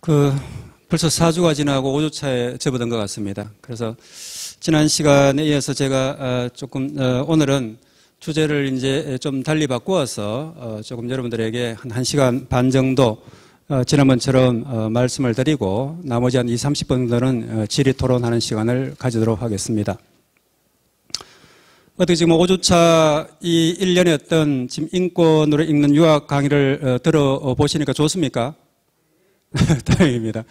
벌써 4주가 지나고 5주차에 접어든 것 같습니다. 그래서 지난 시간에 이어서 제가 오늘은 주제를 이제 좀 달리 바꾸어서 조금 여러분들에게 한 1시간 반 정도 지난번처럼 말씀을 드리고 나머지 한 20, 30분 정도는 질의 토론하는 시간을 가지도록 하겠습니다. 어떻게 지금 5주차 이 1년의 어떤 지금 인권으로 읽는 유학 강의를 들어보시니까 좋습니까? 다행입니다.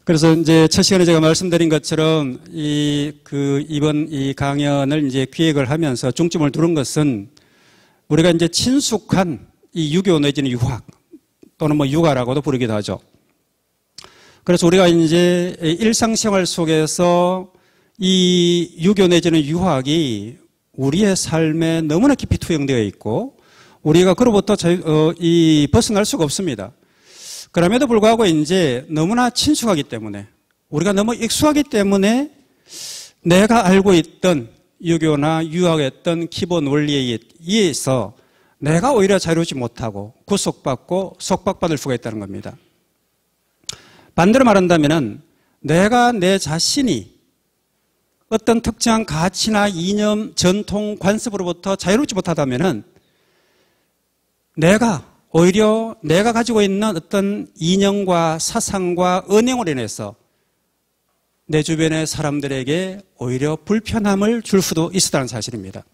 그래서 이제 첫 시간에 제가 말씀드린 것처럼 이번 이 강연을 이제 기획을 하면서 중점을 두는 것은 우리가 이제 친숙한 이 유교 내지는 유학 또는 뭐 육아라고도 부르기도 하죠. 그래서 우리가 이제 일상생활 속에서 이 유교 내지는 유학이 우리의 삶에 너무나 깊이 투영되어 있고 우리가 그로부터 벗어날 수가 없습니다. 그럼에도 불구하고 이제 너무나 친숙하기 때문에 우리가 너무 익숙하기 때문에 내가 알고 있던 유교나 유학의 어떤 기본 원리에 의해서 내가 오히려 자유롭지 못하고 구속받고 속박받을 수가 있다는 겁니다. 반대로 말한다면 내가 내 자신이 어떤 특정한 가치나 이념, 전통, 관습으로부터 자유롭지 못하다면 오히려 내가 가지고 있는 어떤 이념과 사상과 언행으로 인해서 내 주변의 사람들에게 오히려 불편함을 줄 수도 있었다는 사실입니다.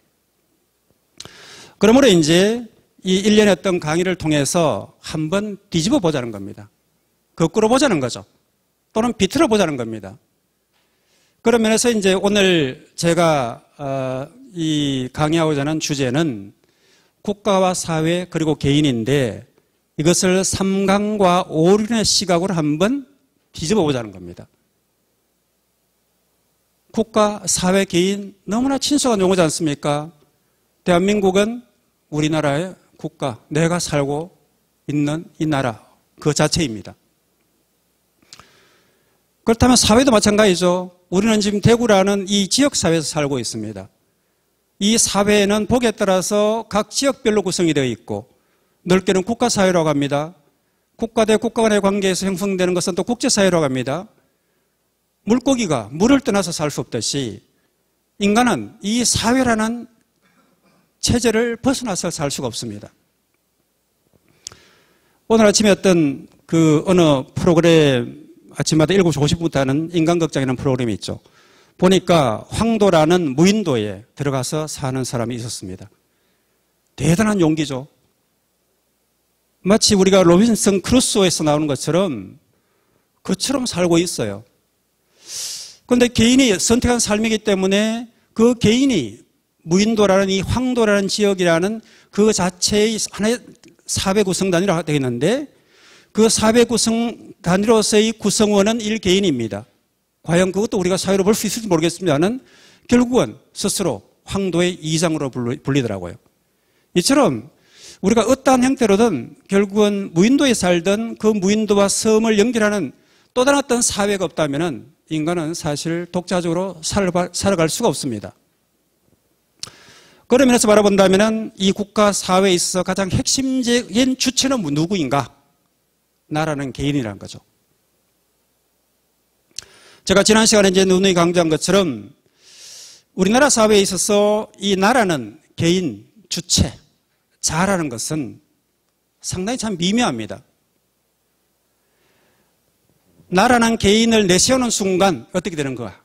그러므로 이제 이 1년의 어떤 강의를 통해서 한번 뒤집어 보자는 겁니다. 거꾸로 보자는 거죠. 또는 비틀어 보자는 겁니다. 그런 면에서 이제 오늘 제가 이 강의하고자 하는 주제는 국가와 사회 그리고 개인인데 이것을 삼강과 오륜의 시각으로 한번 뒤집어 보자는 겁니다. 국가, 사회, 개인 너무나 친숙한 용어지 않습니까? 대한민국은 우리나라의 국가, 내가 살고 있는 이 나라 그 자체입니다. 그렇다면 사회도 마찬가지죠. 우리는 지금 대구라는 이 지역사회에서 살고 있습니다. 이 사회는 복에 따라서 각 지역별로 구성이 되어 있고 넓게는 국가사회라고 합니다. 국가 대 국가 간의 관계에서 형성되는 것은 또 국제사회라고 합니다. 물고기가 물을 떠나서 살 수 없듯이 인간은 이 사회라는 체제를 벗어나서 살 수가 없습니다. 오늘 아침에 어떤 어느 프로그램 아침마다 7시 50분부터 하는 인간극장이라는 프로그램이 있죠. 보니까 황도라는 무인도에 들어가서 사는 사람이 있었습니다. 대단한 용기죠. 마치 우리가 로빈슨 크루소에서 나오는 것처럼 그처럼 살고 있어요. 그런데 개인이 선택한 삶이기 때문에 그 개인이 무인도라는 이 황도라는 지역이라는 그 자체의 하나의 사회 구성 단위로 되겠는데 그 사회 구성 단위로서의 구성원은 1개인입니다. 과연 그것도 우리가 사회로 볼 수 있을지 모르겠습니다만 결국은 스스로 황도의 이장으로 불리더라고요. 이처럼 우리가 어떠한 형태로든 결국은 무인도에 살던 그 무인도와 섬을 연결하는 또 다른 어떤 사회가 없다면 인간은 사실 독자적으로 살아갈 수가 없습니다. 그런 면에서 바라본다면 이 국가 사회에 있어서 가장 핵심적인 주체는 누구인가? 나라는 개인이라는 거죠. 제가 지난 시간에 이제 누누이 강조한 것처럼 우리나라 사회에 있어서 이 나라는 개인, 주체, 자라는 것은 상당히 참 미묘합니다. 나라는 개인을 내세우는 순간 어떻게 되는 거야?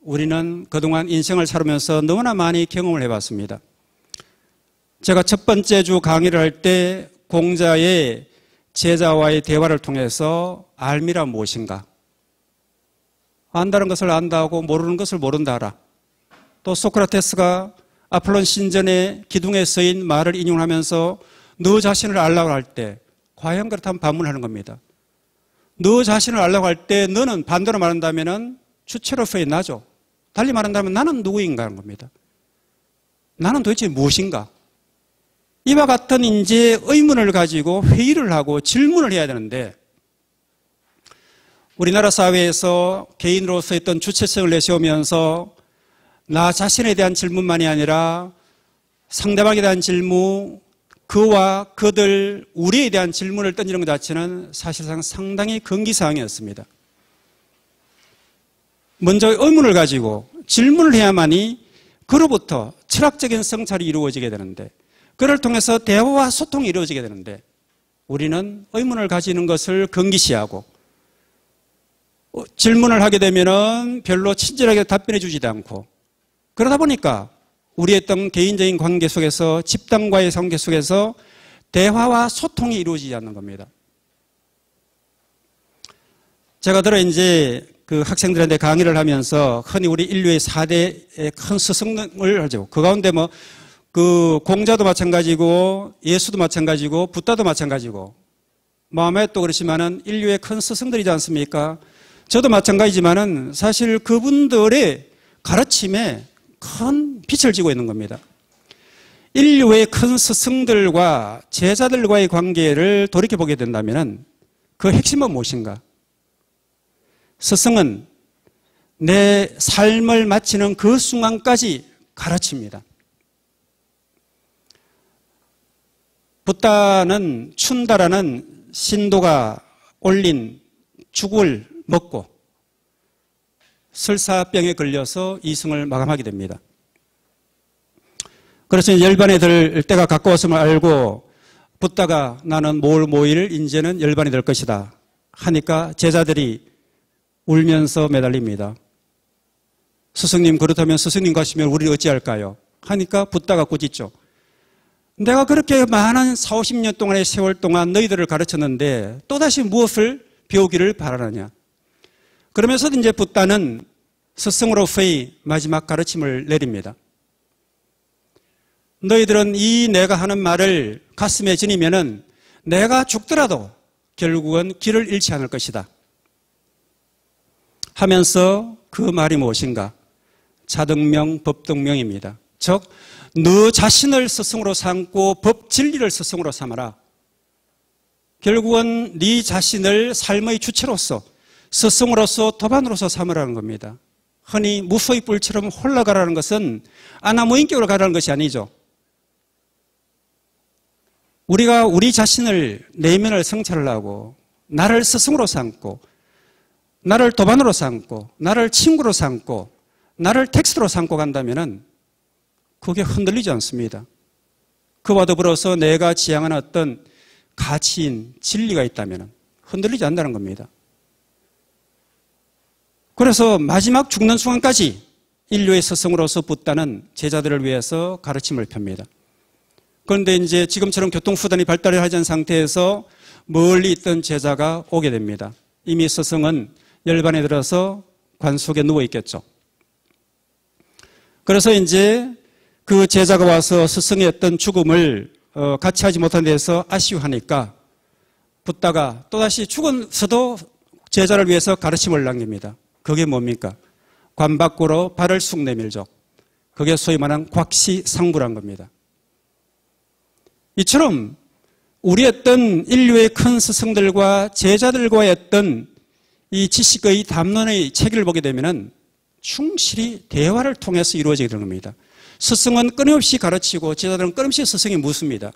우리는 그동안 인생을 살면서 너무나 많이 경험을 해봤습니다. 제가 첫 번째 주 강의를 할 때 공자의 제자와의 대화를 통해서 알미란 무엇인가? 안다는 것을 안다고 모르는 것을 모른다라. 또 소크라테스가 아폴론 신전의 기둥에 쓰인 말을 인용하면서 너 자신을 알라고 할 때 과연 그렇다면 반문하는 겁니다. 너 자신을 알라고 할 때 너는 반대로 말한다면 주체로서의 나죠. 달리 말한다면 나는 누구인가 하는 겁니다. 나는 도대체 무엇인가? 이와 같은 이제 의문을 가지고 회의를 하고 질문을 해야 되는데 우리나라 사회에서 개인으로서 어떤 주체성을 내세우면서 나 자신에 대한 질문만이 아니라 상대방에 대한 질문, 그와 그들, 우리에 대한 질문을 던지는 것 자체는 사실상 상당히 금기사항이었습니다. 먼저 의문을 가지고 질문을 해야만이 그로부터 철학적인 성찰이 이루어지게 되는데, 그를 통해서 대화와 소통이 이루어지게 되는데, 우리는 의문을 가지는 것을 금기시하고 질문을 하게 되면은 별로 친절하게 답변해 주지도 않고, 그러다 보니까 우리의 어떤 개인적인 관계 속에서, 집단과의 관계 속에서 대화와 소통이 이루어지지 않는 겁니다. 제가 들어 이제 그 학생들한테 강의를 하면서 흔히 우리 인류의 4대의 큰 스승을 하죠. 그 가운데 뭐 그 공자도 마찬가지고 예수도 마찬가지고 붓다도 마찬가지고 마호메도 그렇지만은 인류의 큰 스승들이지 않습니까? 저도 마찬가지지만은 사실 그분들의 가르침에 큰 빛을 지고 있는 겁니다. 인류의 큰 스승들과 제자들과의 관계를 돌이켜보게 된다면 그 핵심은 무엇인가? 스승은 내 삶을 마치는 그 순간까지 가르칩니다. 붓다는 춘다라는 신도가 올린 죽을 먹고 설사병에 걸려서 이승을 마감하게 됩니다. 그래서 열반에 들 때가 가까웠음을 알고 붓다가 나는 모일 이제는 열반이 될 것이다 하니까 제자들이 울면서 매달립니다. 스승님, 그렇다면 스승님 가시면 우리 어찌할까요? 하니까 붓다가 꾸짖죠. 내가 그렇게 많은 40, 50년 동안의 세월 동안 너희들을 가르쳤는데 또다시 무엇을 배우기를 바라느냐. 그러면서 이제 붓다는 스승으로서의 마지막 가르침을 내립니다. 너희들은 이 내가 하는 말을 가슴에 지니면은 내가 죽더라도 결국은 길을 잃지 않을 것이다 하면서 그 말이 무엇인가? 자등명, 법등명입니다. 즉, 너 자신을 스승으로 삼고 법 진리를 스승으로 삼아라. 결국은 네 자신을 삶의 주체로서, 스승으로서, 도반으로서 삼으라는 겁니다. 흔히 무소의 뿔처럼 홀라가라는 것은 아나무인격으로 가라는 것이 아니죠. 우리가 우리 자신을, 내면을 성찰을 하고 나를 스승으로 삼고 나를 도반으로 삼고 나를 친구로 삼고 나를 텍스트로 삼고 간다면은 그게 흔들리지 않습니다. 그와 더불어서 내가 지향하는 어떤 가치인 진리가 있다면 흔들리지 않는다는 겁니다. 그래서 마지막 죽는 순간까지 인류의 스승으로서 붓다는 제자들을 위해서 가르침을 펴니다. 그런데 이제 지금처럼 교통수단이 발달하지 않은 상태에서 멀리 있던 제자가 오게 됩니다. 이미 스승은 열반에 들어서 관 속에 누워 있겠죠. 그래서 이제 그 제자가 와서 스승의 어떤 죽음을 같이 하지 못한 데서 아쉬워하니까 붓다가 또다시 죽어서도 제자를 위해서 가르침을 남깁니다. 그게 뭡니까? 관 밖으로 발을 쑥 내밀죠. 그게 소위 말하는 곽시상부란 겁니다. 이처럼 우리 어떤 인류의 큰 스승들과 제자들과의 어떤 이 지식의 담론의 체계를 보게 되면은 충실히 대화를 통해서 이루어지게 되는 겁니다. 스승은 끊임없이 가르치고 제자들은 끊임없이 스승이 묻습니다.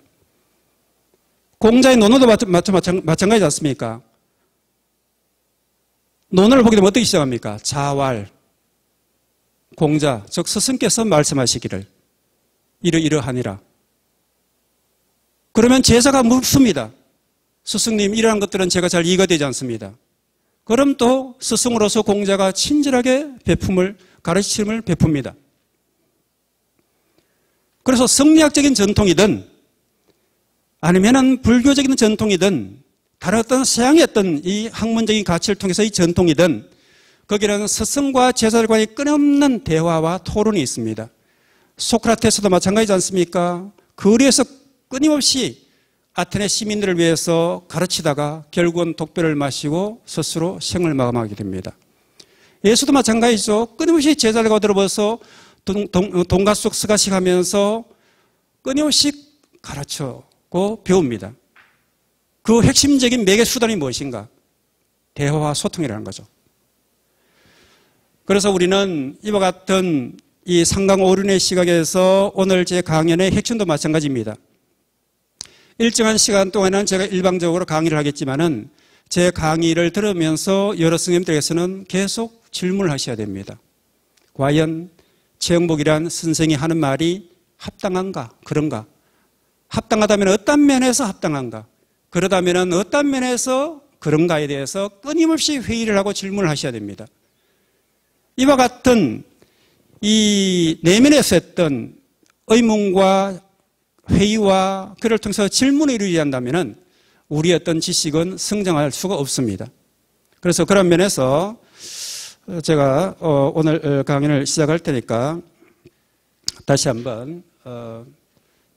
공자의 논어도 마찬가지지 않습니까? 논어를 보게 되면 어떻게 시작합니까? 자왈, 공자, 즉 스승께서 말씀하시기를 이러이러하니라. 그러면 제자가 묻습니다. 스승님, 이러한 것들은 제가 잘 이해가 되지 않습니다. 그럼 또 스승으로서 공자가 친절하게 가르침을 베풉니다. 그래서 성리학적인 전통이든 아니면은 불교적인 전통이든 다른 어떤 서양의 어떤 이 학문적인 가치를 통해서 이 전통이든 거기는 스승과 제자들과의 끊임없는 대화와 토론이 있습니다. 소크라테스도 마찬가지지 않습니까? 거리에서 끊임없이 아테네 시민들을 위해서 가르치다가 결국은 독배를 마시고 스스로 생을 마감하게 됩니다. 예수도 마찬가지죠. 끊임없이 제자들과 들어봐서 동가속 스가식 하면서 끊임없이 가르치고 배웁니다. 그 핵심적인 매개 수단이 무엇인가? 대화와 소통이라는 거죠. 그래서 우리는 이와 같은 이 상강 오륜의 시각에서 오늘 제 강연의 핵심도 마찬가지입니다. 일정한 시간 동안은 제가 일방적으로 강의를 하겠지만은 제 강의를 들으면서 여러 스님들께서는 계속 질문을 하셔야 됩니다. 과연 최영복이란 선생이 하는 말이 합당한가? 그런가? 합당하다면 어떤 면에서 합당한가? 그러다면 어떤 면에서 그런가에 대해서 끊임없이 회의를 하고 질문을 하셔야 됩니다. 이와 같은 이 내면에서 했던 의문과 회의와 그를 통해서 질문을 이루지 않는다면 우리의 어떤 지식은 성장할 수가 없습니다. 그래서 그런 면에서 제가 오늘 강의를 시작할 테니까 다시 한번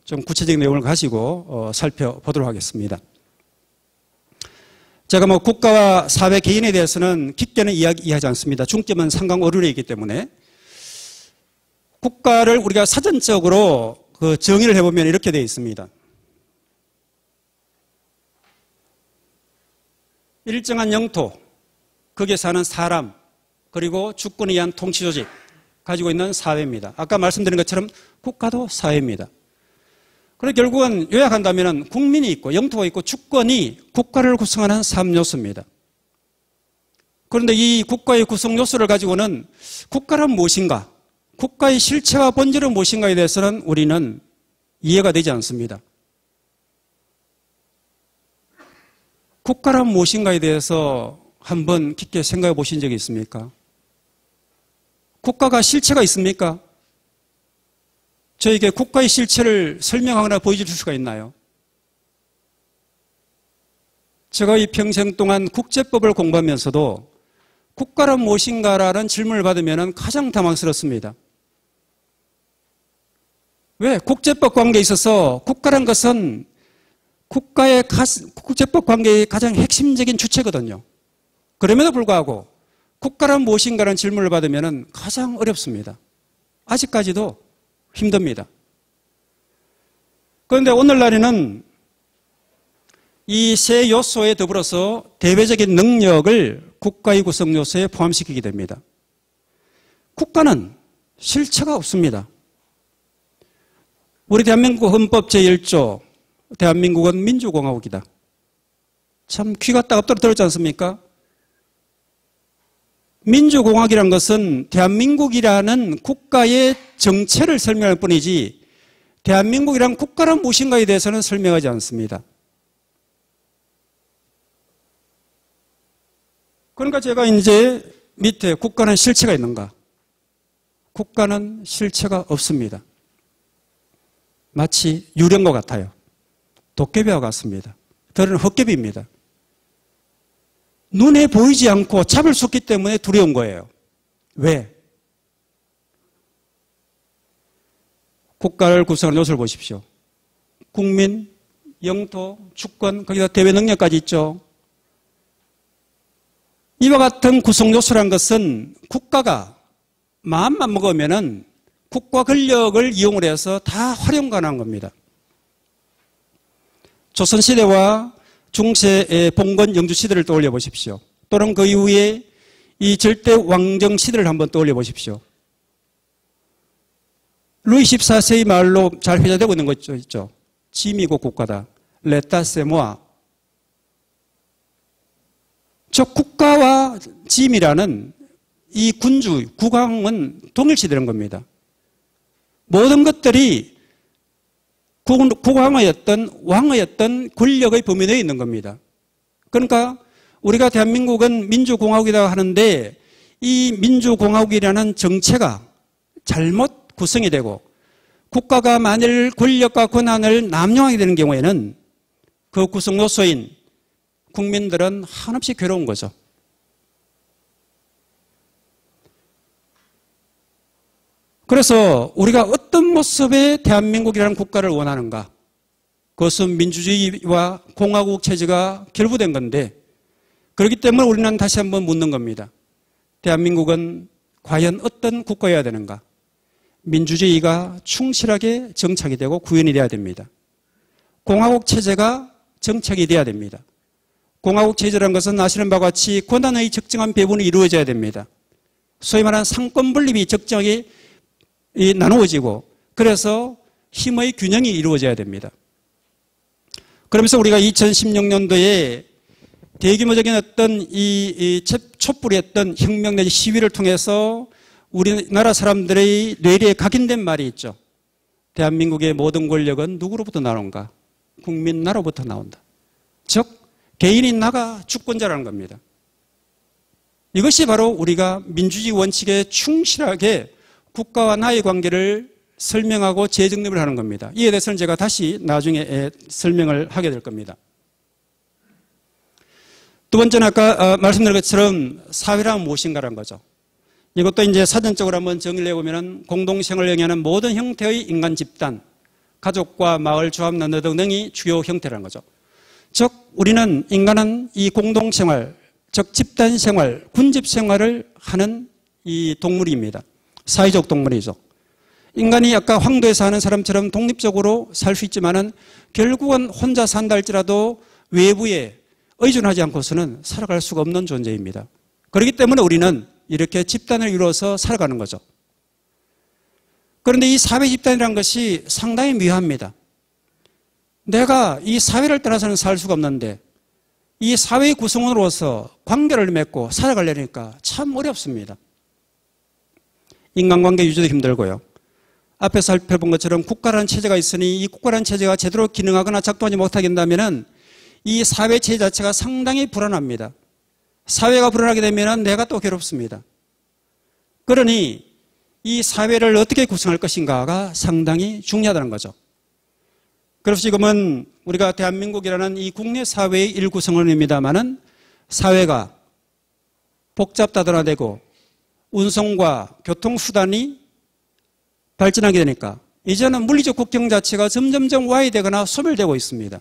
좀 구체적인 내용을 가지고 살펴보도록 하겠습니다. 제가 국가와 사회 개인에 대해서는 깊게는 이야기하지 않습니다. 중점은 상강오륜에 있기 때문에 국가를 우리가 사전적으로 정의를 해보면 이렇게 되어 있습니다. 일정한 영토, 거기에 사는 사람, 그리고 주권에 의한 통치조직 가지고 있는 사회입니다. 아까 말씀드린 것처럼 국가도 사회입니다. 그래서 결국은 요약한다면 국민이 있고 영토가 있고 주권이 국가를 구성하는 3요소입니다. 그런데 이 국가의 구성 요소를 가지고는 국가란 무엇인가? 국가의 실체와 본질은 무엇인가에 대해서는 우리는 이해가 되지 않습니다. 국가란 무엇인가에 대해서 한번 깊게 생각해 보신 적이 있습니까? 국가가 실체가 있습니까? 저에게 국가의 실체를 설명하거나 보여줄 수가 있나요? 제가 이 평생 동안 국제법을 공부하면서도 국가란 무엇인가라는 질문을 받으면 가장 당황스럽습니다. 왜? 국제법 관계에 있어서 국가란 것은 국제법 관계의 가장 핵심적인 주체거든요. 그럼에도 불구하고 국가란 무엇인가라는 질문을 받으면 가장 어렵습니다. 아직까지도 힘듭니다. 그런데 오늘날에는 이 세 요소에 더불어서 대외적인 능력을 국가의 구성 요소에 포함시키게 됩니다. 국가는 실체가 없습니다. 우리 대한민국 헌법 제1조 대한민국은 민주공화국이다. 참 귀가 따갑도록 들었지 않습니까? 민주공화국이란 것은 대한민국이라는 국가의 정체를 설명할 뿐이지 대한민국이란 국가란 무엇인가에 대해서는 설명하지 않습니다. 그러니까 제가 이제 밑에 국가는 실체가 있는가? 국가는 실체가 없습니다. 마치 유령과 같아요. 도깨비와 같습니다. 들은 헛개비입니다. 눈에 보이지 않고 잡을 수 없기 때문에 두려운 거예요. 왜? 국가를 구성하는 요소를 보십시오. 국민, 영토, 주권, 거기다 대외 능력까지 있죠. 이와 같은 구성 요소란 것은 국가가 마음만 먹으면은 국가 권력을 이용을 해서 다 활용 가능한 겁니다. 조선시대와 중세의 봉건 영주시대를 떠올려 보십시오. 또는 그 이후에 이 절대 왕정 시대를 한번 떠올려 보십시오. 루이 14세의 말로 잘 회자되고 있는 것 있죠. 짐이고 국가다. 레타세모아. 저 국가와 짐이라는 이 군주, 국왕은 동일시되는 겁니다. 모든 것들이 국왕의 왕의 어떤 권력의 범위 내에 있는 겁니다. 그러니까 우리가 대한민국은 민주공화국이라고 하는데 이 민주공화국이라는 정체가 잘못 구성이 되고 국가가 만일 권력과 권한을 남용하게 되는 경우에는 그 구성 요소인 국민들은 한없이 괴로운 거죠. 그래서 우리가 어떤 모습의 대한민국이라는 국가를 원하는가? 그것은 민주주의와 공화국 체제가 결부된 건데 그렇기 때문에 우리는 다시 한번 묻는 겁니다. 대한민국은 과연 어떤 국가여야 되는가? 민주주의가 충실하게 정착이 되고 구현이 돼야 됩니다. 공화국 체제가 정착이 돼야 됩니다. 공화국 체제라는 것은 아시는 바와 같이 권한의 적정한 배분이 이루어져야 됩니다. 소위 말하는 상권 분립이 적정하게 나누어지고 그래서 힘의 균형이 이루어져야 됩니다. 그러면서 우리가 2016년도에 대규모적인 어떤 이 촛불이었던 혁명 내지 시위를 통해서 우리나라 사람들의 뇌리에 각인된 말이 있죠. 대한민국의 모든 권력은 누구로부터 나온가? 국민 나로부터 나온다. 즉 개인이 나가 주권자라는 겁니다. 이것이 바로 우리가 민주주의 원칙에 충실하게 국가와 나의 관계를 설명하고 재정립을 하는 겁니다. 이에 대해서는 제가 다시 나중에 설명을 하게 될 겁니다. 두 번째는 아까 말씀드린 것처럼 사회란 무엇인가라는 거죠. 이것도 이제 사전적으로 한번 정의를 해보면 공동생활을 영위하는 모든 형태의 인간 집단, 가족과 마을, 조합, 노동 등이 주요 형태라는 거죠. 즉 우리는 인간은 이 공동생활, 즉 집단생활, 군집생활을 하는 이 동물입니다. 사회적 동물이죠. 인간이 아까 황도에 사는 사람처럼 독립적으로 살 수 있지만은 결국은 혼자 산다 할지라도 외부에 의존하지 않고서는 살아갈 수가 없는 존재입니다. 그렇기 때문에 우리는 이렇게 집단을 이루어서 살아가는 거죠. 그런데 이 사회 집단이라는 것이 상당히 묘합니다. 내가 이 사회를 떠나서는 살 수가 없는데 이 사회의 구성원으로서 관계를 맺고 살아가려니까 참 어렵습니다. 인간관계 유지도 힘들고요. 앞에 살펴본 것처럼 국가라는 체제가 있으니 이 국가라는 체제가 제대로 기능하거나 작동하지 못하게 된다면 이 사회 체제 자체가 상당히 불안합니다. 사회가 불안하게 되면 내가 또 괴롭습니다. 그러니 이 사회를 어떻게 구성할 것인가가 상당히 중요하다는 거죠. 그래서 지금은 우리가 대한민국이라는 이 국내 사회의 일구성원입니다만은 사회가 복잡다단화되고 운송과 교통수단이 발전하게 되니까 이제는 물리적 국경 자체가 점점점 와해되거나 소멸되고 있습니다.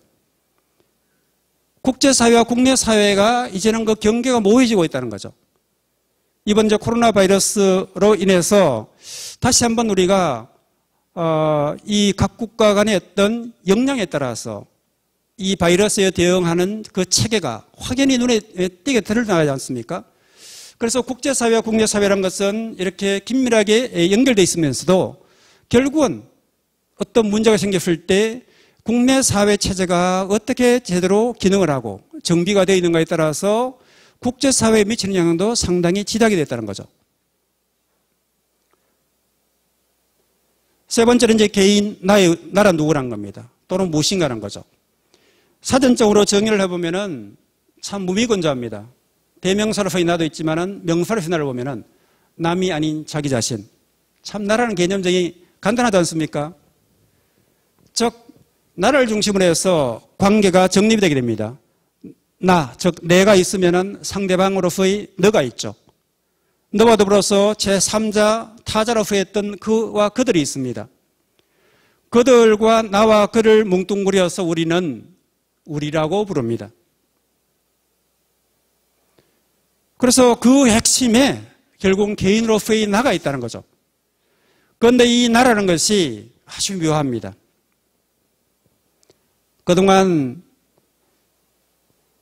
국제사회와 국내 사회가 이제는 그 경계가 모호해지고 있다는 거죠. 이번 코로나 바이러스로 인해서 다시 한번 우리가 이 각 국가 간의 어떤 역량에 따라서 이 바이러스에 대응하는 그 체계가 확연히 눈에 띄게 드러나지 않습니까? 그래서 국제사회와 국내사회라는 것은 이렇게 긴밀하게 연결되어 있으면서도 결국은 어떤 문제가 생겼을 때 국내 사회 체제가 어떻게 제대로 기능을 하고 정비가 되어 있는가에 따라서 국제사회에 미치는 영향도 상당히 지대하게 됐다는 거죠. 세 번째는 이제 개인, 나라 누구라는 겁니다. 또는 무엇인가라는 거죠. 사전적으로 정의를 해보면은 참 무미건조합니다. 대명사로 서의 나도 있지만은 명사로 서의 나를 보면은 남이 아닌 자기 자신. 참 나라는 개념적이 간단하지 않습니까? 즉 나를 중심으로 해서 관계가 정립이 되게 됩니다. 나, 즉 내가 있으면은 상대방으로서의 너가 있죠. 너와 더불어서 제3자, 타자로서의 어떤 그와 그들이 있습니다. 그들과 나와 그를 뭉뚱그려서 우리는 우리라고 부릅니다. 그래서 그 핵심에 결국은 개인으로서의 나가 있다는 거죠. 그런데 이 나라는 것이 아주 묘합니다. 그동안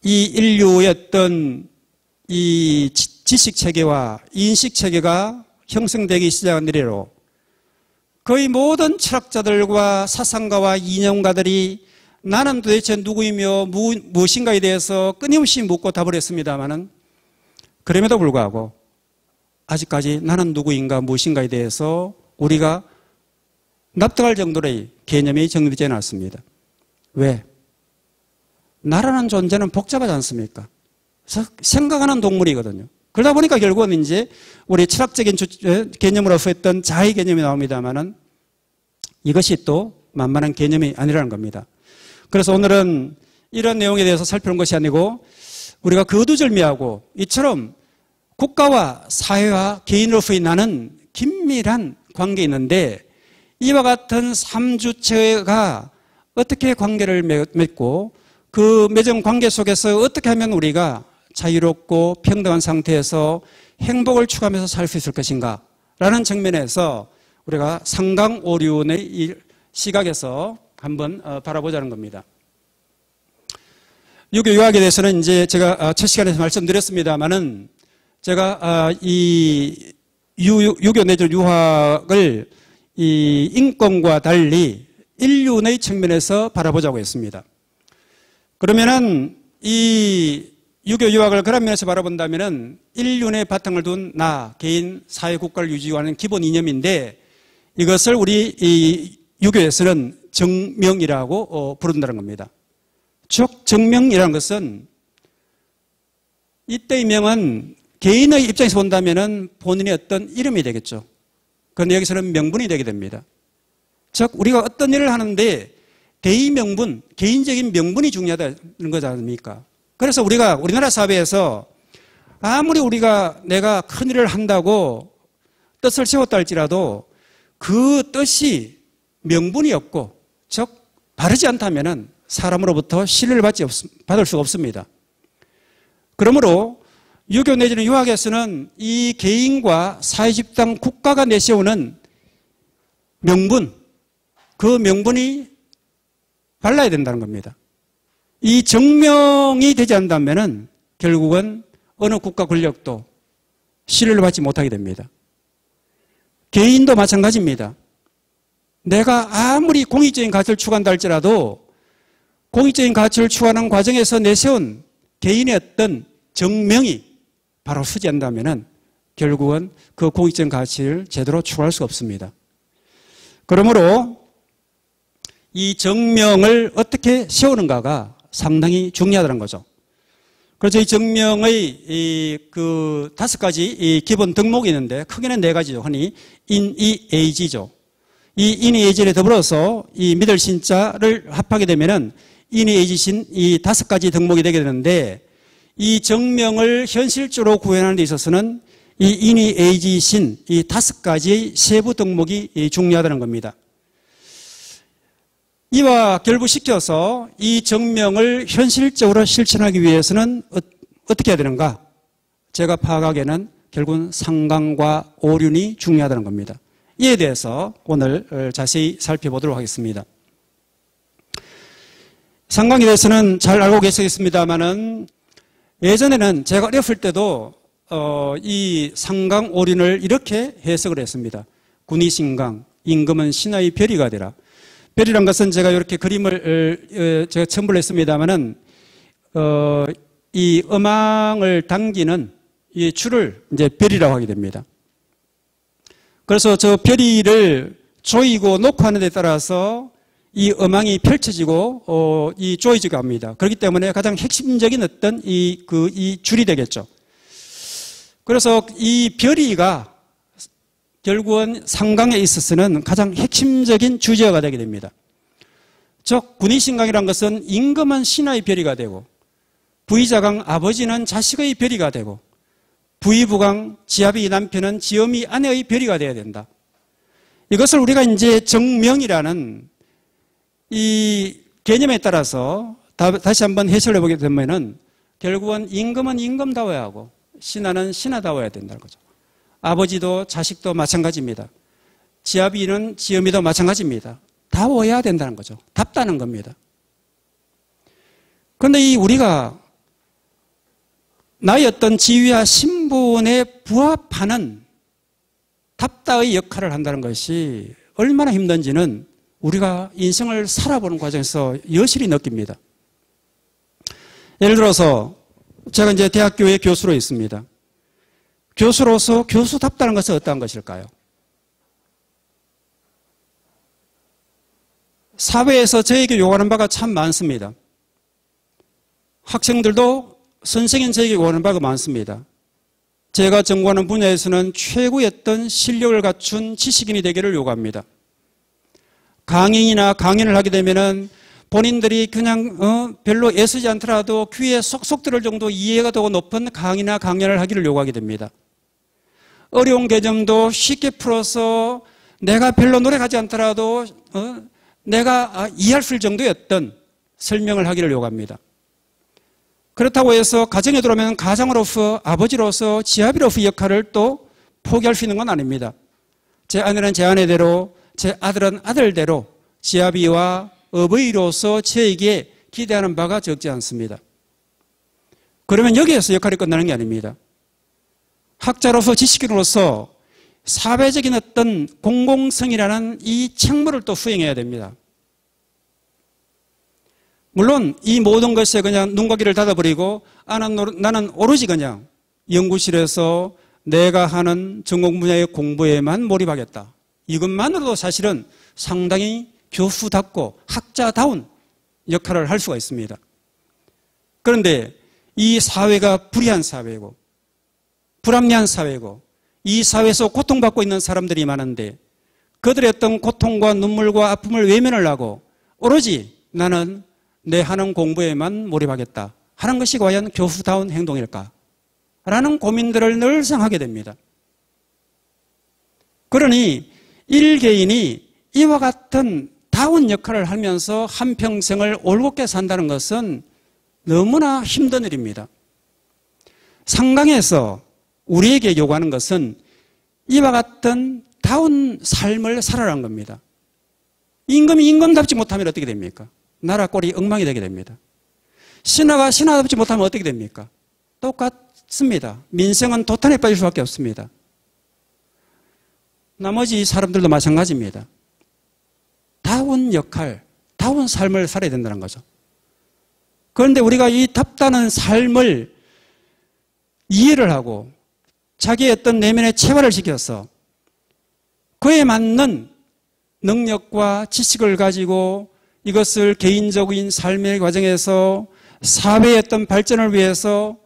이 인류의 어떤 이 지식체계와 인식체계가 형성되기 시작한 이래로 거의 모든 철학자들과 사상가와 이념가들이 나는 도대체 누구이며 무엇인가에 대해서 끊임없이 묻고 답을 했습니다마는 그럼에도 불구하고 아직까지 나는 누구인가 무엇인가에 대해서 우리가 납득할 정도의 개념이 정립되지 않았습니다. 왜? 나라는 존재는 복잡하지 않습니까? 생각하는 동물이거든요. 그러다 보니까 결국은 이제 우리 철학적인 개념으로서 했던 자의 개념이 나옵니다만은 이것이 또 만만한 개념이 아니라는 겁니다. 그래서 오늘은 이런 내용에 대해서 살펴본 것이 아니고 우리가 거두절미하고 이처럼 국가와 사회와 개인으로서의 나는 긴밀한 관계에 있는데 이와 같은 삼주체가 어떻게 관계를 맺고 그 맺은 관계 속에서 어떻게 하면 우리가 자유롭고 평등한 상태에서 행복을 추구하면서 살 수 있을 것인가 라는 측면에서 우리가 상강오륜의 이 시각에서 한번 바라보자는 겁니다. 유교 유학에 대해서는 이제 제가 첫 시간에서 말씀드렸습니다만은 제가 이 유교 내지 유학을 이 인권과 달리 인륜의 측면에서 바라보자고 했습니다. 그러면은 이 유교 유학을 그런 면에서 바라본다면은 인륜의 바탕을 둔 나, 개인, 사회, 국가를 유지하는 기본 이념인데 이것을 우리 이 유교에서는 정명이라고 부른다는 겁니다. 즉 정명이라는 것은 이때의 명은 개인의 입장에서 본다면은 본인의 어떤 이름이 되겠죠. 그런데 여기서는 명분이 되게 됩니다. 즉 우리가 어떤 일을 하는데 대의명분, 개인적인 명분이 중요하다는 거지 않습니까? 그래서 우리가 우리나라 사회에서 아무리 내가 큰 일을 한다고 뜻을 세웠다 할지라도 그 뜻이 명분이 없고 즉 바르지 않다면은 사람으로부터 신뢰를 받을 수가 없습니다. 그러므로 유교 내지는 유학에서는 이 개인과 사회집단, 국가가 내세우는 명분, 그 명분이 발라야 된다는 겁니다. 이 정명이 되지 않는다면 결국은 어느 국가 권력도 신뢰를 받지 못하게 됩니다. 개인도 마찬가지입니다. 내가 아무리 공익적인 가치를 추구한다 할지라도 공익적인 가치를 추구하는 과정에서 내세운 개인의 어떤 정명이 바로 서지 않는다면 결국은 그 공익적인 가치를 제대로 추구할 수가 없습니다. 그러므로 이 정명을 어떻게 세우는가가 상당히 중요하다는 거죠. 그래서 이 정명의 그 5가지 기본 덕목이 있는데 크게는 4가지죠. 흔히 인이에이지죠. 이 인이에이지에 더불어서 이 믿을 신자를 합하게 되면은 인이에이지신 이 5가지 덕목이 되게 되는데 이 정명을 현실적으로 구현하는 데 있어서는 이 인이에이지신 이 5가지의 세부 덕목이 중요하다는 겁니다. 이와 결부시켜서 이 정명을 현실적으로 실천하기 위해서는 어떻게 해야 되는가? 제가 파악하기에는 결국은 상강과 오륜이 중요하다는 겁니다. 이에 대해서 오늘 자세히 살펴보도록 하겠습니다. 상강에 대해서는 잘 알고 계시겠습니다만은 예전에는 제가 어렸을 때도 이 상강 오륜을 이렇게 해석을 했습니다. 군의신강, 임금은 신하의 별이가 되라. 별이란 것은 제가 이렇게 그림을 제가 첨부를 했습니다만은 이 음앙을 당기는 이 줄을 이제 별이라고 하게 됩니다. 그래서 저 별이를 조이고 놓고 하는 데 따라서 이 음앙이 펼쳐지고 이 조여지고 합니다. 그렇기 때문에 가장 핵심적인 어떤 이 줄이 되겠죠. 그래서 이 별이가 결국은 상강에 있어서는 가장 핵심적인 주제가 되게 됩니다. 즉 군의신강이라는 것은 임금은 신하의 별이가 되고 부의자강 아버지는 자식의 별이가 되고 부의부강 지아비 남편은 지엄이 아내의 별이가 되어야 된다. 이것을 우리가 이제 정명이라는 이 개념에 따라서 다시 한번 해설해 보게 되면은 결국은 임금은 임금다워야 하고 신하는 신하다워야 된다는 거죠. 아버지도 자식도 마찬가지입니다. 지아비는 지엄이도 마찬가지입니다. 다워야 된다는 거죠. 답다는 겁니다. 그런데 우리가 나의 어떤 지위와 신분에 부합하는 답다의 역할을 한다는 것이 얼마나 힘든지는 우리가 인생을 살아보는 과정에서 여실히 느낍니다. 예를 들어서 제가 이제 대학교의 교수로 있습니다. 교수로서 교수답다는 것은 어떠한 것일까요? 사회에서 저에게 요구하는 바가 참 많습니다. 학생들도 선생님 저에게 요구하는 바가 많습니다. 제가 전공하는 분야에서는 최고의 어떤 실력을 갖춘 지식인이 되기를 요구합니다. 강의나 강연을 하게 되면은 본인들이 그냥 별로 애쓰지 않더라도 귀에 쏙쏙 들을 정도 이해가 되고 높은 강의나 강연을 하기를 요구하게 됩니다. 어려운 개념도 쉽게 풀어서 내가 별로 노력하지 않더라도 내가 이해할 수 있을 정도의 어떤 설명을 하기를 요구합니다. 그렇다고 해서 가정에 들어오면 가장으로서 아버지로서 지아비로서의 역할을 또 포기할 수 있는 건 아닙니다. 제 아내는 제 아내대로 제 아들은 아들대로 지아비와 어버이로서 저에게 기대하는 바가 적지 않습니다. 그러면 여기에서 역할이 끝나는 게 아닙니다. 학자로서 지식인으로서 사회적인 어떤 공공성이라는 이 책무를 또 수행해야 됩니다. 물론 이 모든 것에 그냥 눈과 귀를 닫아버리고 나는 오로지 그냥 연구실에서 내가 하는 전공 분야의 공부에만 몰입하겠다. 이것만으로도 사실은 상당히 교수답고 학자다운 역할을 할 수가 있습니다. 그런데 이 사회가 불의한 사회고 불합리한 사회고 이 사회에서 고통받고 있는 사람들이 많은데 그들의 어떤 고통과 눈물과 아픔을 외면을 하고 오로지 나는 내 하는 공부에만 몰입하겠다 하는 것이 과연 교수다운 행동일까? 라는 고민들을 늘상 하게 됩니다. 그러니 일개인이 이와 같은 다운 역할을 하면서 한평생을 올곧게 산다는 것은 너무나 힘든 일입니다. 상강에서 우리에게 요구하는 것은 이와 같은 다운 삶을 살아라는 겁니다. 임금이 임금답지 못하면 어떻게 됩니까? 나라 꼴이 엉망이 되게 됩니다. 신하가 신하답지 못하면 어떻게 됩니까? 똑같습니다. 민생은 도탄에 빠질 수밖에 없습니다. 나머지 사람들도 마찬가지입니다. 다운 역할, 다운 삶을 살아야 된다는 거죠. 그런데 우리가 이 답다는 삶을 이해를 하고 자기의 어떤 내면의 체화를 시켜서 그에 맞는 능력과 지식을 가지고 이것을 개인적인 삶의 과정에서 사회의 어떤 발전을 위해서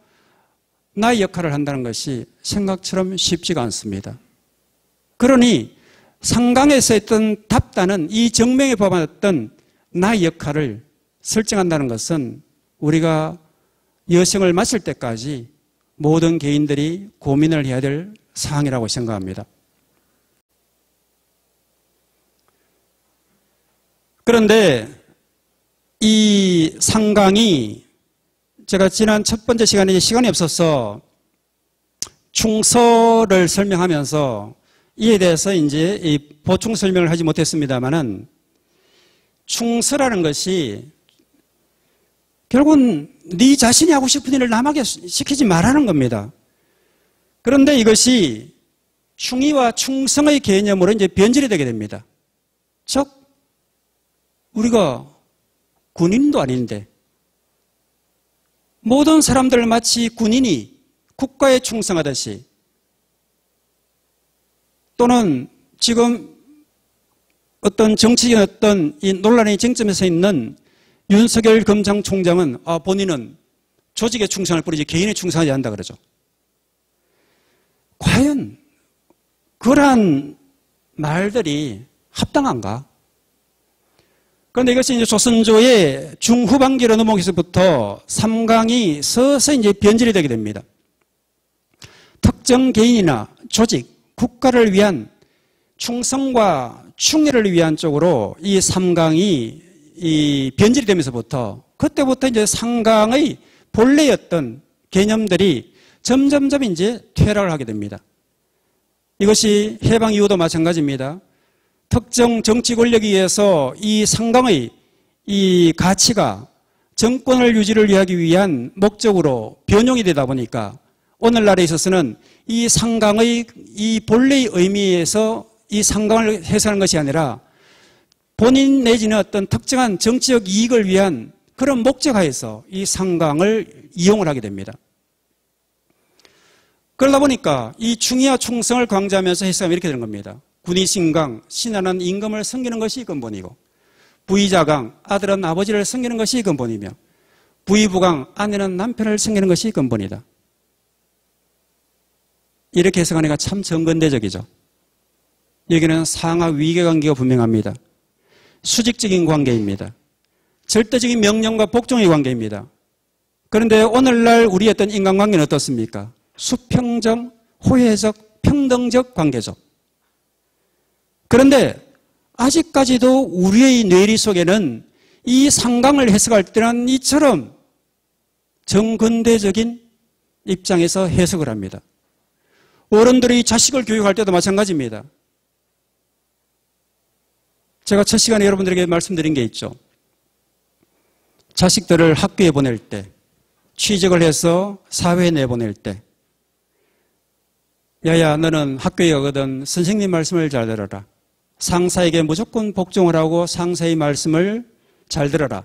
나의 역할을 한다는 것이 생각처럼 쉽지가 않습니다. 그러니 상강에서 했던 답다는 이 정명에 포함했던 나의 역할을 설정한다는 것은 우리가 여성을 마칠 때까지 모든 개인들이 고민을 해야 될 사항이라고 생각합니다. 그런데 이 상강이 제가 지난 첫 번째 시간에 시간이 없어서 충서를 설명하면서 이에 대해서 이제 이 보충 설명을 하지 못했습니다만은 충서라는 것이 결국은 네 자신이 하고 싶은 일을 남에게 시키지 말라는 겁니다. 그런데 이것이 충의와 충성의 개념으로 이제 변질이 되게 됩니다. 즉 우리가 군인도 아닌데 모든 사람들 마치 군인이 국가에 충성하듯이 또는 지금 어떤 정치적인 어떤 이 논란의 쟁점에 있는 윤석열 검찰총장은 본인은 조직에 충성할 뿐이지 개인에 충성하지 않는다 그러죠. 과연 그러한 말들이 합당한가? 그런데 이것이 이제 조선조의 중후반기로 넘어오기서부터 삼강이 서서히 이제 변질이 되게 됩니다. 특정 개인이나 조직, 국가를 위한 충성과 충의를 위한 쪽으로 이 삼강이 이 변질이 되면서부터 그때부터 이제 상강의 본래였던 개념들이 점점점 이제 퇴락을 하게 됩니다. 이것이 해방 이후도 마찬가지입니다. 특정 정치 권력에 의해서 이 상강의 이 가치가 정권을 유지를 하기 위한 목적으로 변용이 되다 보니까 오늘날에 있어서는 이 상강의 이 본래의 의미에서 이 상강을 해석하는 것이 아니라 본인 내지는 어떤 특정한 정치적 이익을 위한 그런 목적하에서 이 상강을 이용을 하게 됩니다. 그러다 보니까 이 충의와 충성을 강조하면서 해석하면 이렇게 되는 겁니다. 군이 신강, 신하는 임금을 섬기는 것이 근본이고 부의자강, 아들은 아버지를 섬기는 것이 근본이며 부의부강, 아내는 남편을 섬기는 것이 근본이다. 이렇게 해석하니까 참 정근대적이죠. 여기는 상하 위계관계가 분명합니다. 수직적인 관계입니다. 절대적인 명령과 복종의 관계입니다. 그런데 오늘날 우리의 어떤 인간관계는 어떻습니까? 수평적, 호혜적, 평등적 관계죠. 그런데 아직까지도 우리의 뇌리 속에는 이 상강을 해석할 때는 이처럼 정근대적인 입장에서 해석을 합니다. 어른들이 자식을 교육할 때도 마찬가지입니다. 제가 첫 시간에 여러분들에게 말씀드린 게 있죠. 자식들을 학교에 보낼 때, 취직을 해서 사회에 내보낼 때, 야야 너는 학교에 가거든 선생님 말씀을 잘 들어라. 상사에게 무조건 복종을 하고 상사의 말씀을 잘 들어라.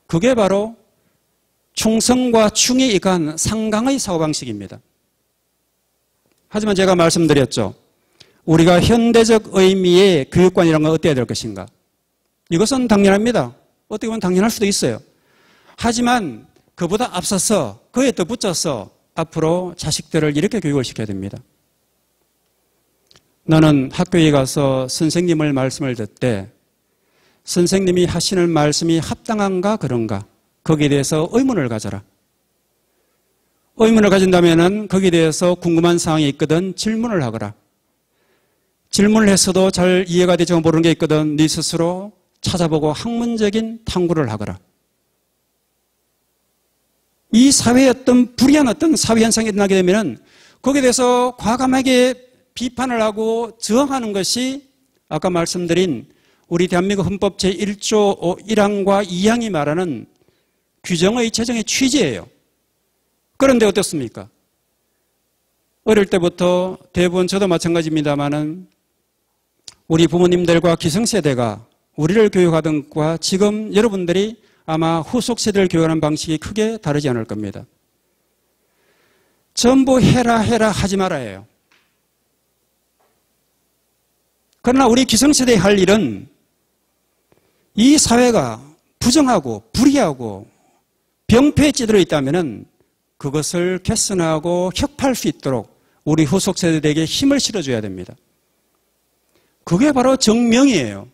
그게 바로 충성과 충에 익한 상강의 사고방식입니다. 하지만 제가 말씀드렸죠. 우리가 현대적 의미의 교육관이라는 건 어때야 될 것인가? 이것은 당연합니다. 어떻게 보면 당연할 수도 있어요. 하지만 그보다 앞서서 그에 더 붙여서 앞으로 자식들을 이렇게 교육을 시켜야 됩니다. 너는 학교에 가서 선생님을 말씀을 듣되 선생님이 하시는 말씀이 합당한가 그런가 거기에 대해서 의문을 가져라. 의문을 가진다면 거기에 대해서 궁금한 사항이 있거든 질문을 하거라. 질문을 했어도 잘 이해가 되지 모르는 게 있거든 네 스스로 찾아보고 학문적인 탐구를 하거라. 이 사회의 어떤 불이한 어떤 사회 현상이 일어나게 되면 거기에 대해서 과감하게 비판을 하고 저항하는 것이 아까 말씀드린 우리 대한민국 헌법 제1조 1항과 2항이 말하는 규정의 제정의 취지예요. 그런데 어떻습니까? 어릴 때부터 대부분 저도 마찬가지입니다만은 우리 부모님들과 기성세대가 우리를 교육하던 것과 지금 여러분들이 아마 후속 세대를 교육하는 방식이 크게 다르지 않을 겁니다. 전부 해라 하지 말아예요. 그러나 우리 기성세대에 할 일은 이 사회가 부정하고 불의하고 병폐에 찌들어 있다면 그것을 개선하고 혁파할 수 있도록 우리 후속 세대에게 힘을 실어줘야 됩니다. 그게 바로 정명이에요.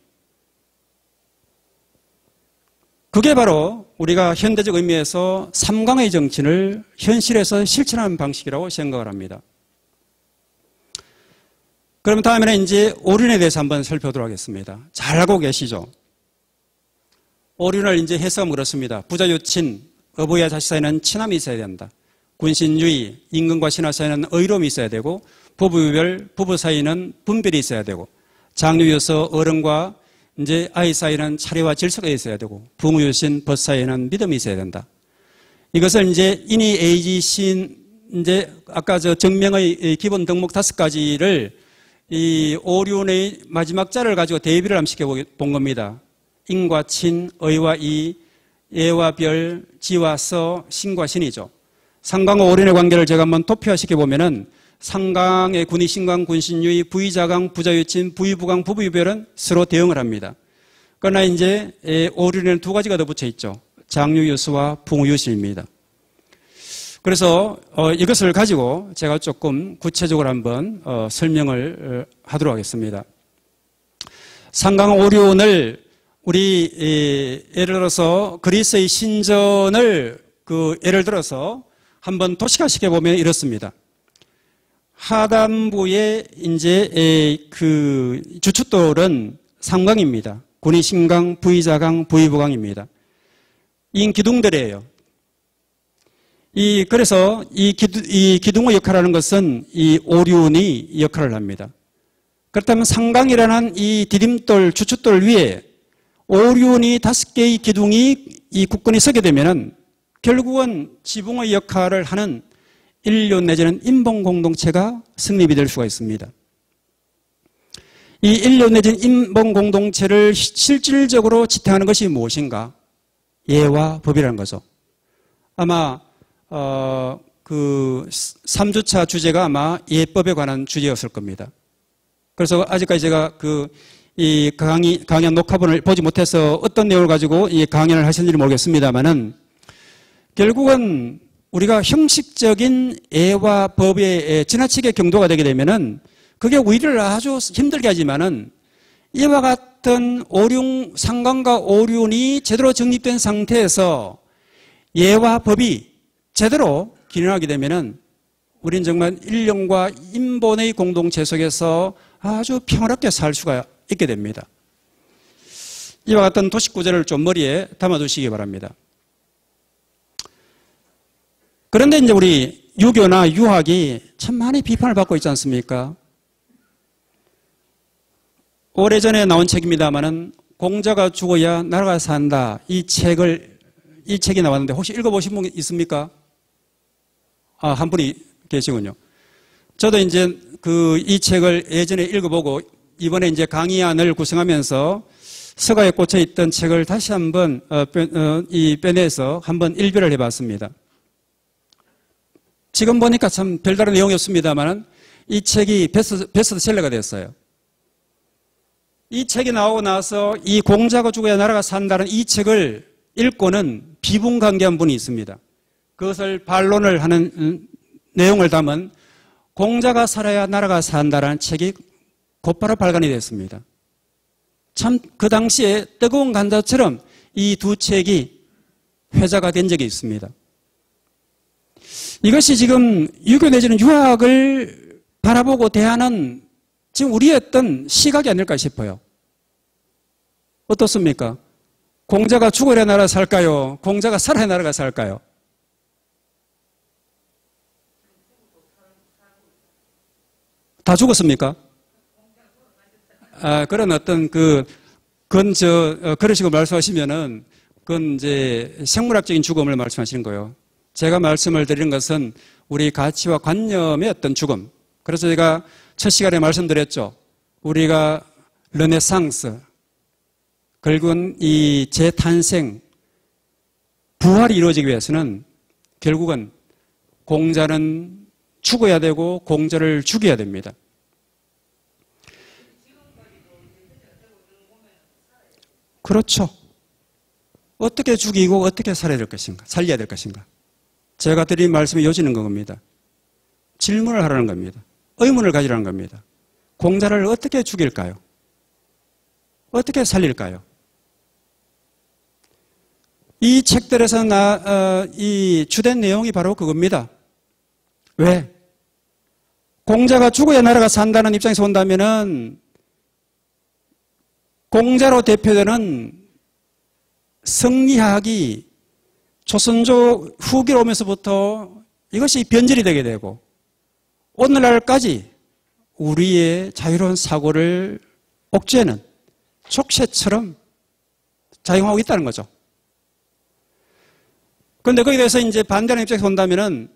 그게 바로 우리가 현대적 의미에서 삼강의 정신을 현실에서 실천하는 방식이라고 생각을 합니다. 그러면 다음에는 이제 오륜에 대해서 한번 살펴보도록 하겠습니다. 잘 알고 계시죠? 오륜을 이제 해석하면 그렇습니다. 부자 유친, 어부와 자식 사이에는 친함이 있어야 된다. 군신유의, 임금과 신하 사이에는 의로움이 있어야 되고, 부부유별, 부부 사이에는 분별이 있어야 되고, 장유유서 어른과 이제 아이 사이에는 차례와 질서가 있어야 되고, 부무유신, 벗 사이에는 믿음이 있어야 된다. 이것을 이제 인의, 에이지, 신, 이제 아까 저 정명의 기본 덕목 5가지를 이 오륜의 마지막 자를 가지고 대비를 한번 시켜본 겁니다. 인과 친, 의와 이, 예와 별, 지와 서, 신과 신이죠. 상강과 오륜의 관계를 제가 한번 도표화시켜 보면은 상강의 군이 신강, 군신유의, 부의자강, 부자유친, 부의부강, 부부유별은 서로 대응을 합니다. 그러나 이제 오륜에는 2가지가 더 붙여 있죠. 장유유수와 부무유신입니다. 그래서 이것을 가지고 제가 조금 구체적으로 한번 설명을 하도록 하겠습니다. 상강 오륜을 우리 예를 들어서 그리스의 신전을 예를 들어서 한번 도식화시켜 보면 이렇습니다. 하단부에 이제 그 주춧돌은 상강입니다. 군의 신강, 부의자강, 부의부강입니다. 이 기둥들이에요. 그래서 이 기둥의 역할을 하는 것은 이 오륜이 역할을 합니다. 그렇다면 상강이라는 이 디딤돌, 주춧돌 위에 오륜이 5개의 기둥이 이 국권이 서게 되면은 결국은 지붕의 역할을 하는 인륜 내지는 인본 공동체가 성립이 될 수가 있습니다. 이 인륜 내지는 인본 공동체를 실질적으로 지탱하는 것이 무엇인가? 예와 법이라는 거죠. 아마 그 3주차 주제가 아마 예법에 관한 주제였을 겁니다. 그래서 아직까지 제가 이 강연 녹화본을 보지 못해서 어떤 내용을 가지고 이 강연을 하셨는지 모르겠습니다만은 결국은 우리가 형식적인 예와 법에 지나치게 경도가 되게 되면은 그게 우리를 아주 힘들게 하지만은 이와 같은 상강과 오륜이 제대로 정립된 상태에서 예와 법이 제대로 기능하게 되면은 우리는 정말 인륜과 인본의 공동체 속에서 아주 평화롭게 살 수가 있게 됩니다. 이와 같은 도식 구조를 좀 머리에 담아두시기 바랍니다. 그런데 이제 우리 유교나 유학이 참 많이 비판을 받고 있지 않습니까? 오래전에 나온 책입니다만은 공자가 죽어야 나라가 산다. 이 책이 나왔는데 혹시 읽어보신 분 있습니까? 한 분이 계시군요. 저도 이제 이 책을 예전에 읽어보고 이번에 이제 강의안을 구성하면서 서가에 꽂혀 있던 책을 다시 한번 빼내서 한번 일별을 해봤습니다. 지금 보니까 참 별다른 내용이 없습니다만 이 책이 베스트셀러가 됐어요. 이 책이 나오고 나서 이 공자가 죽어야 나라가 산다는 이 책을 읽고는 비분관계한 분이 있습니다. 그것을 반론을 하는 내용을 담은 공자가 살아야 나라가 산다라는 책이 곧바로 발간이 됐습니다. 참 그 당시에 뜨거운 감자처럼 이 두 책이 회자가 된 적이 있습니다. 이것이 지금 유교 내지는 유학을 바라보고 대하는 지금 우리의 어떤 시각이 아닐까 싶어요. 어떻습니까? 공자가 죽어야 나라 살까요? 공자가 살아야 나라가 살까요? 다 죽었습니까? 그런 어떤 그런 식으로 말씀하시면은 그건 이제 생물학적인 죽음을 말씀하시는 거예요. 제가 말씀을 드리는 것은 우리 가치와 관념의 어떤 죽음. 그래서 제가 첫 시간에 말씀드렸죠. 우리가 르네상스, 결국은 이 재탄생, 부활이 이루어지기 위해서는 결국은 공자는 죽어야 되고 공자를 죽여야 됩니다. 그렇죠. 어떻게 죽이고 어떻게 살아야 될 것인가, 살려야 될 것인가. 제가 드린 말씀이 요지는 겁니다. 질문을 하라는 겁니다. 의문을 가지라는 겁니다. 공자를 어떻게 죽일까요? 어떻게 살릴까요? 이 책들에서 이 주된 내용이 바로 그겁니다. 왜? 공자가 죽어야 나라가 산다는 입장에서 본다면은 공자로 대표되는 성리학이 조선조 후기로 오면서부터 이것이 변질이 되게 되고 오늘날까지 우리의 자유로운 사고를 옥죄는 족쇄처럼 작용하고 있다는 거죠. 그런데 거기에 대해서 이제 반대하는 입장에서 본다면은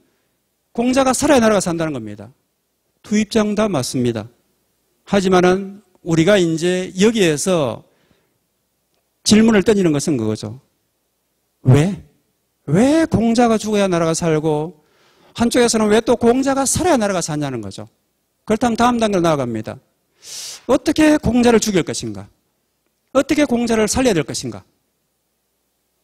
공자가 살아야 나라가 산다는 겁니다. 두 입장 다 맞습니다. 하지만은 우리가 이제 여기에서 질문을 던지는 것은 그거죠. 왜? 왜 공자가 죽어야 나라가 살고 한쪽에서는 왜 또 공자가 살아야 나라가 사냐는 거죠. 그렇다면 다음 단계로 나아갑니다. 어떻게 공자를 죽일 것인가? 어떻게 공자를 살려야 될 것인가?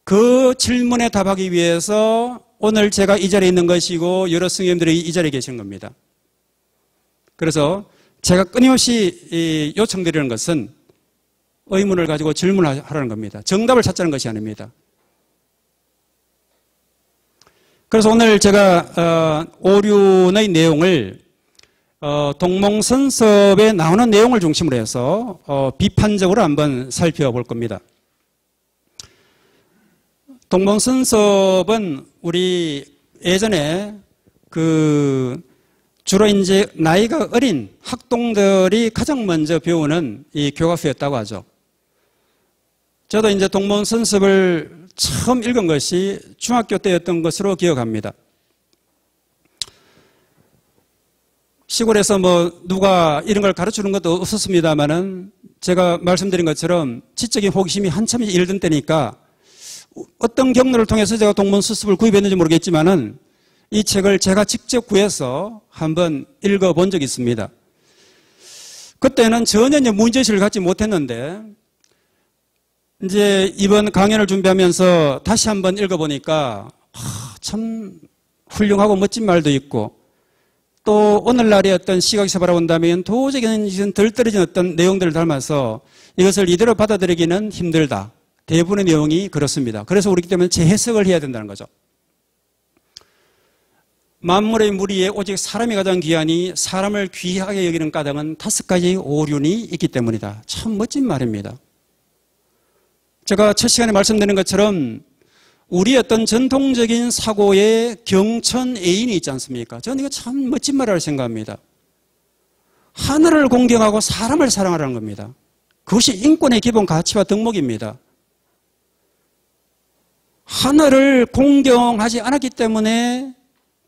그 질문에 답하기 위해서 오늘 제가 이 자리에 있는 것이고 여러 스님들이 이 자리에 계신 겁니다. 그래서 제가 끊임없이 요청드리는 것은 의문을 가지고 질문하라는 겁니다. 정답을 찾자는 것이 아닙니다. 그래서 오늘 제가 오륜의 내용을 동몽선섭에 나오는 내용을 중심으로 해서 비판적으로 한번 살펴볼 겁니다. 동몽선섭은 우리 예전에 주로 이제 나이가 어린 학동들이 가장 먼저 배우는 이 교과서였다고 하죠. 저도 이제 동몽선섭을 처음 읽은 것이 중학교 때였던 것으로 기억합니다. 시골에서 누가 이런 걸 가르치는 것도 없었습니다만은 제가 말씀드린 것처럼 지적인 호기심이 한참 일던 때니까 어떤 경로를 통해서 제가 동문수습을 구입했는지 모르겠지만은 이 책을 제가 직접 구해서 한번 읽어본 적이 있습니다. 그때는 전혀 문제의식을 갖지 못했는데 이제 이번 강연을 준비하면서 다시 한번 읽어보니까 참 훌륭하고 멋진 말도 있고 또 오늘날의 어떤 시각에서 바라본다면 도저히 덜 떨어진 어떤 내용들을 닮아서 이것을 이대로 받아들이기는 힘들다. 대부분의 내용이 그렇습니다. 그래서 우리 때문에 재해석을 해야 된다는 거죠. 만물의 무리에 오직 사람이 가장 귀하니 사람을 귀하게 여기는 까닭은 5가지의 오륜이 있기 때문이다. 참 멋진 말입니다. 제가 첫 시간에 말씀드린 것처럼 우리 어떤 전통적인 사고의 경천 애인이 있지 않습니까? 저는 이거 참 멋진 말이라고 생각합니다. 하늘을 공경하고 사람을 사랑하라는 겁니다. 그것이 인권의 기본 가치와 덕목입니다. 하늘을 공경하지 않았기 때문에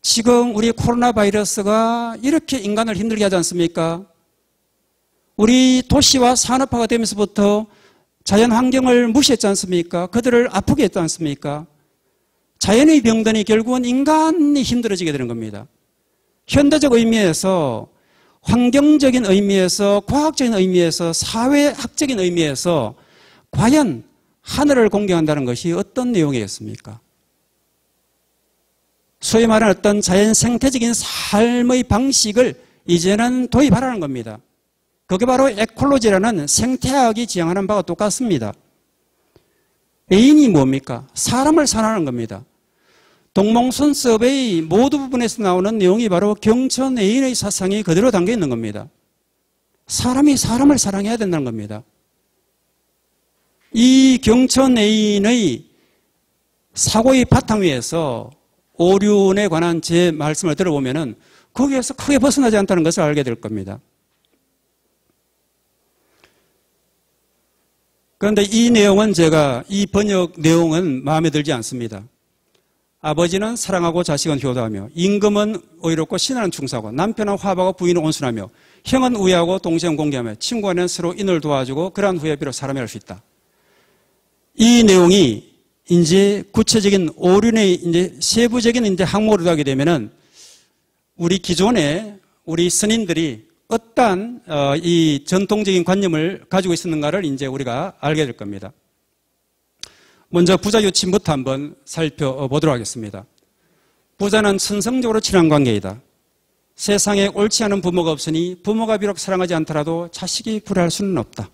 지금 우리 코로나 바이러스가 이렇게 인간을 힘들게 하지 않습니까? 우리 도시와 산업화가 되면서부터 자연 환경을 무시했지 않습니까? 그들을 아프게 했지 않습니까? 자연의 병든이 결국은 인간이 힘들어지게 되는 겁니다. 현대적 의미에서, 환경적인 의미에서, 과학적인 의미에서, 사회학적인 의미에서 과연 하늘을 공경한다는 것이 어떤 내용이겠습니까? 소위 말하는 어떤 자연 생태적인 삶의 방식을 이제는 도입하라는 겁니다. 그게 바로 에콜로지라는 생태학이 지향하는 바가 똑같습니다. 애인이 뭡니까? 사람을 사랑하는 겁니다. 동몽선섭의 모두 부분에서 나오는 내용이 바로 경천 애인의 사상이 그대로 담겨 있는 겁니다. 사람이 사람을 사랑해야 된다는 겁니다. 이 경천 애인의 사고의 바탕 위에서 오륜에 관한 제 말씀을 들어보면은 거기에서 크게 벗어나지 않다는 것을 알게 될 겁니다. 그런데 이 내용은 이 번역 내용은 마음에 들지 않습니다. 아버지는 사랑하고 자식은 효도하며 임금은 의롭고 신하는 충성하고 남편은 화합하고 부인은 온순하며 형은 우애하고 동생은 공경하며 친구 간에는 서로 인을 도와주고 그러한 후에 비록 사람이 할 수 있다. 이 내용이 이제 구체적인 오륜의 이제 세부적인 이제 항목으로 가게 되면은 우리 기존에 우리 스님들이 어떠한 이 전통적인 관념을 가지고 있었는가를 이제 우리가 알게 될 겁니다. 먼저 부자 유친부터 한번 살펴보도록 하겠습니다. 부자는 천성적으로 친한 관계이다. 세상에 옳지 않은 부모가 없으니 부모가 비록 사랑하지 않더라도 자식이 불효할 수는 없다.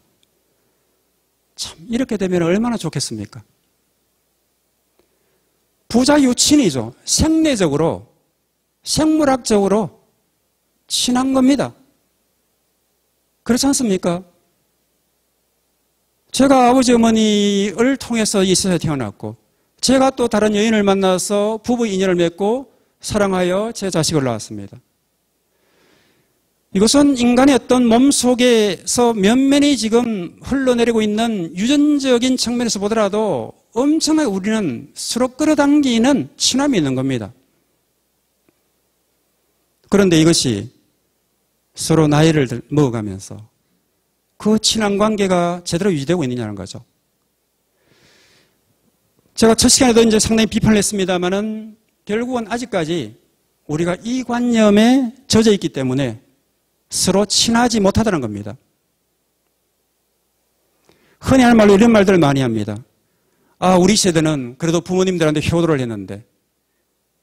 참 이렇게 되면 얼마나 좋겠습니까? 부자 유친이죠. 생리적으로, 생물학적으로 친한 겁니다. 그렇지 않습니까? 제가 아버지 어머니를 통해서 이 세상에 태어났고 제가 또 다른 여인을 만나서 부부 인연을 맺고 사랑하여 제 자식을 낳았습니다. 이것은 인간의 어떤 몸속에서 면면이 지금 흘러내리고 있는 유전적인 측면에서 보더라도 엄청나게 우리는 서로 끌어당기는 친함이 있는 겁니다. 그런데 이것이 서로 나이를 먹어가면서 그 친한 관계가 제대로 유지되고 있느냐는 거죠. 제가 첫 시간에도 이제 상당히 비판을 했습니다만은 결국은 아직까지 우리가 이 관념에 젖어 있기 때문에 서로 친하지 못하다는 겁니다. 흔히 할 말로 이런 말들을 많이 합니다. 아, 우리 세대는 그래도 부모님들한테 효도를 했는데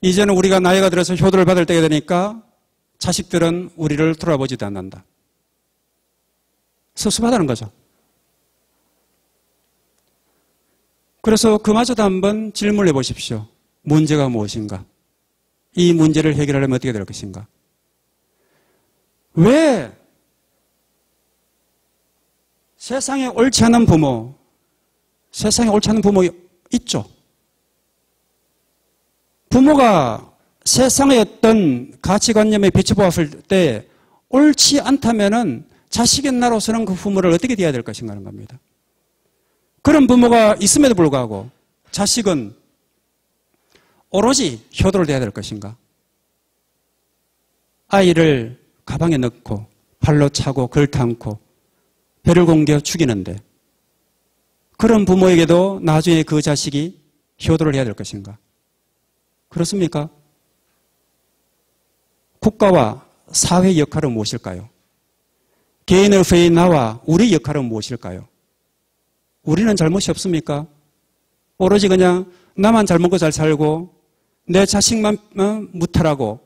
이제는 우리가 나이가 들어서 효도를 받을 때가 되니까 자식들은 우리를 돌아보지도 않는다. 섭섭하다는 거죠. 그래서 그마저도 한번 질문을 해보십시오. 문제가 무엇인가? 이 문제를 해결하려면 어떻게 될 것인가? 왜 세상에 옳지 않은 부모, 세상에 옳지 않은 부모 있죠? 부모가 세상의 어떤 가치관념에 비춰보았을 때 옳지 않다면은 자식인 나로서는 그 부모를 어떻게 대해야 될 것인가 하는 겁니다. 그런 부모가 있음에도 불구하고 자식은 오로지 효도를 대해야 될 것인가? 아이를 가방에 넣고 발로 차고 걸터안고 배를 공겨 죽이는데 그런 부모에게도 나중에 그 자식이 효도를 해야 될 것인가? 그렇습니까? 국가와 사회의 역할은 무엇일까요? 개인으로서의 나와 우리의 역할은 무엇일까요? 우리는 잘못이 없습니까? 오로지 그냥 나만 잘 먹고 잘 살고 내 자식만 무탈하고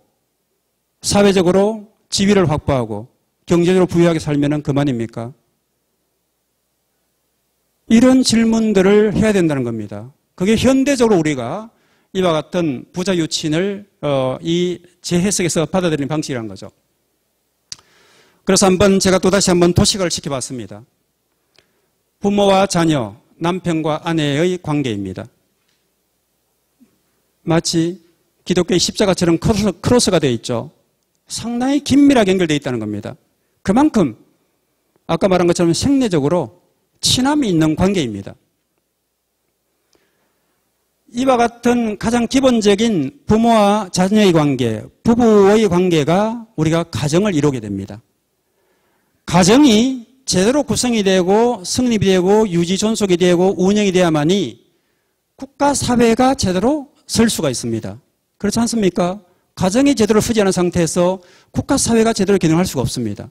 사회적으로 지위를 확보하고 경제적으로 부유하게 살면 그만입니까? 이런 질문들을 해야 된다는 겁니다. 그게 현대적으로 우리가 이와 같은 부자 유친을 이 재해석에서 받아들이는 방식이라는 거죠. 그래서 제가 또다시 한번 도식을 시켜봤습니다. 부모와 자녀, 남편과 아내의 관계입니다. 마치 기독교의 십자가처럼 크로스가 되어 있죠. 상당히 긴밀하게 연결되어 있다는 겁니다. 그만큼 아까 말한 것처럼 생리적으로 친함이 있는 관계입니다. 이와 같은 가장 기본적인 부모와 자녀의 관계, 부부의 관계가 우리가 가정을 이루게 됩니다. 가정이 제대로 구성이 되고 성립이 되고 유지 존속이 되고 운영이 돼야만이 국가 사회가 제대로 설 수가 있습니다. 그렇지 않습니까? 가정이 제대로 서지 않은 상태에서 국가 사회가 제대로 기능할 수가 없습니다.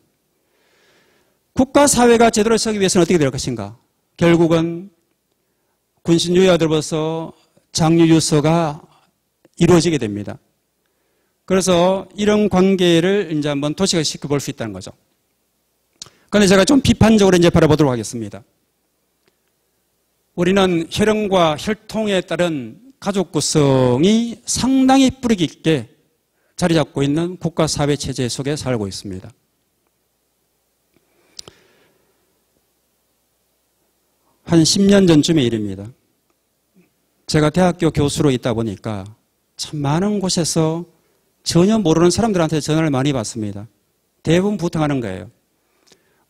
국가 사회가 제대로 서기 위해서는 어떻게 될 것인가? 결국은 군신유야가 들어서 장유유서가 이루어지게 됩니다. 그래서 이런 관계를 이제 한번 도식화시켜 볼 수 있다는 거죠. 그런데 제가 좀 비판적으로 이제 바라보도록 하겠습니다. 우리는 혈연과 혈통에 따른 가족 구성이 상당히 뿌리 깊게 자리 잡고 있는 국가 사회 체제 속에 살고 있습니다. 한 10년 전쯤의 일입니다. 제가 대학교 교수로 있다 보니까 참 많은 곳에서 전혀 모르는 사람들한테 전화를 많이 받습니다. 대부분 부탁하는 거예요.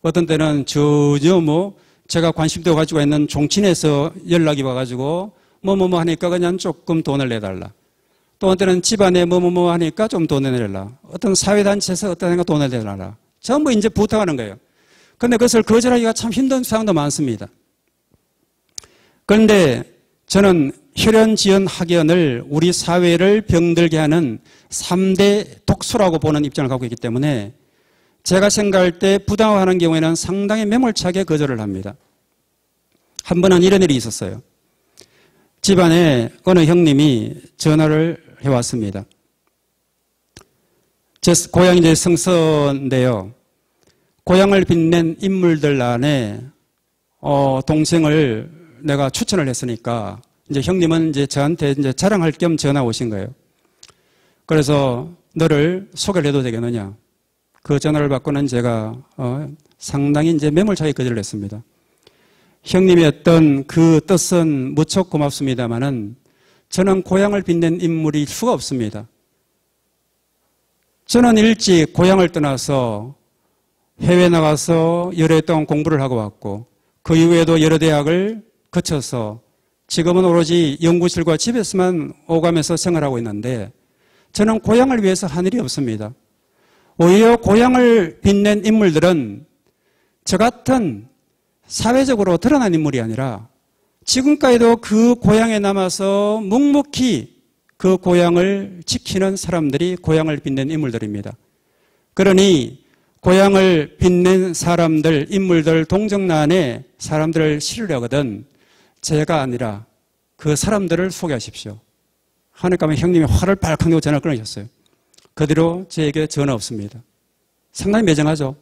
어떤 때는 전혀 제가 관심도 가지고 있는 종친에서 연락이 와가지고 뭐뭐뭐 하니까 그냥 조금 돈을 내달라. 또 어떤 때는 집안에 뭐뭐뭐 하니까 좀 돈을 내달라. 어떤 사회단체에서 어떤 애가 돈을 내달라. 전부 이제 부탁하는 거예요. 그런데 그것을 거절하기가 참 힘든 상황도 많습니다. 그런데 저는 혈연지연 학연을 우리 사회를 병들게 하는 3대 독소라고 보는 입장을 갖고 있기 때문에 제가 생각할 때 부당하는 경우에는 상당히 매몰차게 거절을 합니다. 한 번은 이런 일이 있었어요. 집안에 어느 형님이 전화를 해왔습니다. 제 고향이 이제 성서인데요. 고향을 빛낸 인물들 안에 동생을 내가 추천을 했으니까 이제 형님은 이제 저한테 이제 자랑할 겸 전화 오신 거예요. 그래서 너를 소개를 해도 되겠느냐? 그 전화를 받고는 제가 상당히 이제 매몰차게 거절을 했습니다. 형님의 어떤 그 뜻은 무척 고맙습니다만은 저는 고향을 빛낸 인물일 수가 없습니다. 저는 일찍 고향을 떠나서 해외 나가서 여러 해 동안 공부를 하고 왔고 그 이후에도 여러 대학을 거쳐서 지금은 오로지 연구실과 집에서만 오가면서 생활하고 있는데 저는 고향을 위해서 한 일이 없습니다. 오히려 고향을 빛낸 인물들은 저 같은 사회적으로 드러난 인물이 아니라 지금까지도 그 고향에 남아서 묵묵히 그 고향을 지키는 사람들이 고향을 빛낸 인물들입니다. 그러니 고향을 빛낸 사람들, 인물들 동정란에 사람들을 실으려거든 제가 아니라 그 사람들을 소개하십시오. 하니까 형님이 화를 발칵 내고 전화를 끊으셨어요. 그 뒤로 저에게 전화 없습니다. 상당히 매정하죠.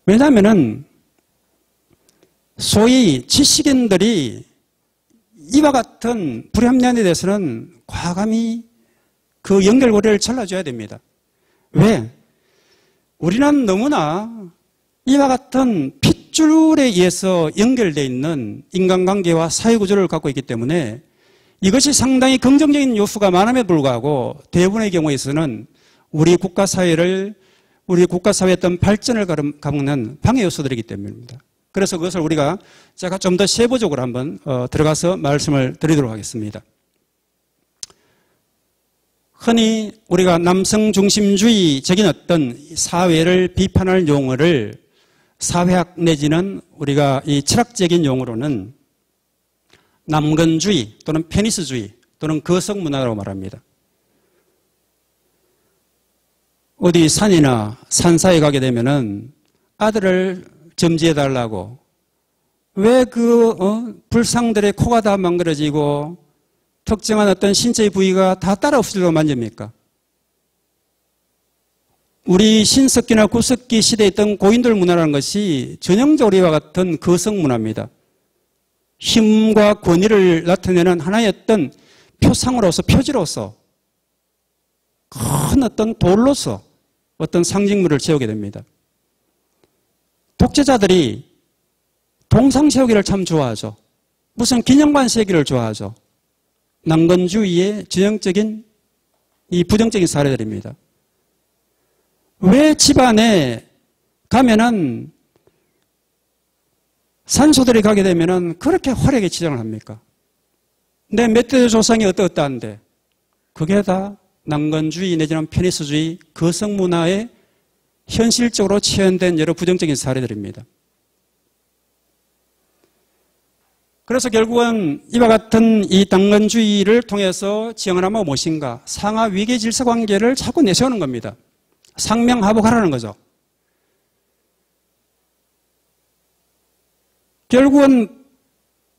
왜냐하면은 소위 지식인들이 이와 같은 불합리한에 대해서는 과감히 그 연결고리를 잘라줘야 됩니다. 왜? 우리는 너무나 이와 같은 핏줄에 의해서 연결되어 있는 인간관계와 사회구조를 갖고 있기 때문에 이것이 상당히 긍정적인 요소가 많음에 불구하고 대부분의 경우에서는 우리 국가사회의 어떤 발전을 가먹는 방해 요소들이기 때문입니다. 그래서 그것을 제가 좀 더 세부적으로 한번 들어가서 말씀을 드리도록 하겠습니다. 흔히 우리가 남성 중심주의적인 어떤 사회를 비판할 용어를 사회학 내지는 우리가 이 철학적인 용어로는 남건주의 또는 페니스주의 또는 거석문화라고 말합니다. 어디 산이나 산사에 가게 되면은 아들을 점지해달라고 왜 불상들의 코가 다 망가져지고 특정한 어떤 신체의 부위가 다 따라 없어지려고 만집니까? 우리 신석기나 구석기 시대에 있던 고인돌 문화라는 것이 전형적으로 이와 같은 거성 문화입니다. 힘과 권위를 나타내는 하나의 어떤 표상으로서 표지로서 큰 어떤 돌로서 어떤 상징물을 세우게 됩니다. 독재자들이 동상 세우기를 참 좋아하죠. 무슨 기념관 세우기를 좋아하죠. 남건주의의 전형적인 이 부정적인 사례들입니다. 왜 집안에 가면은 산소들이 가게 되면은 그렇게 화려하게 치장을 합니까? 내 멧돼지 조상이 어떠한데 그게 다 남건주의 내지는 페니스주의 거성문화의 현실적으로 체현된 여러 부정적인 사례들입니다. 그래서 결국은 이와 같은 이 당근주의를 통해서 지형하나마 무엇인가? 상하 위계 질서 관계를 자꾸 내세우는 겁니다. 상명하복하라는 거죠. 결국은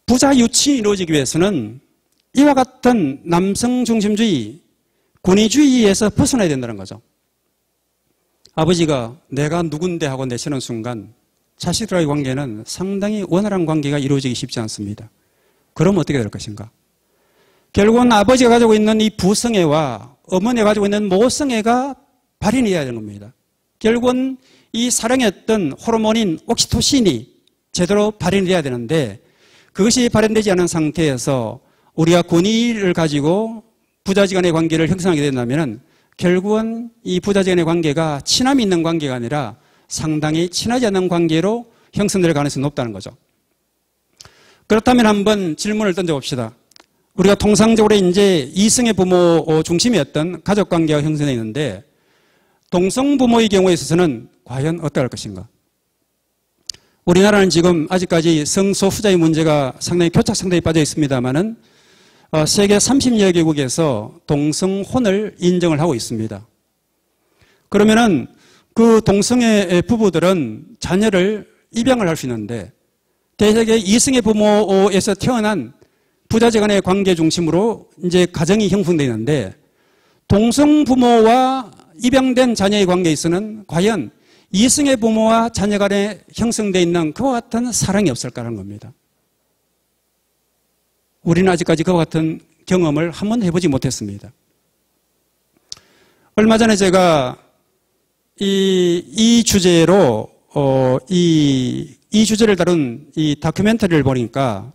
부자 유치이 이루어지기 위해서는 이와 같은 남성 중심주의, 권위주의에서 벗어나야 된다는 거죠. 아버지가 내가 누군데 하고 내세우는 순간 자식들과의 관계는 상당히 원활한 관계가 이루어지기 쉽지 않습니다. 그럼 어떻게 될 것인가? 결국은 아버지가 가지고 있는 이 부성애와 어머니가 가지고 있는 모성애가 발현해야 되는 겁니다. 결국은 이 사랑했던 호르몬인 옥시토신이 제대로 발현돼야 되는데 그것이 발현되지 않은 상태에서 우리가 권위를 가지고 부자지간의 관계를 형성하게 된다면 결국은 이 부자지간의 관계가 친함이 있는 관계가 아니라 상당히 친하지 않는 관계로 형성될 가능성이 높다는 거죠. 그렇다면 한번 질문을 던져봅시다. 우리가 통상적으로 이제 이성의 부모 중심이었던 가족 관계가 형성되어 있는데 동성 부모의 경우에 있어서는 과연 어떠할 것인가? 우리나라는 지금 아직까지 성소수자의 문제가 상당히 교착 상태에 빠져 있습니다만은 세계 30여 개국에서 동성혼을 인정을 하고 있습니다. 그러면은 그 동성애 부부들은 자녀를 입양을 할 수 있는데 대개 이성의 부모에서 태어난 부자지간의 관계 중심으로 이제 가정이 형성되어 있는데 동성 부모와 입양된 자녀의 관계에 있어서는 과연 이성의 부모와 자녀 간에 형성되어 있는 그와 같은 사랑이 없을까라는 겁니다. 우리는 아직까지 그와 같은 경험을 한 번도 해보지 못했습니다. 얼마 전에 제가 이 주제로 이 주제를 다룬 이 다큐멘터리를 보니까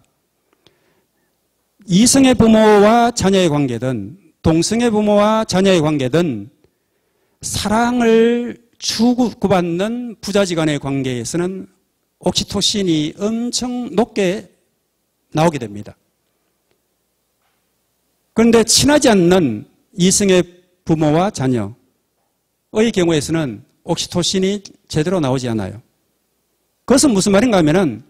이성의 부모와 자녀의 관계든 동성의 부모와 자녀의 관계든 사랑을 주고받는 부자지간의 관계에서는 옥시토신이 엄청 높게 나오게 됩니다. 그런데 친하지 않는 이성의 부모와 자녀의 경우에서는 옥시토신이 제대로 나오지 않아요. 그것은 무슨 말인가 하면은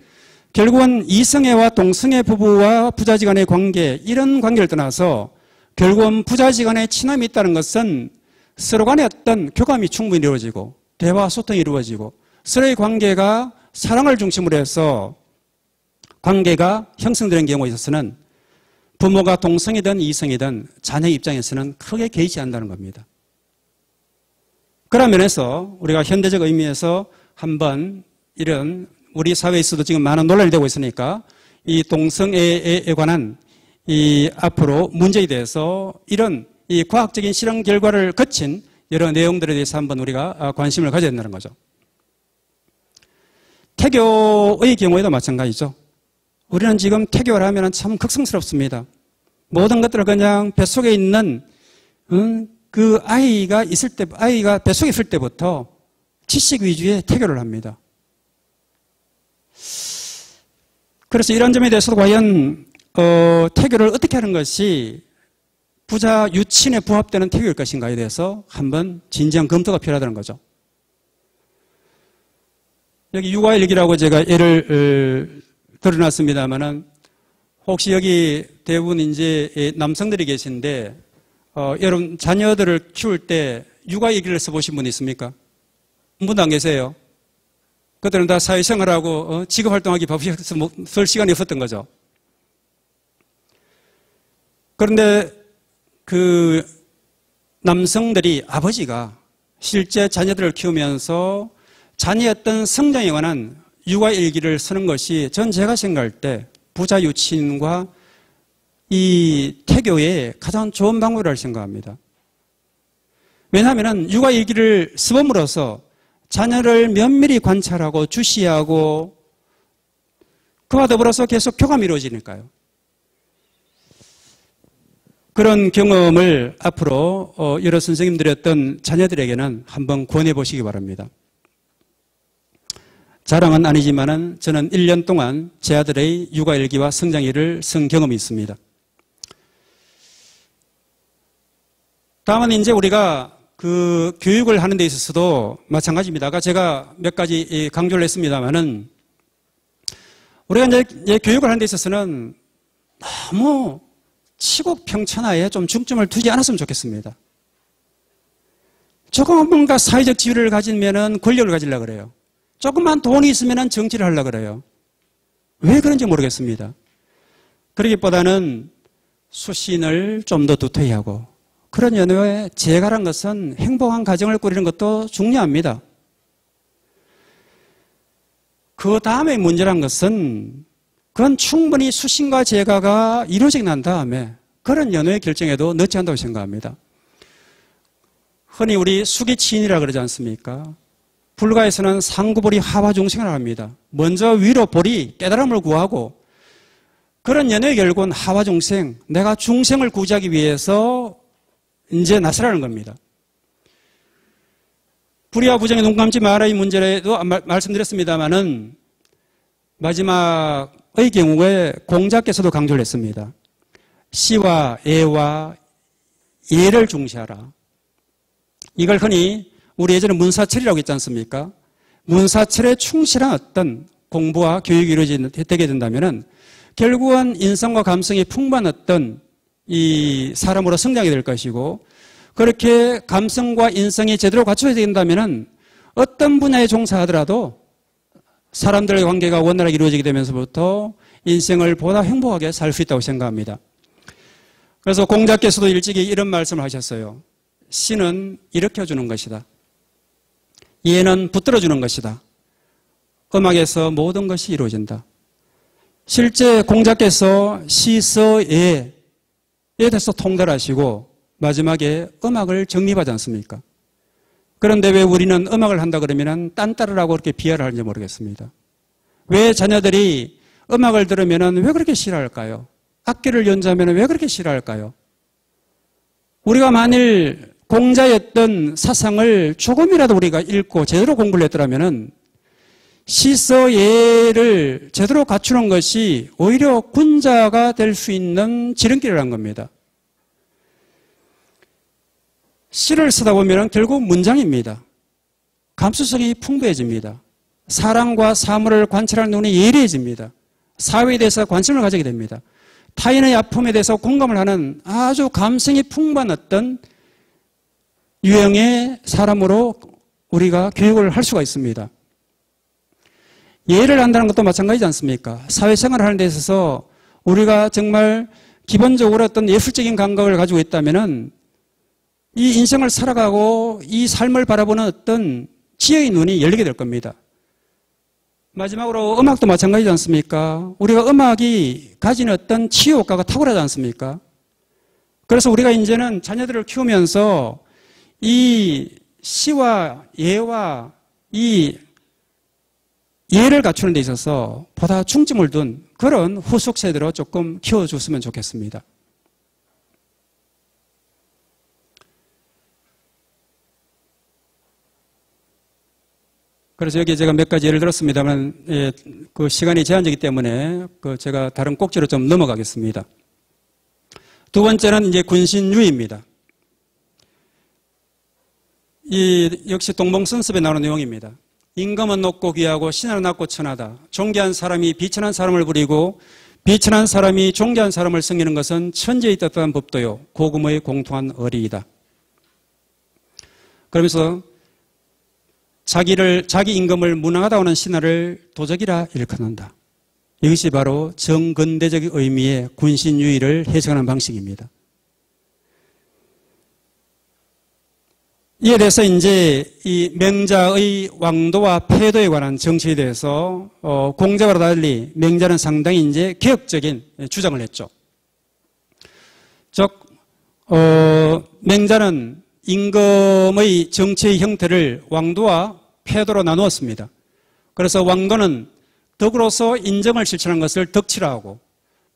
결국은 이성애와 동성애 부부와 부자지간의 관계, 이런 관계를 떠나서 결국은 부자지간의 친함이 있다는 것은 서로 간에 어떤 교감이 충분히 이루어지고 대화 소통이 이루어지고 서로의 관계가 사랑을 중심으로 해서 관계가 형성되는 경우에 있어서는 부모가 동성이든 이성이든 자녀 입장에서는 크게 개의치 않는다는 겁니다. 그런 면에서 우리가 현대적 의미에서 한번 이런 우리 사회에서도 지금 많은 논란이 되고 있으니까 이 동성애에 관한 이 앞으로 문제에 대해서 이런 이 과학적인 실험 결과를 거친 여러 내용들에 대해서 한번 우리가 관심을 가져야 된다는 거죠. 태교의 경우에도 마찬가지죠. 우리는 지금 태교를 하면 참 극성스럽습니다. 모든 것들을 그냥 뱃속에 있는 그 아이가 뱃속에 있을 때부터 지식 위주의 태교를 합니다. 그래서 이런 점에 대해서도 과연 태교를 어떻게 하는 것이 부자 유친에 부합되는 태교일 것인가에 대해서 한번 진지한 검토가 필요하다는 거죠. 여기 육아일기라고 제가 예를 들어놨습니다만은 혹시 여기 대부분 이제 남성들이 계신데 여러분 자녀들을 키울 때 육아일기를 써보신 분 있습니까? 한 분도 안 계세요. 그들은 다 사회생활하고 직업활동하기 바쁘셔서 쓸 시간이 없었던 거죠. 그런데 그 남성들이 아버지가 실제 자녀들을 키우면서 자녀의 어떤 성장에 관한 육아일기를 쓰는 것이 전 제가 생각할 때 부자 유친과 이 태교의 가장 좋은 방법이라고 생각합니다. 왜냐하면 육아일기를 써봄으로써 자녀를 면밀히 관찰하고 주시하고 그와 더불어서 계속 교감이 이루어지니까요. 그런 경험을 앞으로 여러 선생님들의 어떤 자녀들에게는 한번 권해 보시기 바랍니다. 자랑은 아니지만은 저는 1년 동안 제 아들의 육아일기와 성장일을 쓴 경험이 있습니다. 다음은 이제 우리가 그 교육을 하는 데 있어서도 마찬가지입니다. 아까 제가 몇 가지 강조를 했습니다만은 우리가 이제 교육을 하는 데 있어서는 너무 치국평천하에 좀 중점을 두지 않았으면 좋겠습니다. 조금 뭔가 사회적 지위를 가지면은 권력을 가지려고 그래요. 조금만 돈이 있으면은 정치를 하려고 그래요. 왜 그런지 모르겠습니다. 그러기보다는 수신을 좀 더 두터히 하고 그런 연후에 재가란 것은 행복한 가정을 꾸리는 것도 중요합니다. 그 다음에 문제란 것은 그건 충분히 수신과 재가가 이루어지고 난 다음에 그런 연후의 결정에도 넣지 않다고 생각합니다. 흔히 우리 수기치인이라 그러지 않습니까? 불가에서는 상구볼이 하화중생을 합니다. 먼저 위로 볼이 깨달음을 구하고 그런 연애의 결국은 하화중생, 내가 중생을 구제하기 위해서 이제 나서라는 겁니다. 불의와 부정에 눈 감지 마라 이 문제에도 말씀드렸습니다만은 마지막의 경우에 공자께서도 강조를 했습니다. 시와 애와 예를 중시하라. 이걸 흔히 우리 예전에 문사철이라고 했지 않습니까? 문사철에 충실한 어떤 공부와 교육이 이루어지게 된다면은 결국은 인성과 감성이 풍부한 어떤 이 사람으로 성장이 될 것이고 그렇게 감성과 인성이 제대로 갖춰져야 된다면은 어떤 분야에 종사하더라도 사람들의 관계가 원활하게 이루어지게 되면서부터 인생을 보다 행복하게 살 수 있다고 생각합니다. 그래서 공자께서도 일찍이 이런 말씀을 하셨어요. 시는 일으켜주는 것이다. 예는 붙들어주는 것이다. 음악에서 모든 것이 이루어진다. 실제 공자께서 시서예에 대해서 통달하시고 마지막에 음악을 정립하지 않습니까? 그런데 왜 우리는 음악을 한다 그러면 딴따르라고 그렇게 비하를 하는지 모르겠습니다. 왜 자녀들이 음악을 들으면 왜 그렇게 싫어할까요? 악기를 연주하면 왜 그렇게 싫어할까요? 우리가 만일 공자의 어떤 사상을 조금이라도 우리가 읽고 제대로 공부를 했더라면 시서예를 제대로 갖추는 것이 오히려 군자가 될 수 있는 지름길이라는 겁니다. 시를 쓰다 보면 결국 문장입니다. 감수성이 풍부해집니다. 사람과 사물을 관찰하는 눈이 예리해집니다. 사회에 대해서 관심을 가지게 됩니다. 타인의 아픔에 대해서 공감을 하는 아주 감성이 풍부한 어떤 유형의 사람으로 우리가 교육을 할 수가 있습니다. 예를 한다는 것도 마찬가지지 않습니까? 사회생활을 하는 데 있어서 우리가 정말 기본적으로 어떤 예술적인 감각을 가지고 있다면은 이 인생을 살아가고 이 삶을 바라보는 어떤 지혜의 눈이 열리게 될 겁니다. 마지막으로 음악도 마찬가지지 않습니까? 우리가 음악이 가진 어떤 치유 효과가 탁월하지 않습니까? 그래서 우리가 이제는 자녀들을 키우면서 이 시와 예와 이 예를 갖추는 데 있어서 보다 중점을 둔 그런 후속 세대로 조금 키워줬으면 좋겠습니다. 그래서 여기 제가 몇 가지 예를 들었습니다만, 그 시간이 제한적이기 때문에 제가 다른 꼭지로 좀 넘어가겠습니다. 두 번째는 이제 군신유의입니다. 이 역시 동봉선습에 나오는 내용입니다. 임금은 높고 귀하고 신하는 낮고 천하다. 존귀한 사람이 비천한 사람을 부리고 비천한 사람이 존귀한 사람을 섬기는 것은 천지의 뜻한 법도요 고금의 공통한 어리이다. 그러면서 자기 임금을 무능하다고 하는 신하를 도적이라 일컫는다. 이것이 바로 정근대적 의미의 군신유의를 해석하는 방식입니다. 이에 대해서 이제 이 명자의 왕도와 패도에 관한 정치에 대해서 공자와 달리 명자는 상당히 이제 개혁적인 주장을 했죠. 즉 명자는 임금의 정치의 형태를 왕도와 패도로 나누었습니다. 그래서 왕도는 덕으로서 인정을 실천하는 것을 덕치라고,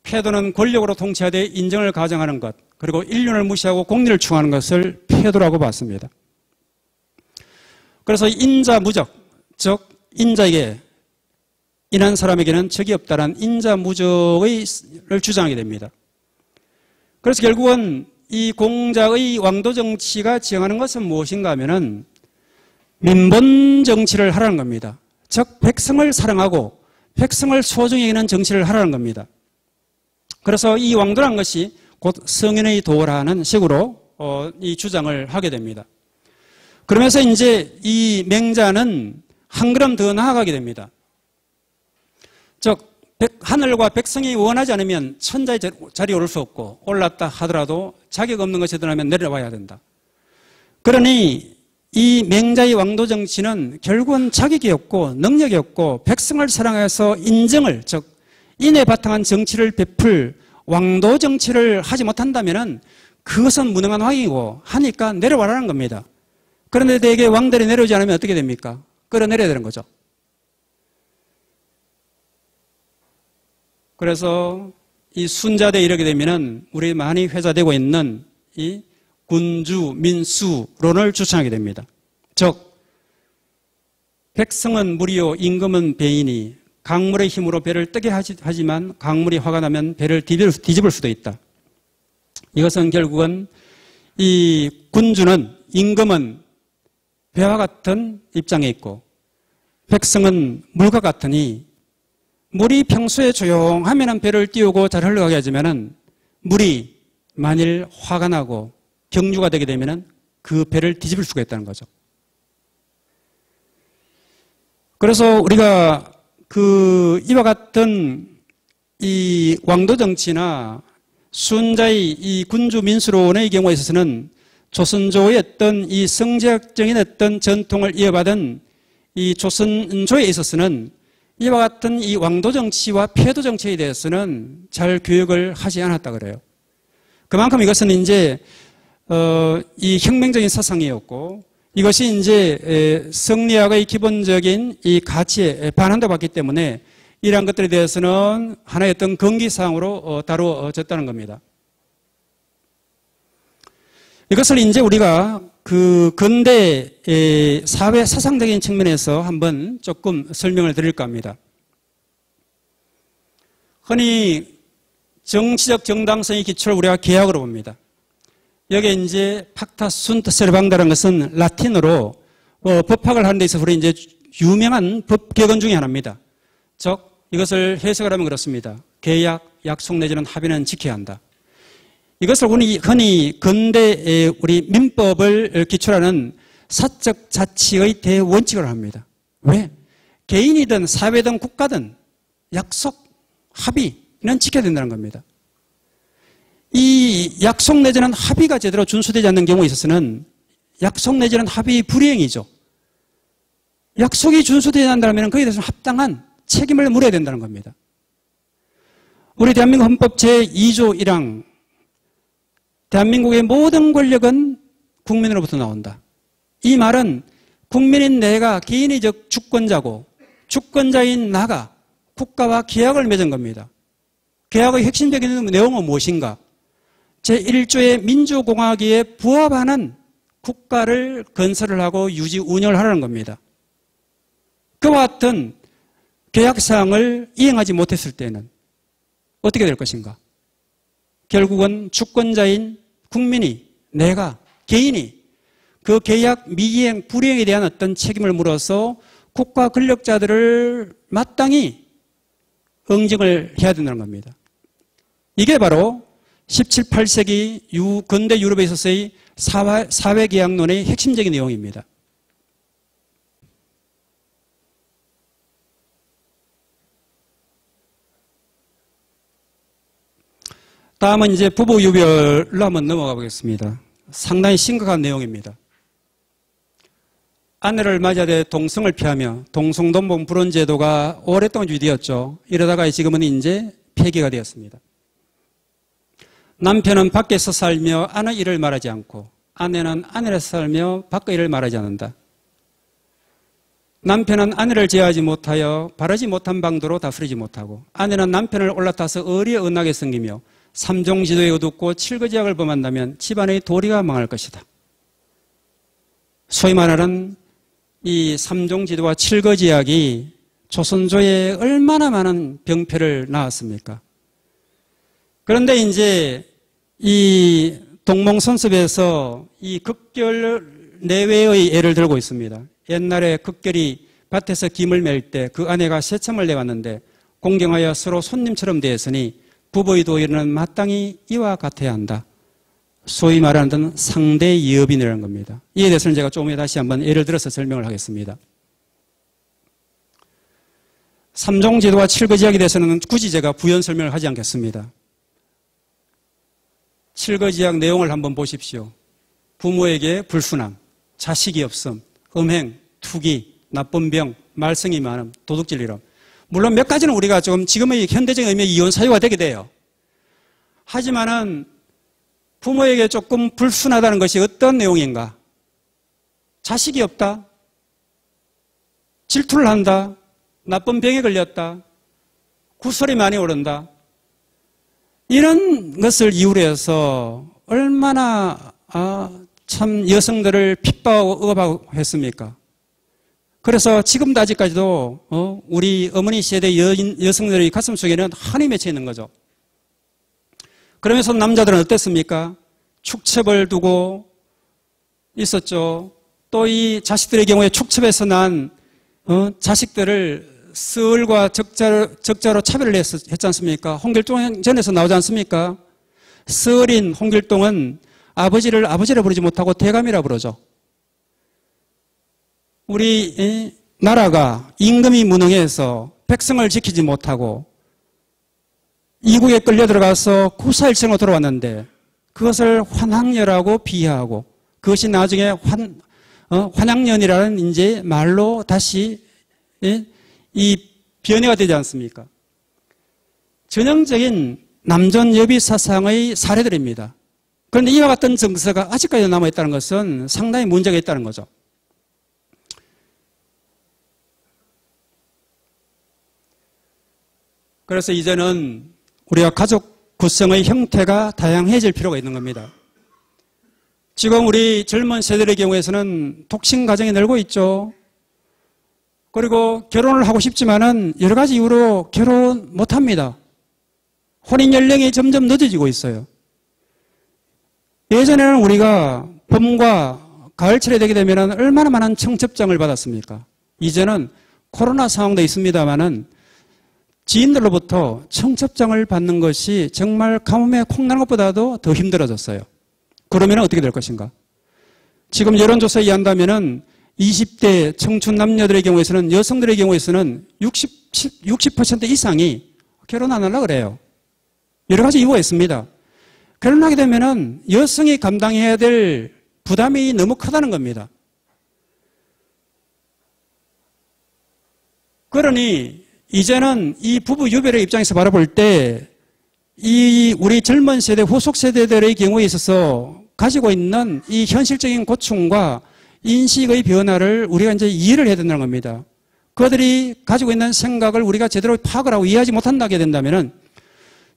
패도는 권력으로 통치하되 인정을 가정하는 것, 그리고 인륜을 무시하고 공리를 추구하는 것을 패도라고 봤습니다. 그래서 인자무적, 즉 인자에게 인한 사람에게는 적이 없다는 인자무적을 주장하게 됩니다. 그래서 결국은 이 공자의 왕도 정치가 지향하는 것은 무엇인가 하면은 민본 정치를 하라는 겁니다. 즉 백성을 사랑하고 백성을 소중히 여기는 정치를 하라는 겁니다. 그래서 이 왕도란 것이 곧 성인의 도라는 식으로 이 주장을 하게 됩니다. 그러면서 이제 이 맹자는 한 걸음 더 나아가게 됩니다. 즉 하늘과 백성이 원하지 않으면 천자의 자리에 오를 수 없고 올랐다 하더라도 자격 없는 것에 드러나면 내려와야 된다. 그러니 이 맹자의 왕도 정치는 결국은 자격이 없고 능력이 없고 백성을 사랑해서 인정을 즉 인에 바탕한 정치를 베풀 왕도 정치를 하지 못한다면 그것은 무능한 왕이고 하니까 내려와라는 겁니다. 그런데 대개 왕들이 내려오지 않으면 어떻게 됩니까? 끌어내려야 되는 거죠. 그래서 이 순자대에 이르게 되면은 우리 많이 회자되고 있는 이 군주 민수론을 주창하게 됩니다. 즉 백성은 무리요 임금은 배이니 강물의 힘으로 배를 뜨게 하지만 강물이 화가 나면 배를 뒤집을 수도 있다. 이것은 결국은 이 군주는 임금은 배와 같은 입장에 있고 백성은 물과 같으니 물이 평소에 조용하면 배를 띄우고 잘 흘러가게 하지만은 물이 만일 화가 나고 경주가 되게 되면은 그 배를 뒤집을 수가 있다는 거죠. 그래서 우리가 이와 같은 이 왕도 정치나 순자의 이 군주 민수론의 경우에 있어서는 조선조의 어떤 이 성제학적인 어떤 전통을 이어받은 이 조선조에 있어서는 이와 같은 이 왕도 정치와 패도 정치에 대해서는 잘 교육을 하지 않았다 그래요. 그만큼 이것은 이제 이 혁명적인 사상이었고 이것이 이제 성리학의 기본적인 이 가치에 반한다고 봤기 때문에 이러한 것들에 대해서는 하나의 어떤 금기사항으로 다루어졌다는 겁니다. 이것을 이제 우리가 그 근대 사회 사상적인 측면에서 한번 조금 설명을 드릴까 합니다. 흔히 정치적 정당성의 기초를 우리가 계약으로 봅니다. 여기에 이제 팍타 순트 세르방다라는 것은 라틴어로 법학을 하는 데 있어서 우리 이제 유명한 법 격언 중에 하나입니다. 즉 이것을 해석을 하면 그렇습니다. 계약, 약속 내지는 합의는 지켜야 한다. 이것을 흔히 근대 우리 민법을 기초로 하는 사적 자치의 대원칙을 합니다. 왜? 개인이든 사회든 국가든 약속, 합의는 지켜야 된다는 겁니다. 이 약속 내지는 합의가 제대로 준수되지 않는 경우에 있어서는 약속 내지는 합의 불이행이죠. 약속이 준수되지 않는다면 거기에 대해서 합당한 책임을 물어야 된다는 겁니다. 우리 대한민국 헌법 제2조 1항 대한민국의 모든 권력은 국민으로부터 나온다. 이 말은 국민인 내가 개인의 주권자고 주권자인 나가 국가와 계약을 맺은 겁니다. 계약의 핵심적인 내용은 무엇인가? 제1조의 민주공화국에 부합하는 국가를 건설을 하고 유지 운영을 하라는 겁니다. 그와 같은 계약사항을 이행하지 못했을 때는 어떻게 될 것인가? 결국은 주권자인 국민이, 내가, 개인이 그 계약 미이행, 불이행에 대한 어떤 책임을 물어서 국가 권력자들을 마땅히 응징을 해야 된다는 겁니다. 이게 바로 17, 18세기 근대 유럽에 있어서의 사회계약론의 핵심적인 내용입니다. 다음은 이제 부부유별로 한번 넘어가 보겠습니다. 상당히 심각한 내용입니다. 아내를 맞이하되 동성을 피하며 동성동봉 불혼제도가 오랫동안 유지되었죠. 이러다가 지금은 이제 폐기가 되었습니다. 남편은 밖에서 살며 아내 일을 말하지 않고 아내는 아내에서 살며 밖의 일을 말하지 않는다. 남편은 아내를 제어하지 못하여 바르지 못한 방도로 다스리지 못하고 아내는 남편을 올라타서 어리어나게 섬기며 삼종지도에 어둡고 칠거지약을 범한다면 집안의 도리가 망할 것이다. 소위 말하는 이 삼종지도와 칠거지약이 조선조에 얼마나 많은 병폐를 낳았습니까? 그런데 이제 이 동몽선습에서 이 극결 내외의 예를 들고 있습니다. 옛날에 극결이 밭에서 김을 맬 때 그 아내가 새참을 내왔는데 공경하여 서로 손님처럼 되었으니 부부의 도의는 마땅히 이와 같아야 한다. 소위 말하는 상대 이업인이라는 겁니다. 이에 대해서는 제가 조금 다시 한번 예를 들어서 설명을 하겠습니다. 삼종제도와 칠거지약에 대해서는 굳이 제가 부연 설명을 하지 않겠습니다. 칠거지약 내용을 한번 보십시오. 부모에게 불순함, 자식이 없음, 음행, 투기, 나쁜 병, 말썽이 많음, 도둑질이름. 물론 몇 가지는 우리가 지금의 현대적인 의미의 이혼 사유가 되게 돼요. 하지만은 부모에게 조금 불순하다는 것이 어떤 내용인가? 자식이 없다. 질투를 한다. 나쁜 병에 걸렸다. 구설이 많이 오른다. 이런 것을 이유로 해서 얼마나 참 여성들을 핍박하고 억압하고 했습니까? 그래서 지금도 아직까지도 우리 어머니 세대 여성들의 가슴 속에는 한이 맺혀 있는 거죠. 그러면서 남자들은 어땠습니까? 축첩을 두고 있었죠. 또 이 자식들의 경우에 축첩에서 난 자식들을 서울과 적자로 차별을 했지 않습니까? 홍길동 전에서 나오지 않습니까? 서울인 홍길동은 아버지를 아버지라 부르지 못하고 대감이라 부르죠. 우리 나라가 임금이 무능해서 백성을 지키지 못하고 이국에 끌려 들어가서 구사일생으로 돌아왔는데 그것을 환학녀라고 비하하고 그것이 나중에 환양년이라는 이제 말로 다시 이 변해가 되지 않습니까? 전형적인 남존여비 사상의 사례들입니다. 그런데 이와 같은 정서가 아직까지 남아있다는 것은 상당히 문제가 있다는 거죠. 그래서 이제는 우리가 가족 구성의 형태가 다양해질 필요가 있는 겁니다. 지금 우리 젊은 세대의 경우에서는 독신 가정이 늘고 있죠. 그리고 결혼을 하고 싶지만은 여러 가지 이유로 결혼 못 합니다. 혼인 연령이 점점 늦어지고 있어요. 예전에는 우리가 봄과 가을철에 되게 되면 얼마나 많은 청첩장을 받았습니까? 이제는 코로나 상황도 있습니다만은 지인들로부터 청첩장을 받는 것이 정말 가뭄에 콩나는 것보다도 더 힘들어졌어요. 그러면 어떻게 될 것인가? 지금 여론조사에 의한다면은 20대 청춘 남녀들의 경우에서는 여성들의 경우에서는 60% 이상이 결혼 안 하려고 그래요. 여러 가지 이유가 있습니다. 결혼하게 되면은 여성이 감당해야 될 부담이 너무 크다는 겁니다. 그러니 이제는 이 부부 유별의 입장에서 바라볼 때 이 우리 젊은 세대, 후속 세대들의 경우에 있어서 가지고 있는 이 현실적인 고충과 인식의 변화를 우리가 이제 이해를 해야 된다는 겁니다. 그들이 가지고 있는 생각을 우리가 제대로 파악을 하고 이해하지 못한다게 된다면은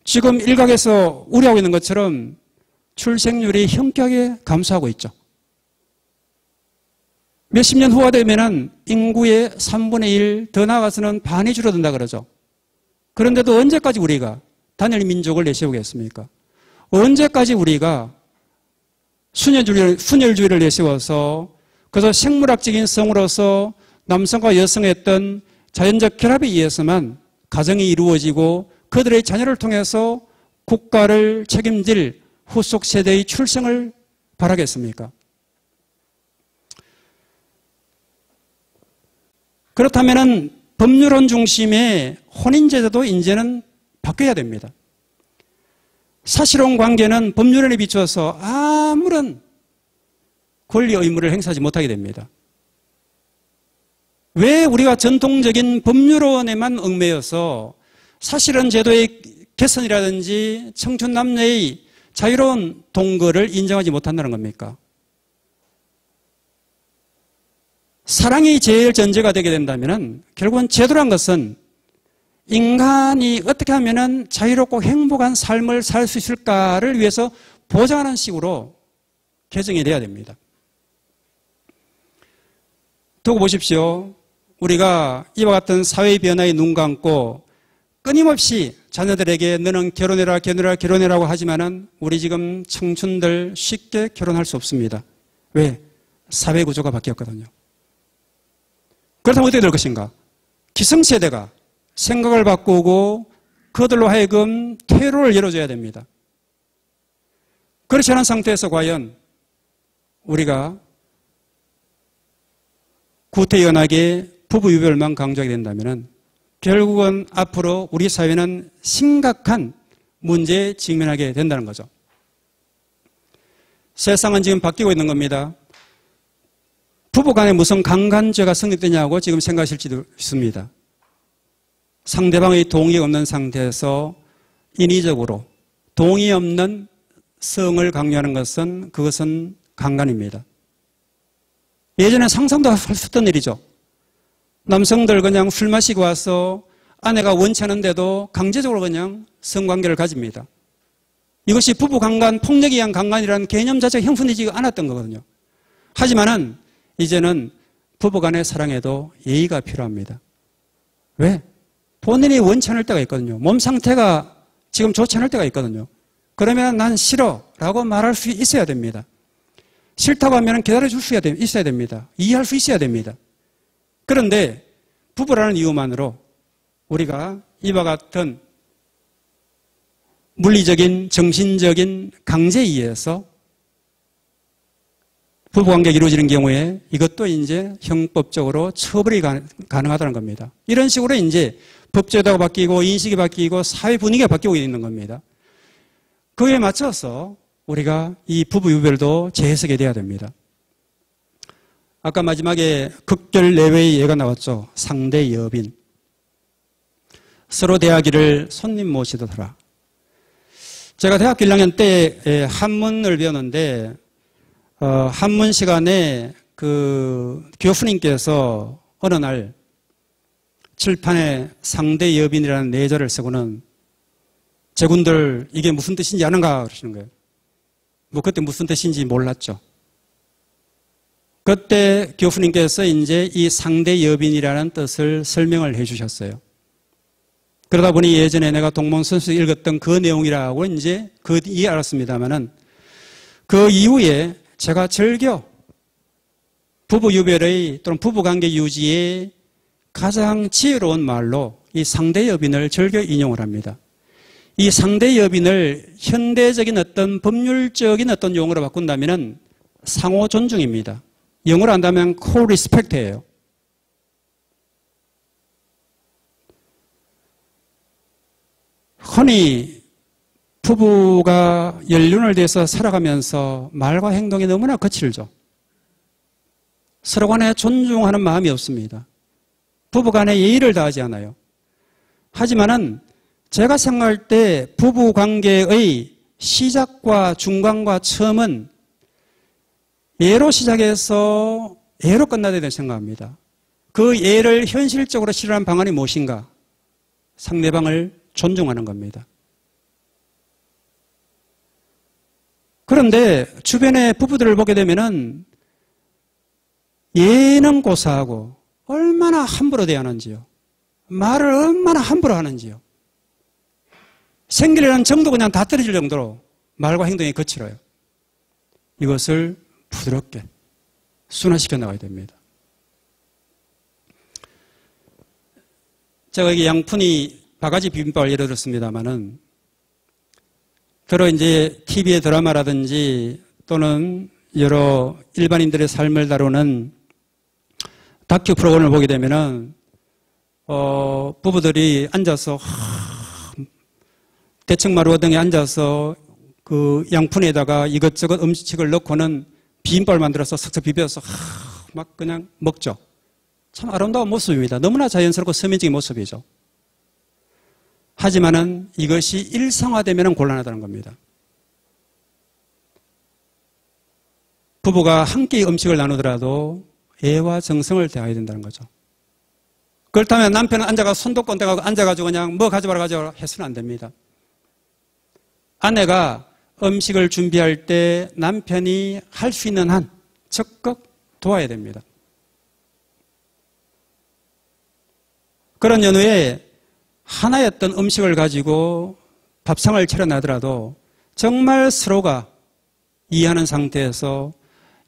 지금 일각에서 우려하고 있는 것처럼 출생률이 현격하게 감소하고 있죠. 몇십 년 후가 되면은 인구의 3분의 1, 더 나아가서는 반이 줄어든다 그러죠. 그런데도 언제까지 우리가 단일 민족을 내세우겠습니까? 언제까지 우리가 순혈주의를 내세워서 그래서 생물학적인 성으로서 남성과 여성의 어떤 자연적 결합에 의해서만 가정이 이루어지고 그들의 자녀를 통해서 국가를 책임질 후속 세대의 출생을 바라겠습니까? 그렇다면 법률론 중심의 혼인제도도 이제는 바뀌어야 됩니다. 사실혼 관계는 법률론에 비추어서 아무런 권리 의무를 행사하지 못하게 됩니다. 왜 우리가 전통적인 법률론에만 얽매여서 사실혼 제도의 개선이라든지 청춘 남녀의 자유로운 동거를 인정하지 못한다는 겁니까? 사랑이 제일 전제가 되게 된다면 결국은 제도란 것은 인간이 어떻게 하면 자유롭고 행복한 삶을 살 수 있을까를 위해서 보장하는 식으로 개정이 돼야 됩니다. 두고 보십시오. 우리가 이와 같은 사회의 변화에 눈 감고 끊임없이 자녀들에게 너는 결혼해라, 결혼해라, 결혼해라고 하지만은 우리 지금 청춘들 쉽게 결혼할 수 없습니다. 왜? 사회 구조가 바뀌었거든요. 그렇다면 어떻게 될 것인가? 기성세대가 생각을 바꾸고 그들로 하여금 퇴로를 열어줘야 됩니다. 그렇지 않은 상태에서 과연 우리가 구태연하게 부부유별만 강조하게 된다면 결국은 앞으로 우리 사회는 심각한 문제에 직면하게 된다는 거죠. 세상은 지금 바뀌고 있는 겁니다. 부부간에 무슨 강간죄가 성립되냐고 지금 생각하실 수도 있습니다. 상대방의 동의가 없는 상태에서 인위적으로 동의 없는 성을 강요하는 것은 그것은 강간입니다. 예전에 상상도 할 수 없던 일이죠. 남성들 그냥 술 마시고 와서 아내가 원치 않은데도 강제적으로 그냥 성관계를 가집니다. 이것이 부부 강간, 폭력에 의한 강간이라는 개념 자체가 형성되지 않았던 거거든요. 하지만은 이제는 부부 간의 사랑에도 예의가 필요합니다. 왜? 본인이 원치 않을 때가 있거든요. 몸 상태가 지금 좋지 않을 때가 있거든요. 그러면 난 싫어 라고 말할 수 있어야 됩니다. 싫다고 하면 기다려줄 수 있어야 됩니다. 이해할 수 있어야 됩니다. 그런데 부부라는 이유만으로 우리가 이와 같은 물리적인, 정신적인 강제에 의해서 부부관계가 이루어지는 경우에 이것도 이제 형법적으로 처벌이 가능하다는 겁니다. 이런 식으로 이제 법제도가 바뀌고 인식이 바뀌고 사회 분위기가 바뀌고 있는 겁니다. 그에 맞춰서 우리가 이 부부 유별도 재해석이 돼야 됩니다. 아까 마지막에 극결 내외의 예가 나왔죠. 상대 여빈. 서로 대하기를 손님 모시더라. 제가 대학교 1학년 때 한문을 배웠는데 한문 시간에 그 교수님께서 어느 날 칠판에 상대 여빈이라는 내절을 쓰고는 제군들 이게 무슨 뜻인지 아는가 그러시는 거예요. 뭐 그때 무슨 뜻인지 몰랐죠. 그때 교수님께서 이제 이 상대 여빈이라는 뜻을 설명을 해 주셨어요. 그러다 보니 예전에 내가 동문선수 읽었던 그 내용이라고 이제 그 뒤에 알았습니다만은 그 이후에 제가 즐겨 부부 유별의 또는 부부관계 유지의 가장 지혜로운 말로 이 상대 여빈을 즐겨 인용을 합니다. 이 상대 여빈을 현대적인 어떤 법률적인 어떤 용어로 바꾼다면 상호 존중입니다. 영어로 한다면 co-respect예요. 흔히 부부가 연륜을 대해서 살아가면서 말과 행동이 너무나 거칠죠. 서로 간에 존중하는 마음이 없습니다. 부부 간에 예의를 다하지 않아요. 하지만은 제가 생각할 때 부부 관계의 시작과 중간과 처음은 예로 시작해서 예로 끝나야 된다고 생각합니다. 그 예를 현실적으로 실현하는 방안이 무엇인가? 상대방을 존중하는 겁니다. 그런데 주변의 부부들을 보게 되면은 예는 고사하고 얼마나 함부로 대하는지요. 말을 얼마나 함부로 하는지요. 생기라는 정도 그냥 다 떨어질 정도로 말과 행동이 거칠어요. 이것을 부드럽게 순화시켜 나가야 됩니다. 제가 여기 양푼이 바가지 비빔밥을 예를 들었습니다만은 더러 이제 TV의 드라마라든지 또는 여러 일반인들의 삶을 다루는 다큐 프로그램을 보게 되면은 부부들이 앉아서 대청마루 등에 앉아서 그 양푼에다가 이것저것 음식을 넣고는 비빔밥을 만들어서 석석 비벼서 막 그냥 먹죠. 참 아름다운 모습입니다. 너무나 자연스럽고 서민적인 모습이죠. 하지만은 이것이 일상화되면 곤란하다는 겁니다. 부부가 함께 음식을 나누더라도 애와 정성을 다해야 된다는 거죠. 그렇다면 남편은 앉아가 손도 꼰대가고 앉아가지고 그냥 뭐 가져와라 가져와라 해서는 안 됩니다. 아내가 음식을 준비할 때 남편이 할 수 있는 한 적극 도와야 됩니다. 그런 연후에 하나의 어떤 음식을 가지고 밥상을 차려나더라도 정말 서로가 이해하는 상태에서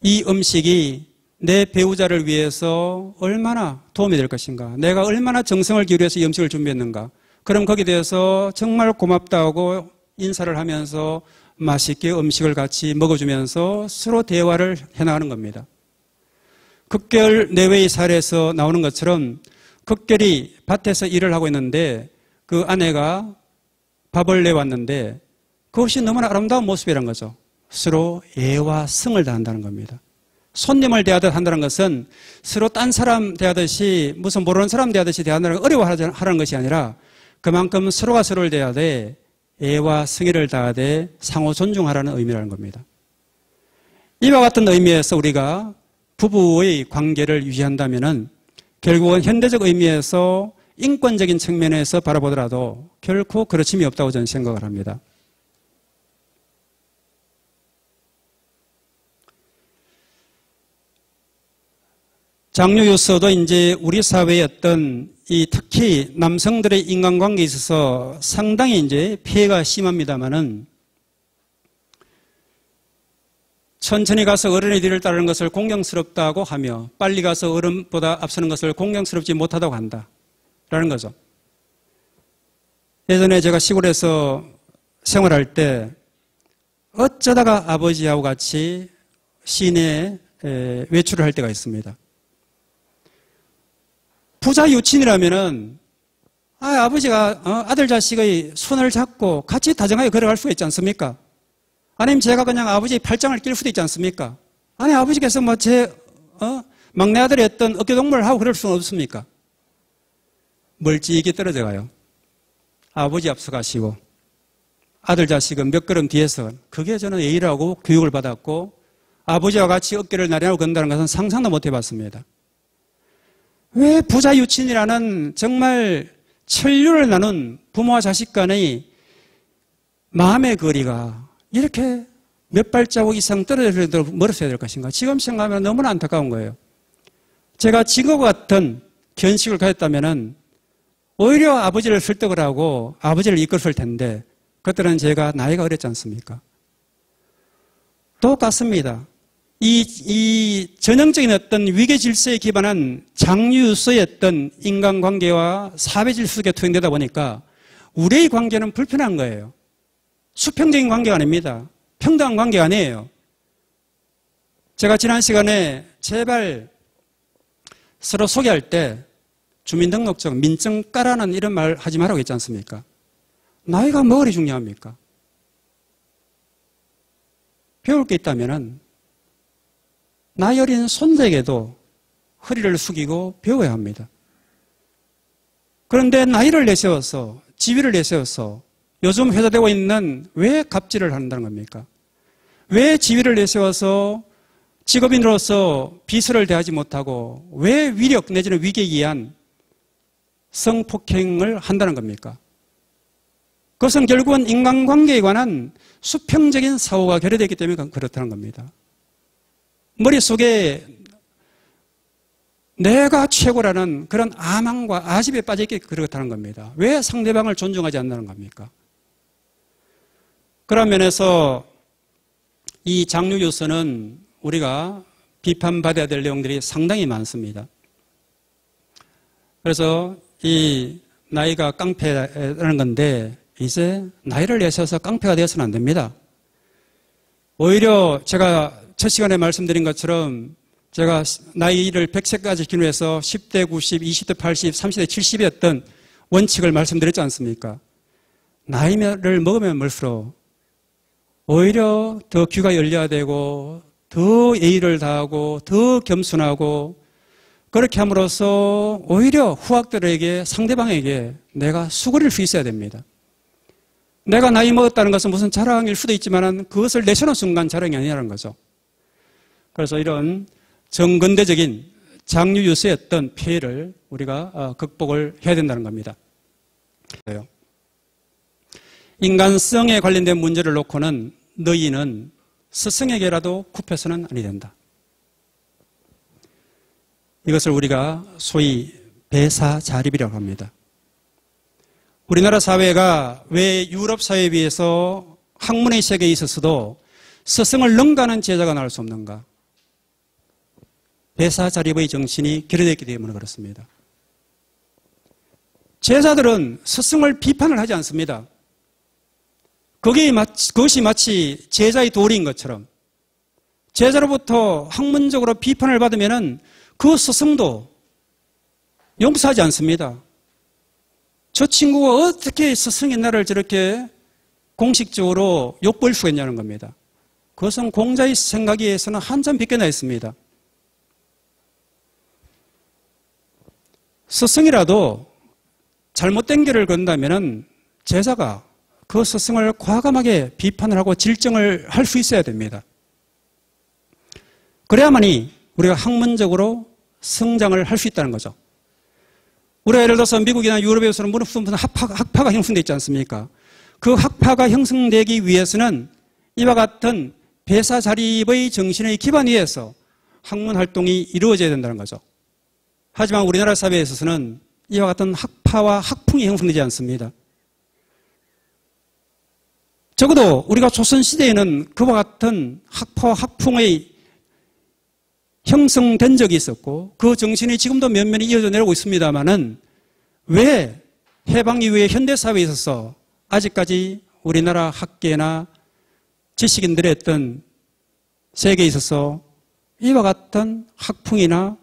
이 음식이 내 배우자를 위해서 얼마나 도움이 될 것인가, 내가 얼마나 정성을 기울여서 이 음식을 준비했는가, 그럼 거기에 대해서 정말 고맙다고 인사를 하면서 맛있게 음식을 같이 먹어주면서 서로 대화를 해나가는 겁니다. 극결 내외의 사례에서 나오는 것처럼 극결이 밭에서 일을 하고 있는데 그 아내가 밥을 내왔는데 그것이 너무나 아름다운 모습이라는 거죠. 서로 애와 성을 다한다는 겁니다. 손님을 대하듯 한다는 것은 서로 딴 사람 대하듯이 무슨 모르는 사람 대하듯이 대한다는 건 어려워하라는 것이 아니라 그만큼 서로가 서로를 대하되 애와 성의를 다하되 상호 존중하라는 의미라는 겁니다. 이와 같은 의미에서 우리가 부부의 관계를 유지한다면은 결국은 현대적 의미에서 인권적인 측면에서 바라보더라도 결코 그르침이 없다고 저는 생각을 합니다. 장유유서도 이제 우리 사회의 어떤 이 특히 남성들의 인간관계에 있어서 상당히 이제 피해가 심합니다만은 천천히 가서 어른의 뒤를 따르는 것을 공경스럽다고 하며 빨리 가서 어른보다 앞서는 것을 공경스럽지 못하다고 한다라는 거죠. 예전에 제가 시골에서 생활할 때 어쩌다가 아버지하고 같이 시내에 외출을 할 때가 있습니다. 부자 유친이라면은 아버지가 아들 자식의 손을 잡고 같이 다정하게 걸어갈 수가 있지 않습니까? 아니면 제가 그냥 아버지의 팔짱을 낄 수도 있지 않습니까? 아니 아버지께서 뭐 제 막내 아들이 어떤 어깨동무를 하고 그럴 수는 없습니까? 멀찍이 떨어져 가요. 아버지 앞서 가시고 아들 자식은 몇 걸음 뒤에서, 그게 저는 예의라고 교육을 받았고 아버지와 같이 어깨를 나란하고 건다는 것은 상상도 못 해봤습니다. 왜 부자 유친이라는 정말 천류를 나눈 부모와 자식 간의 마음의 거리가 이렇게 몇 발자국 이상 떨어져도 멀었어야 될 것인가? 지금 생각하면 너무나 안타까운 거예요. 제가 지금과 같은 견식을 가졌다면 오히려 아버지를 설득을 하고 아버지를 이끌었을 텐데 그때는 제가 나이가 어렸지 않습니까? 똑같습니다. 이 전형적인 어떤 위계 질서에 기반한 장유유서의 어떤 인간관계와 사회 질서가 투영되다 보니까 우리의 관계는 불편한 거예요. 수평적인 관계가 아닙니다. 평등한 관계가 아니에요. 제가 지난 시간에 제발 서로 소개할 때 주민등록증, 민증 까라는 이런 말 하지 말라고 했지 않습니까? 나이가 뭐가 중요합니까? 배울 게 있다면은 나이 어린 손자에게도 허리를 숙이고 배워야 합니다. 그런데 나이를 내세워서 지위를 내세워서 요즘 회자되고 있는 왜 갑질을 한다는 겁니까? 왜 지위를 내세워서 직업인으로서 비서를 대하지 못하고 왜 위력 내지는 위계에 의한 성폭행을 한다는 겁니까? 그것은 결국은 인간관계에 관한 수평적인 사고가 결여되기 때문에 그렇다는 겁니다. 머릿속에 내가 최고라는 그런 아망과 아집에 빠져있게 그렇다는 겁니다. 왜 상대방을 존중하지 않는 겁니까? 그런 면에서 이 장유유서는 우리가 비판받아야 될 내용들이 상당히 많습니다. 그래서 이 나이가 깡패라는 건데 이제 나이를 내세워서 깡패가 되어서는 안 됩니다. 오히려 제가 첫 시간에 말씀드린 것처럼 제가 나이를 100세까지 기준해서 10대 90, 20대 80, 30대 70이었던 원칙을 말씀드렸지 않습니까? 나이를 먹으면 먹을수록 오히려 더 귀가 열려야 되고 더 예의를 다하고 더 겸손하고 그렇게 함으로써 오히려 후학들에게 상대방에게 내가 수그릴 수 있어야 됩니다. 내가 나이 먹었다는 것은 무슨 자랑일 수도 있지만 그것을 내세우는 순간 자랑이 아니라는 거죠. 그래서 이런 정근대적인 장유유서의 어떤 피해를 우리가 극복을 해야 된다는 겁니다. 인간성에 관련된 문제를 놓고는 너희는 스승에게라도 굽혀서는 아니 된다. 이것을 우리가 소위 배사자립이라고 합니다. 우리나라 사회가 왜 유럽 사회에 비해서 학문의 세계에 있어서도 스승을 능가하는 제자가 나올 수 없는가? 배사자립의 정신이 결여됐기 때문에 그렇습니다. 제자들은 스승을 비판을 하지 않습니다. 그것이 마치 제자의 도리인 것처럼 제자로부터 학문적으로 비판을 받으면 그 스승도 용서하지 않습니다. 저 친구가 어떻게 스승의 나를 저렇게 공식적으로 욕볼 수가 있냐는 겁니다. 그것은 공자의 생각에 의해서는 한참 비껴나 있습니다. 스승이라도 잘못된 길을 건다면 제자가 그 스승을 과감하게 비판을 하고 질정을 할 수 있어야 됩니다. 그래야만이 우리가 학문적으로 성장을 할 수 있다는 거죠. 우리가 예를 들어서 미국이나 유럽에서는 무슨 학파가 형성되어 있지 않습니까? 그 학파가 형성되기 위해서는 이와 같은 배사자립의 정신의 기반 위에서 학문 활동이 이루어져야 된다는 거죠. 하지만 우리나라 사회에 있어서는 이와 같은 학파와 학풍이 형성되지 않습니다. 적어도 우리가 조선시대에는 그와 같은 학파와 학풍의 형성된 적이 있었고 그 정신이 지금도 면면이 이어져 내려오고 있습니다만은 왜 해방 이후에 현대사회에 있어서 아직까지 우리나라 학계나 지식인들의 어떤 세계에 있어서 이와 같은 학풍이나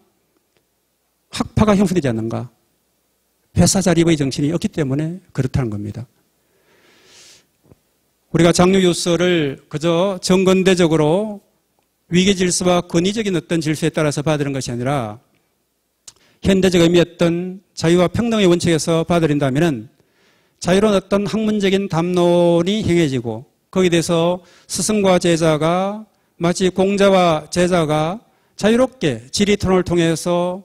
학파가 형성되지 않는가? 배사자립의 정신이 없기 때문에 그렇다는 겁니다. 우리가 장유유서를 그저 정건대적으로 위계질서와 권위적인 어떤 질서에 따라서 받아들이는 것이 아니라 현대적 의미였던 자유와 평등의 원칙에서 받아들인다면 자유로운 어떤 학문적인 담론이 행해지고 거기에 대해서 스승과 제자가 마치 공자와 제자가 자유롭게 지리토론을 통해서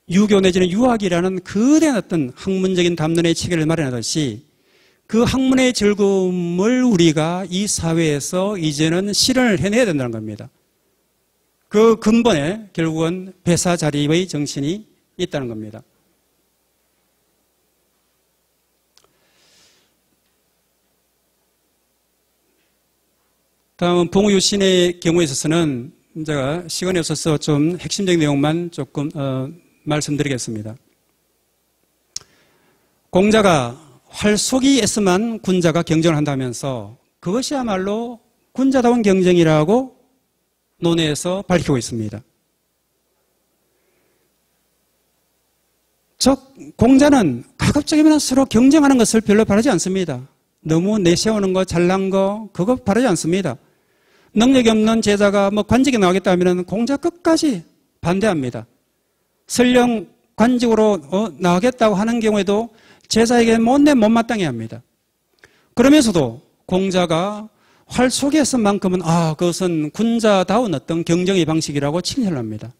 유교 내지는 유학이라는 거대한 어떤 학문적인 담론의 체계를 마련하듯이 그 학문의 즐거움을 우리가 이 사회에서 이제는 실현을 해내야 된다는 겁니다. 그 근본에 결국은 배사자립의 정신이 있다는 겁니다. 다음은 봉유신의 경우에 있어서는 제가 시간이 없어서 좀 핵심적인 내용만 조금 말씀드리겠습니다. 공자가 활쏘기에서만 군자가 경쟁을 한다면서 그것이야말로 군자다운 경쟁이라고 논의해서 밝히고 있습니다. 즉 공자는 가급적이면 서로 경쟁하는 것을 별로 바라지 않습니다. 너무 내세우는 거, 잘난 거 그거 바라지 않습니다. 능력이 없는 제자가 관직에 나가겠다면 공자 끝까지 반대합니다. 설령 관직으로 나가겠다고 하는 경우에도 제자에게 못마땅해 합니다. 그러면서도 공자가 활 속에서만큼은 그것은 군자다운 어떤 경쟁의 방식이라고 칭찬을 합니다.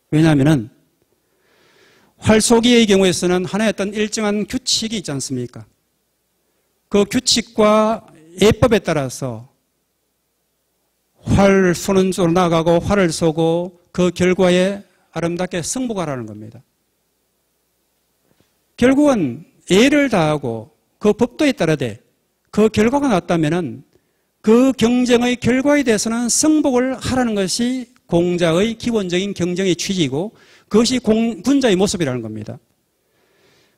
왜냐하면 활쏘기의 경우에서는 하나의 어떤 일정한 규칙이 있지 않습니까? 그 규칙과 예법에 따라서 활 쏘는 쪽으로 나가고 활을 쏘고 그 결과에 아름답게 승복하라는 겁니다. 결국은 예를 다하고 그 법도에 따르되 그 결과가 났다면은 그 경쟁의 결과에 대해서는 승복을 하라는 것이 공자의 기본적인 경쟁의 취지이고 그것이 군자의 모습이라는 겁니다.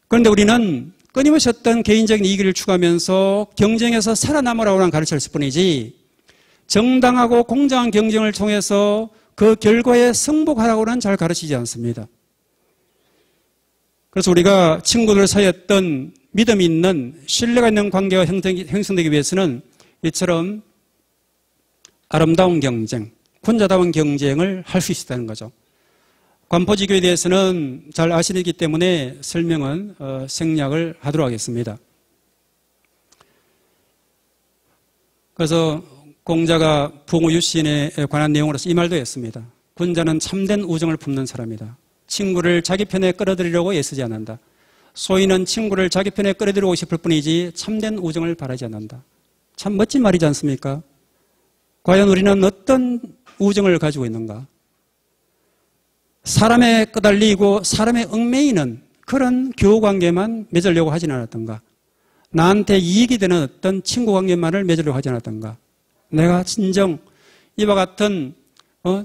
그런데 우리는 끊임없이 어떤 개인적인 이익을 추구하면서 경쟁에서 살아남으라고 하는 가르침을 쓸 뿐이지 정당하고 공정한 경쟁을 통해서 그 결과에 승복하라고는 잘 가르치지 않습니다. 그래서 우리가 친구들 사이에 어떤 믿음이 있는 신뢰가 있는 관계가 형성되기 위해서는 이처럼 아름다운 경쟁, 군자다운 경쟁을 할 수 있다는 거죠. 관포지교에 대해서는 잘 아시기 때문에 설명은 생략을 하도록 하겠습니다. 그래서 공자가 봉우유신에 관한 내용으로서 이 말도 했습니다. 군자는 참된 우정을 품는 사람이다. 친구를 자기 편에 끌어들이려고 애쓰지 않는다. 소인은 친구를 자기 편에 끌어들이고 싶을 뿐이지 참된 우정을 바라지 않는다. 참 멋진 말이지 않습니까? 과연 우리는 어떤 우정을 가지고 있는가? 사람에 끄달리고 사람의 얽매이는 그런 교우관계만 맺으려고 하진 않았던가? 나한테 이익이 되는 어떤 친구관계만을 맺으려고 하지 않았던가? 내가 진정 이와 같은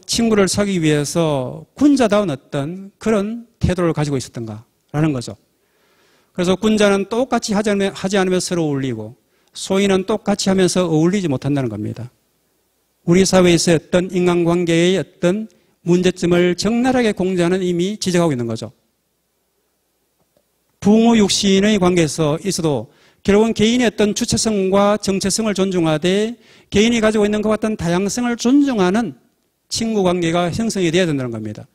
친구를 사귀기 위해서 군자다운 어떤 그런 태도를 가지고 있었던가라는 거죠. 그래서 군자는 똑같이 하지 않으면 서로 어울리고 소인은 똑같이 하면서 어울리지 못한다는 겁니다. 우리 사회에서 어떤 인간관계의 어떤 문제점을 적나라하게 공자는 이미 지적하고 있는 거죠. 부모 육신의 관계에서 있어도 결국은 개인의 어떤 주체성과 정체성을 존중하되 개인이 가지고 있는 것 같은 다양성을 존중하는 친구 관계가 형성이 되어야 된다는 겁니다.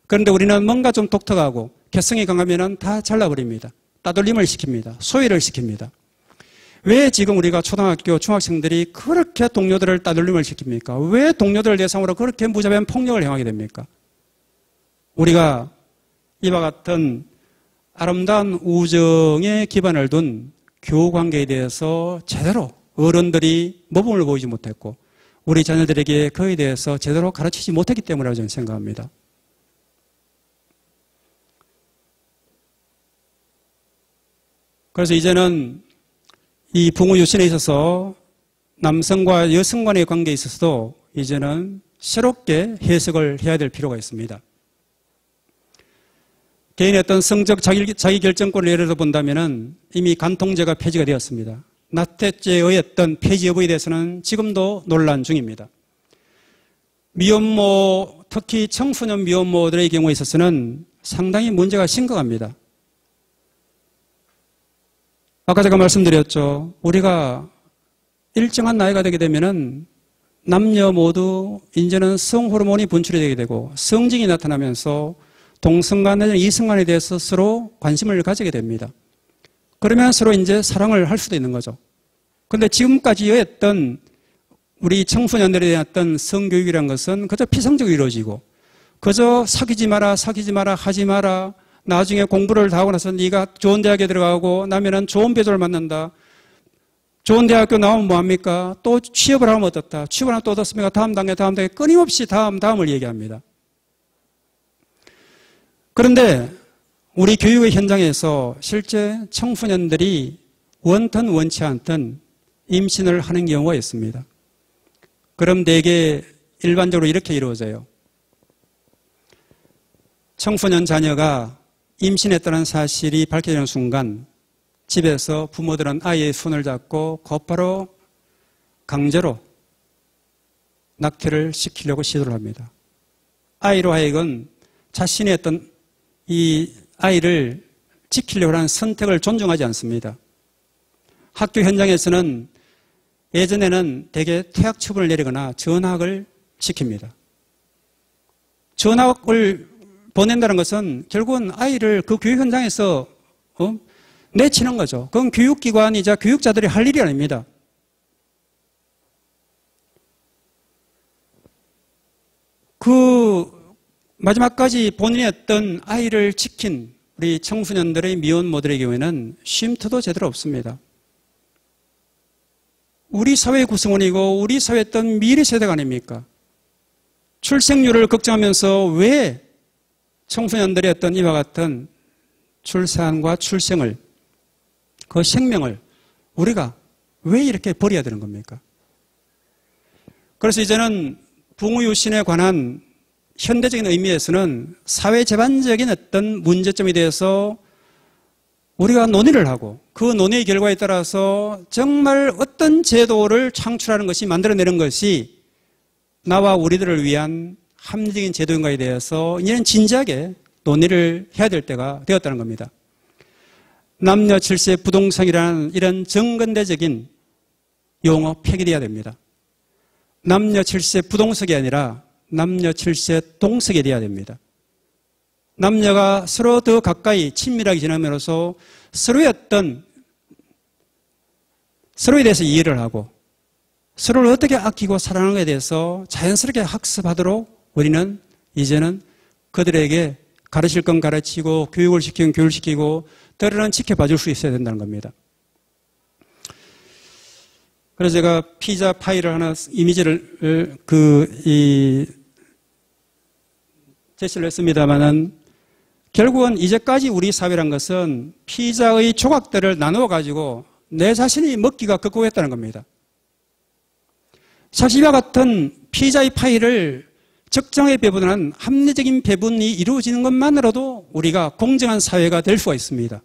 그런데 우리는 뭔가 좀 독특하고 개성이 강하면 다 잘라버립니다. 따돌림을 시킵니다. 소외를 시킵니다. 왜 지금 우리가 초등학교, 중학생들이 그렇게 동료들을 따돌림을 시킵니까? 왜 동료들을 대상으로 그렇게 무자비한 폭력을 행하게 됩니까? 우리가 이와 같은 아름다운 우정의 기반을 둔 교우관계에 대해서 제대로 어른들이 모범을 보이지 못했고 우리 자녀들에게 그에 대해서 제대로 가르치지 못했기 때문이라고 저는 생각합니다. 그래서 이제는 이 부모 유신에 있어서 남성과 여성 간의 관계에 있어서도 이제는 새롭게 해석을 해야 될 필요가 있습니다. 개인의 어떤 성적 자기결정권을 예를 들어 본다면 이미 간통죄가 폐지가 되었습니다. 나태죄의 어떤 폐지 여부에 대해서는 지금도 논란 중입니다. 미혼모, 특히 청소년 미혼모들의 경우에 있어서는 상당히 문제가 심각합니다. 아까 제가 말씀드렸죠. 우리가 일정한 나이가 되게 되면은 남녀 모두 이제는 성호르몬이 분출이 되게 되고 성징이 나타나면서 동성간 내지는 이성간에 대해서 서로 관심을 가지게 됩니다. 그러면 서로 이제 사랑을 할 수도 있는 거죠. 그런데 지금까지의 어떤 우리 청소년들에 대한 어떤 성교육이라는 것은 그저 피상적으로 이루어지고 그저 사귀지 마라 하지 마라 나중에 공부를 다 하고 나서 네가 좋은 대학에 들어가고 나면은 좋은 배조를 만난다. 좋은 대학교 나오면 뭐합니까? 또 취업을 하면 어떻다. 취업을 하면 또 어떻습니까? 다음 단계 끊임없이 다음을 얘기합니다. 그런데 우리 교육의 현장에서 실제 청소년들이 원튼 원치 않든 임신을 하는 경우가 있습니다. 그럼 대개 일반적으로 이렇게 이루어져요. 청소년 자녀가 임신했다는 사실이 밝혀지는 순간 집에서 부모들은 아이의 손을 잡고 곧바로 강제로 낙태를 시키려고 시도를 합니다. 아이로 하여금 자신의 어떤 이 아이를 지키려고 하는 선택을 존중하지 않습니다. 학교 현장에서는 예전에는 대개 퇴학 처분을 내리거나 전학을 시킵니다. 전학을 보낸다는 것은 결국은 아이를 그 교육 현장에서 내치는 거죠. 그건 교육기관이자 교육자들이 할 일이 아닙니다. 그 마지막까지 본인의 어떤 아이를 지킨 우리 청소년들의 미혼모들의 경우에는 쉼터도 제대로 없습니다. 우리 사회의 구성원이고 우리 사회의 어떤 미래 세대가 아닙니까? 출생률을 걱정하면서 왜 청소년들의 어떤 이와 같은 출산과 출생을 그 생명을 우리가 왜 이렇게 버려야 되는 겁니까? 그래서 이제는 부모 유신에 관한 현대적인 의미에서는 사회 제반적인 어떤 문제점에 대해서 우리가 논의를 하고 그 논의의 결과에 따라서 정말 어떤 제도를 창출하는 것이 만들어내는 것이 나와 우리들을 위한 합리적인 제도인가에 대해서 이제는 진지하게 논의를 해야 될 때가 되었다는 겁니다. 남녀 질서 부동성이라는 이런 정근대적인 용어 폐기되어야 됩니다. 남녀 질서 부동석이 아니라 남녀 질서 동석이 되어야 됩니다. 남녀가 서로 더 가까이 친밀하게 지내면서 서로에 대해서 이해를 하고 서로를 어떻게 아끼고 사랑하는 것에 대해서 자연스럽게 학습하도록 우리는 이제는 그들에게 가르칠 건 가르치고 교육을 시키면 교육시키고 때로는 지켜봐 줄 수 있어야 된다는 겁니다. 그래서 제가 피자 파이를 하나 이미지를 제시를 했습니다만은 결국은 이제까지 우리 사회란 것은 피자의 조각들을 나누어 가지고 내 자신이 먹기가 극복했다는 겁니다. 사실 이와 같은 피자의 파이를 적정하게 배분하는 합리적인 배분이 이루어지는 것만으로도 우리가 공정한 사회가 될 수가 있습니다.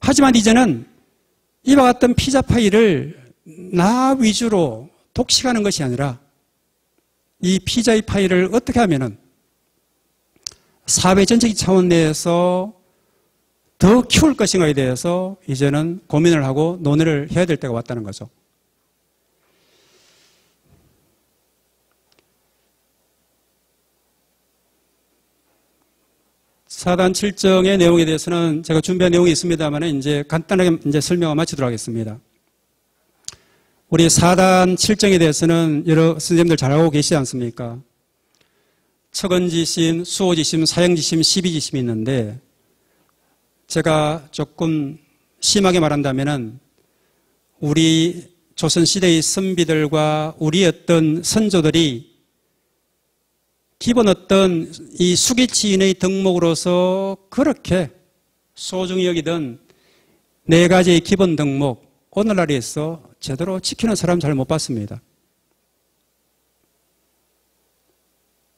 하지만 이제는 이와 같은 피자 파이를 나 위주로 독식하는 것이 아니라 이 피자의 파이를 어떻게 하면은 사회 전체의 차원 내에서 더 키울 것인가에 대해서 이제는 고민을 하고 논의를 해야 될 때가 왔다는 거죠. 사단 7정의 내용에 대해서는 제가 준비한 내용이 있습니다만 이제 간단하게 이제 설명을 마치도록 하겠습니다. 우리 사단 7정에 대해서는 여러 선생님들 잘 알고 계시지 않습니까? 척언지심, 수호지심, 사형지심, 시비지심이 있는데 제가 조금 심하게 말한다면은 우리 조선시대의 선비들과 우리 어떤 선조들이 기본 어떤 이 수기치인의 덕목으로서 그렇게 소중히 여기던 네 가지의 기본 덕목, 오늘날에서 제대로 지키는 사람 잘 못 봤습니다.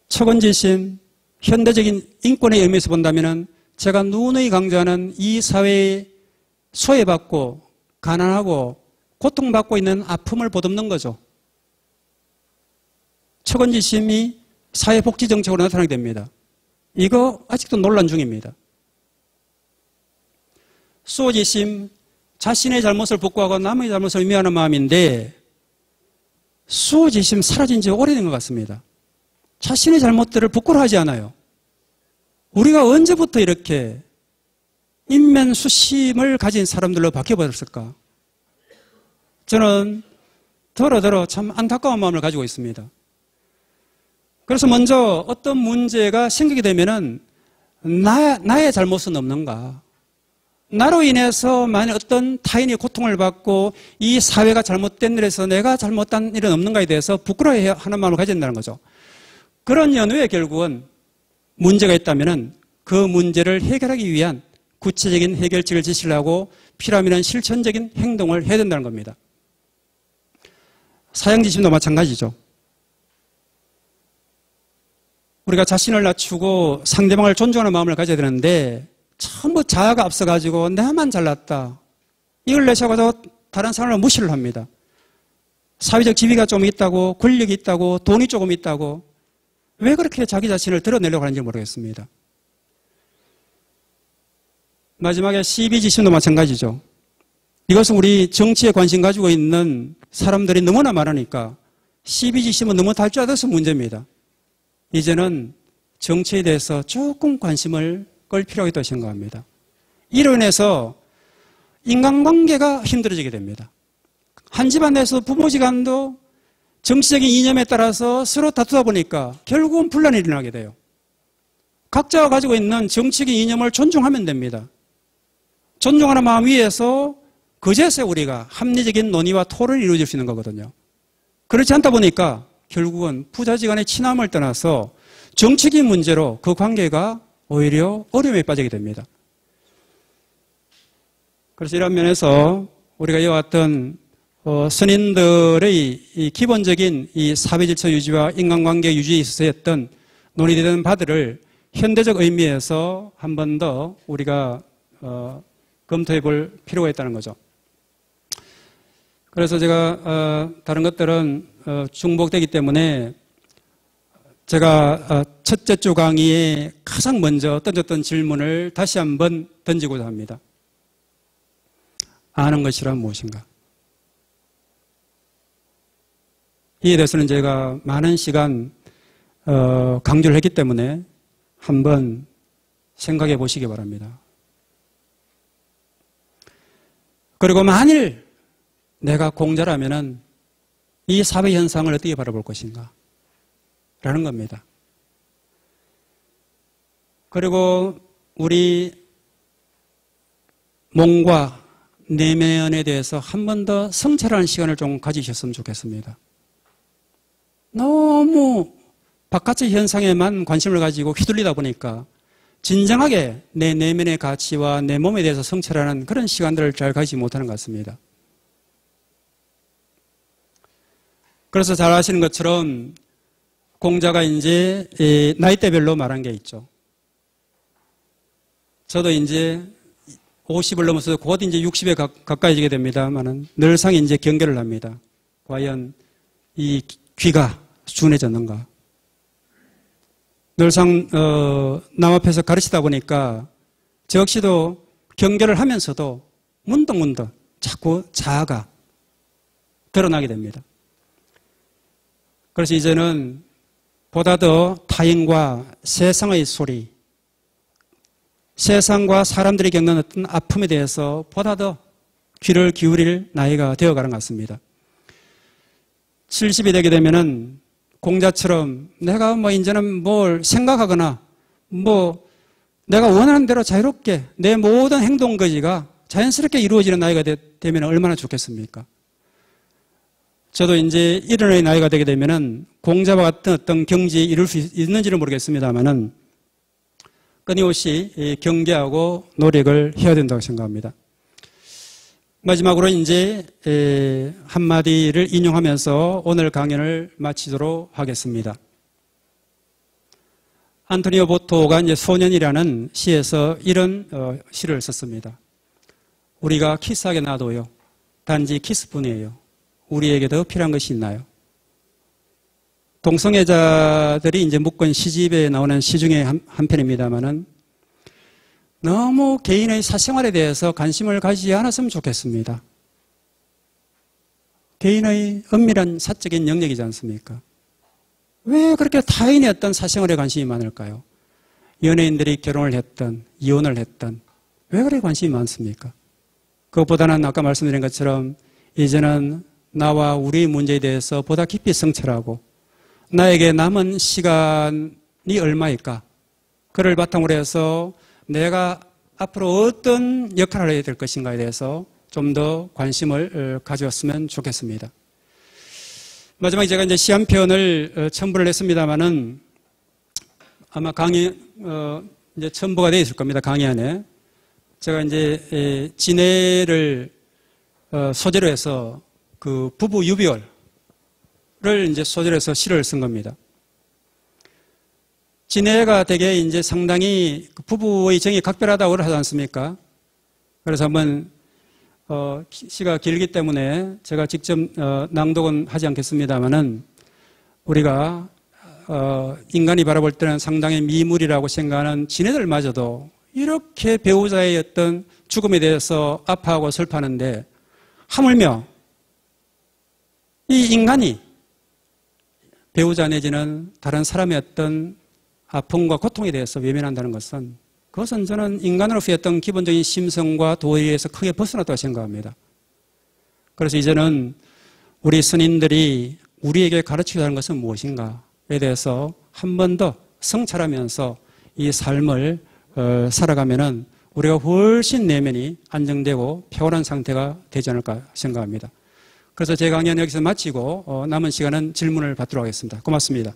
척언지심, 현대적인 인권의 의미에서 본다면 제가 누누이 강조하는 이 사회에 소외받고 가난하고 고통받고 있는 아픔을 보듬는 거죠. 척언지심이 사회복지정책으로 나타나게 됩니다. 이거 아직도 논란 중입니다. 수호지심, 자신의 잘못을 복구하고 남의 잘못을 미워하는 마음인데 수호지심 사라진 지 오래된 것 같습니다. 자신의 잘못들을 부끄러워하지 않아요. 우리가 언제부터 이렇게 인면수심을 가진 사람들로 바뀌어버렸을까? 저는 더러 참 안타까운 마음을 가지고 있습니다. 그래서 먼저 어떤 문제가 생기게 되면은 나의 잘못은 없는가? 나로 인해서 만약 어떤 타인이 고통을 받고 이 사회가 잘못된 일에서 내가 잘못한 일은 없는가에 대해서 부끄러워하는 마음을 가져야 된다는 거죠. 그런 연후에 결국은 문제가 있다면은 그 문제를 해결하기 위한 구체적인 해결책을 제시를 하고 필요하면 실천적인 행동을 해야 된다는 겁니다. 사형지심도 마찬가지죠. 우리가 자신을 낮추고 상대방을 존중하는 마음을 가져야 되는데 전부 자아가 앞서가지고 나만 잘났다. 이걸 내세워서 다른 사람을 무시를 합니다. 사회적 지위가 좀 있다고, 권력이 있다고, 돈이 조금 있다고 왜 그렇게 자기 자신을 드러내려고 하는지 모르겠습니다. 마지막에 시비지심도 마찬가지죠. 이것은 우리 정치에 관심 가지고 있는 사람들이 너무나 많으니까 시비지심은 너무 달조화돼서 문제입니다. 이제는 정치에 대해서 조금 관심을 끌 필요가 있다고 생각합니다. 이로 인해서 인간관계가 힘들어지게 됩니다. 한 집안 내에서 부모지간도 정치적인 이념에 따라서 서로 다투다 보니까 결국은 분란이 일어나게 돼요. 각자가 가지고 있는 정치적인 이념을 존중하면 됩니다. 존중하는 마음 위에서 그제서 우리가 합리적인 논의와 토론이 이루어질 수 있는 거거든요. 그렇지 않다 보니까 결국은 부자지간의 친함을 떠나서 정치적인 문제로 그 관계가 오히려 어려움에 빠지게 됩니다. 그래서 이런 면에서 우리가 이와 같은 선인들의 이 기본적인 이 사회질서 유지와 인간관계 유지에 있어서 했던 논의되는 바들을 현대적 의미에서 한 번 더 우리가 검토해 볼 필요가 있다는 거죠. 그래서 제가 다른 것들은 중복되기 때문에 제가 첫째 주 강의에 가장 먼저 던졌던 질문을 다시 한번 던지고자 합니다. 아는 것이란 무엇인가? 이에 대해서는 제가 많은 시간 강조를 했기 때문에 한번 생각해 보시기 바랍니다. 그리고 만일 내가 공자라면은 이 사회 현상을 어떻게 바라볼 것인가? 라는 겁니다. 그리고 우리 몸과 내면에 대해서 한 번 더 성찰하는 시간을 좀 가지셨으면 좋겠습니다. 너무 바깥의 현상에만 관심을 가지고 휘둘리다 보니까 진정하게 내 내면의 가치와 내 몸에 대해서 성찰하는 그런 시간들을 잘 가지지 못하는 것 같습니다. 그래서 잘 아시는 것처럼 공자가 이제 나이대별로 말한 게 있죠. 저도 이제 50을 넘어서 곧 이제 60에 가까이지게 됩니다만은 늘상 이제 경계를 합니다. 과연 이 귀가 순해졌는가? 늘상 남 앞에서 가르치다 보니까 저 역시도 경계를 하면서도 문득문득 자꾸 자아가 드러나게 됩니다. 그래서 이제는 보다 더 타인과 세상의 소리, 세상과 사람들이 겪는 어떤 아픔에 대해서 보다 더 귀를 기울일 나이가 되어가는 것 같습니다. 70이 되게 되면은 공자처럼 내가 뭐 이제는 뭘 생각하거나 뭐 내가 원하는 대로 자유롭게 내 모든 행동 거지가 자연스럽게 이루어지는 나이가 되면 얼마나 좋겠습니까? 저도 이제 이런 나이가 되게 되면은 공자와 같은 어떤 경지에 이룰 수 있는지는 모르겠습니다만은 끊임없이 경계하고 노력을 해야 된다고 생각합니다. 마지막으로 이제 한마디를 인용하면서 오늘 강연을 마치도록 하겠습니다. 안토니오 보토가 이제 소년이라는 시에서 이런 시를 썼습니다. 우리가 키스하게 놔둬요. 단지 키스뿐이에요. 우리에게 더 필요한 것이 있나요? 동성애자들이 이제 묶은 시집에 나오는 시 중에 한 편입니다만은 너무 개인의 사생활에 대해서 관심을 가지지 않았으면 좋겠습니다. 개인의 엄밀한 사적인 영역이지 않습니까? 왜 그렇게 타인의 어떤 사생활에 관심이 많을까요? 연예인들이 결혼을 했든 이혼을 했든 왜 그렇게 관심이 많습니까? 그것보다는 아까 말씀드린 것처럼 이제는 나와 우리 문제에 대해서 보다 깊이 성찰하고 나에게 남은 시간이 얼마일까? 그를 바탕으로 해서 내가 앞으로 어떤 역할을 해야 될 것인가에 대해서 좀 더 관심을 가졌으면 좋겠습니다. 마지막에 제가 이제 시 한 편을 첨부를 했습니다만은 아마 강의, 이제 첨부가 되어 있을 겁니다. 강의 안에. 제가 이제 진해를 소재로 해서 그 부부 유비월을 이제 소재로 해서 시를 쓴 겁니다. 진해가 되게 이제 상당히 부부의 정이 각별하다고 하지 않습니까? 그래서 한번 시가 길기 때문에 제가 직접 낭독은 하지 않겠습니다만은 우리가 인간이 바라볼 때는 상당히 미물이라고 생각하는 진해들마저도 이렇게 배우자의 어떤 죽음에 대해서 아파하고 슬퍼하는데 하물며 이 인간이 배우자 내지는 다른 사람의 어떤 아픔과 고통에 대해서 외면한다는 것은 그것은 저는 인간으로서의 어떤 기본적인 심성과 도의에서 크게 벗어났다고 생각합니다. 그래서 이제는 우리 스님들이 우리에게 가르치고자 하는 것은 무엇인가에 대해서 한 번 더 성찰하면서 이 삶을 살아가면은 우리가 훨씬 내면이 안정되고 평온한 상태가 되지 않을까 생각합니다. 그래서 제 강연은 여기서 마치고 남은 시간은 질문을 받도록 하겠습니다. 고맙습니다.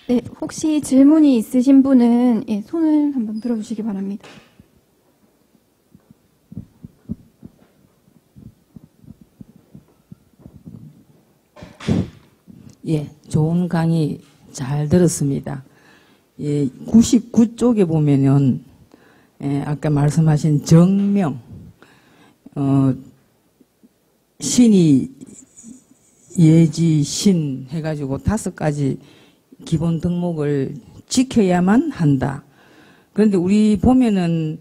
네, 혹시 질문이 있으신 분은 손을 한번 들어주시기 바랍니다. 예, 좋은 강의 잘 들었습니다. 예, 99쪽에 보면은 아까 말씀하신 정명, 신이 예지, 신 해가지고 5가지 기본 덕목을 지켜야만 한다. 그런데 우리 보면은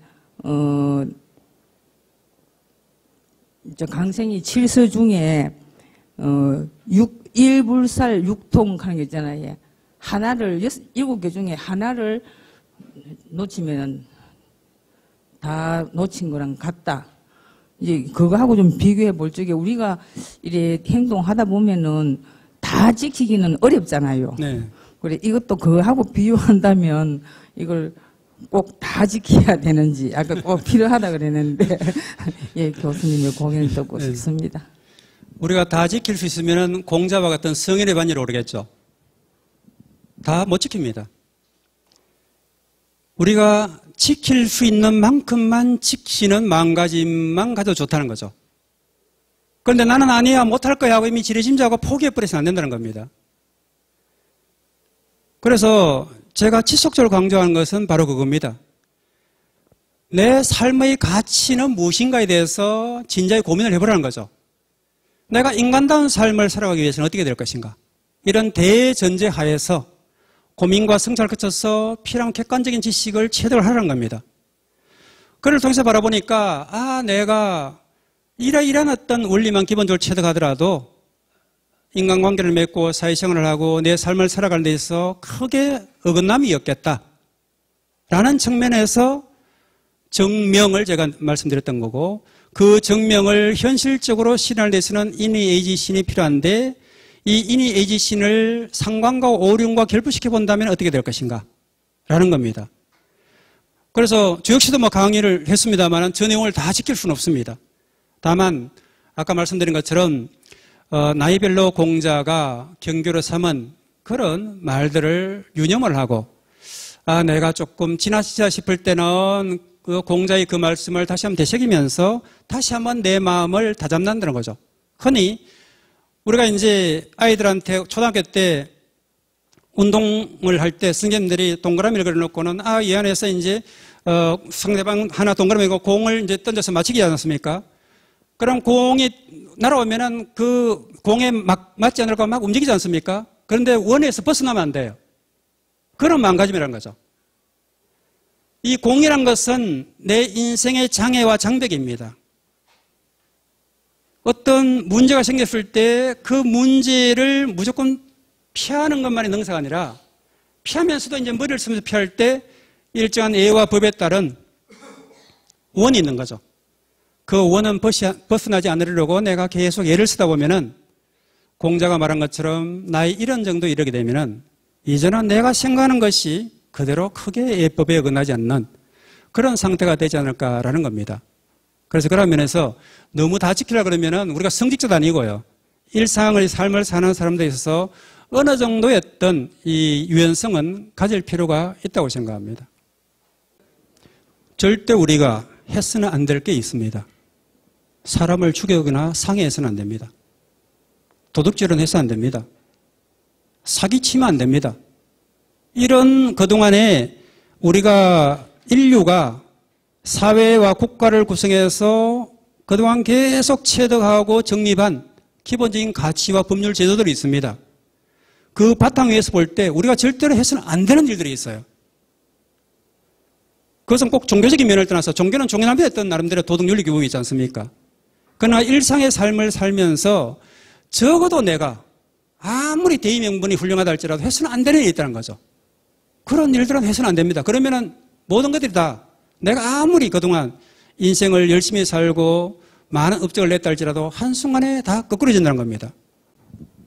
저 강생이 7서 중에 1불살 6통 하는 게 있잖아요. 하나를 7개 중에 하나를 놓치면 다 놓친 거랑 같다. 이제 그거하고 좀 비교해 볼 적에 우리가 이래 행동하다 보면은 다 지키기는 어렵잖아요. 네. 그래 이것도 그거하고 비교한다면 이걸 꼭 다 지켜야 되는지 아까 꼭 필요하다 그랬는데 예 교수님의 공연을 듣고 싶습니다. 우리가 다 지킬 수 있으면 공자와 같은 성인의 반열에 오르겠죠. 다 못 지킵니다. 우리가 지킬 수 있는 만큼만 지키는 마음가짐만 가져도 좋다는 거죠. 그런데 나는 아니야, 못할 거야 하고 이미 지레짐작하고 포기해버려서는 안 된다는 겁니다. 그래서 제가 지속적으로 강조하는 것은 바로 그겁니다. 내 삶의 가치는 무엇인가에 대해서 진지하게 고민을 해보라는 거죠. 내가 인간다운 삶을 살아가기 위해서는 어떻게 될 것인가. 이런 대전제 하에서 고민과 성찰을 거쳐서 필요한 객관적인 지식을 체득을 하라는 겁니다. 그를 통해서 바라보니까 내가 이러이러한 어떤 원리만 기본적으로 체득하더라도 인간관계를 맺고 사회생활을 하고 내 삶을 살아가는 데 있어서 크게 어긋남이 없겠다 라는 측면에서 정명을 제가 말씀드렸던 거고, 그 정명을 현실적으로 실현할 데 있어서는 인의의지신이 필요한데, 이 인의의지신을 상관과 오륜과 결부시켜 본다면 어떻게 될 것인가 라는 겁니다. 그래서 저 역시도 강의를 했습니다만 저 내용을 다 지킬 수는 없습니다. 다만 아까 말씀드린 것처럼 나이별로 공자가 경교로 삼은 그런 말들을 유념을 하고, 내가 조금 지나치다 싶을 때는 그 공자의 그 말씀을 다시 한번 되새기면서 다시 한번 내 마음을 다잡는다는 거죠. 흔히 우리가 이제 아이들한테 초등학교 때 운동을 할 때 선생님들이 동그라미를 그려놓고는 이 안에서 이제 상대방 하나 동그라미 고 공을 이제 던져서 맞히기 하지 않습니까? 그럼 공이 날아오면은 그 공에 맞지 않을까 막 움직이지 않습니까? 그런데 원에서 벗어나면 안 돼요. 그런 마음가짐이라는 거죠. 이 공이란 것은 내 인생의 장애와 장벽입니다. 어떤 문제가 생겼을 때 그 문제를 무조건 피하는 것만이 능사가 아니라, 피하면서도 이제 머리를 쓰면서 피할 때 일정한 예와 법에 따른 원이 있는 거죠. 그 원은 벗어나지 않으려고 내가 계속 예를 쓰다 보면은 공자가 말한 것처럼 나이 이런 정도 이르게 되면은 이제는 내가 생각하는 것이 그대로 크게 예법에 어긋나지 않는 그런 상태가 되지 않을까라는 겁니다. 그래서 그런 면에서 너무 다 지키려고 그러면은 우리가 성직자도 아니고요. 일상의 삶을 사는 사람들에 있어서 어느 정도의 어떤 이 유연성은 가질 필요가 있다고 생각합니다. 절대 우리가 해서는 안 될 게 있습니다. 사람을 죽이거나 상해해서는 안 됩니다. 도둑질은 해서 안 됩니다. 사기치면 안 됩니다. 이런 그동안에 우리가 인류가 사회와 국가를 구성해서 그동안 계속 체득하고 정립한 기본적인 가치와 법률 제도들이 있습니다. 그 바탕 위에서 볼 때 우리가 절대로 해서는 안 되는 일들이 있어요. 그것은 꼭 종교적인 면을 떠나서, 종교는 종교남의 어떤 나름대로 도덕윤리 교육이 있지 않습니까? 그러나 일상의 삶을 살면서 적어도 내가 아무리 대의 명분이 훌륭하다 할지라도 해서는 안 되는 일이 있다는 거죠. 그런 일들은 해서는 안 됩니다. 그러면은 모든 것들이 다 내가 아무리 그동안 인생을 열심히 살고 많은 업적을 냈다 할지라도 한순간에 다 거꾸로진다는 겁니다.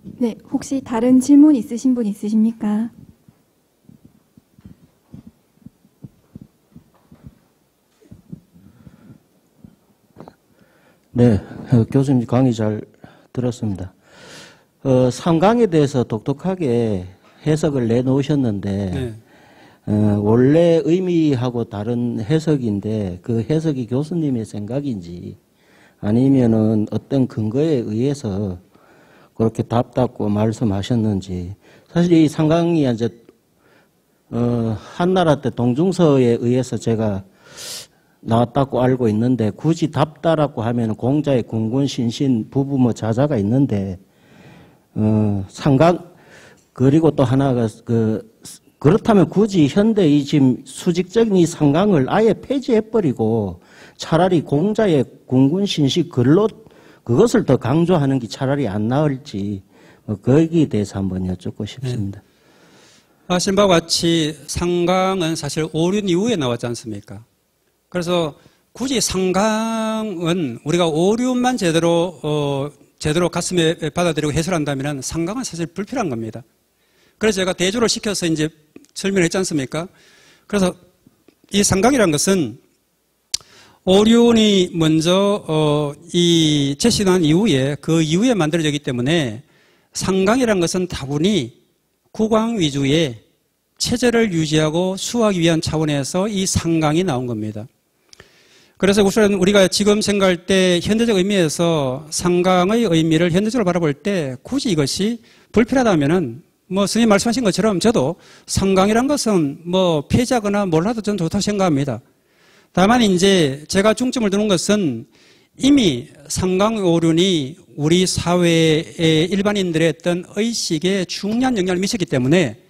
네, 혹시 다른 질문 있으신 분 있으십니까? 네, 교수님 강의 잘 들었습니다. 상강에 대해서 독특하게 해석을 내놓으셨는데, 네. 원래 의미하고 다른 해석인데 그 해석이 교수님의 생각인지 아니면은 어떤 근거에 의해서 그렇게 답답고 말씀하셨는지. 사실 이 상강이 이제 한나라 때 동중서에 의해서 제가 나왔다고 알고 있는데, 굳이 답다라고 하면 공자의 군군 신신 부부 자자가 있는데, 상강, 그리고 또 하나가 그렇다면 굳이 현대의 지금 수직적인 이 상강을 아예 폐지해버리고 차라리 공자의 군군 신시 글로 그것을 더 강조하는 게 차라리 안 나을지, 거기에 대해서 한번 여쭙고 싶습니다. 네. 아신 바와 같이 상강은 사실 오륜 이후에 나왔지 않습니까? 그래서 굳이 상강은 우리가 오륜만 제대로 가슴에 받아들이고 해설한다면 상강은 사실 불필요한 겁니다. 그래서 제가 대조를 시켜서 이제 설명했지 않습니까? 그래서 이 상강이라는 것은 오륜이 먼저 이 제시한 이후에 그 이후에 만들어졌기 때문에 상강이라는 것은 다분히 국왕 위주의 체제를 유지하고 수호하기 위한 차원에서 이 상강이 나온 겁니다. 그래서 우선 우리가 지금 생각할 때 현대적 의미에서 상강의 의미를 현대적으로 바라볼 때 굳이 이것이 불필요하다면은 뭐 선생님 말씀하신 것처럼 저도 상강이란 것은 뭐 폐지하거나 몰라도 저는 좋다고 생각합니다. 다만 이제 제가 중점을 두는 것은 이미 상강오륜이 우리 사회의 일반인들의 어떤 의식에 중요한 영향을 미쳤기 때문에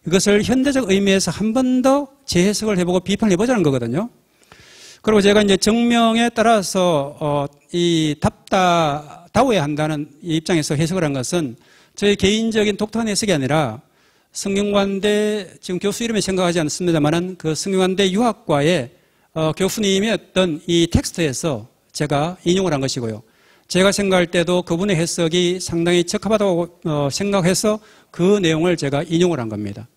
이것을 현대적 의미에서 한 번 더 재해석을 해보고 비판을 해보자는 거거든요. 그리고 제가 이제 정명에 따라서 이 답다워야 한다는 이 입장에서 해석을 한 것은 저희 개인적인 독특한 해석이 아니라 성균관대 지금 교수 이름에 생각하지 않습니다만은 그 성균관대 유학과의 교수님의 어떤 이 텍스트에서 제가 인용을 한 것이고요. 제가 생각할 때도 그분의 해석이 상당히 적합하다고 생각해서 그 내용을 제가 인용을 한 겁니다.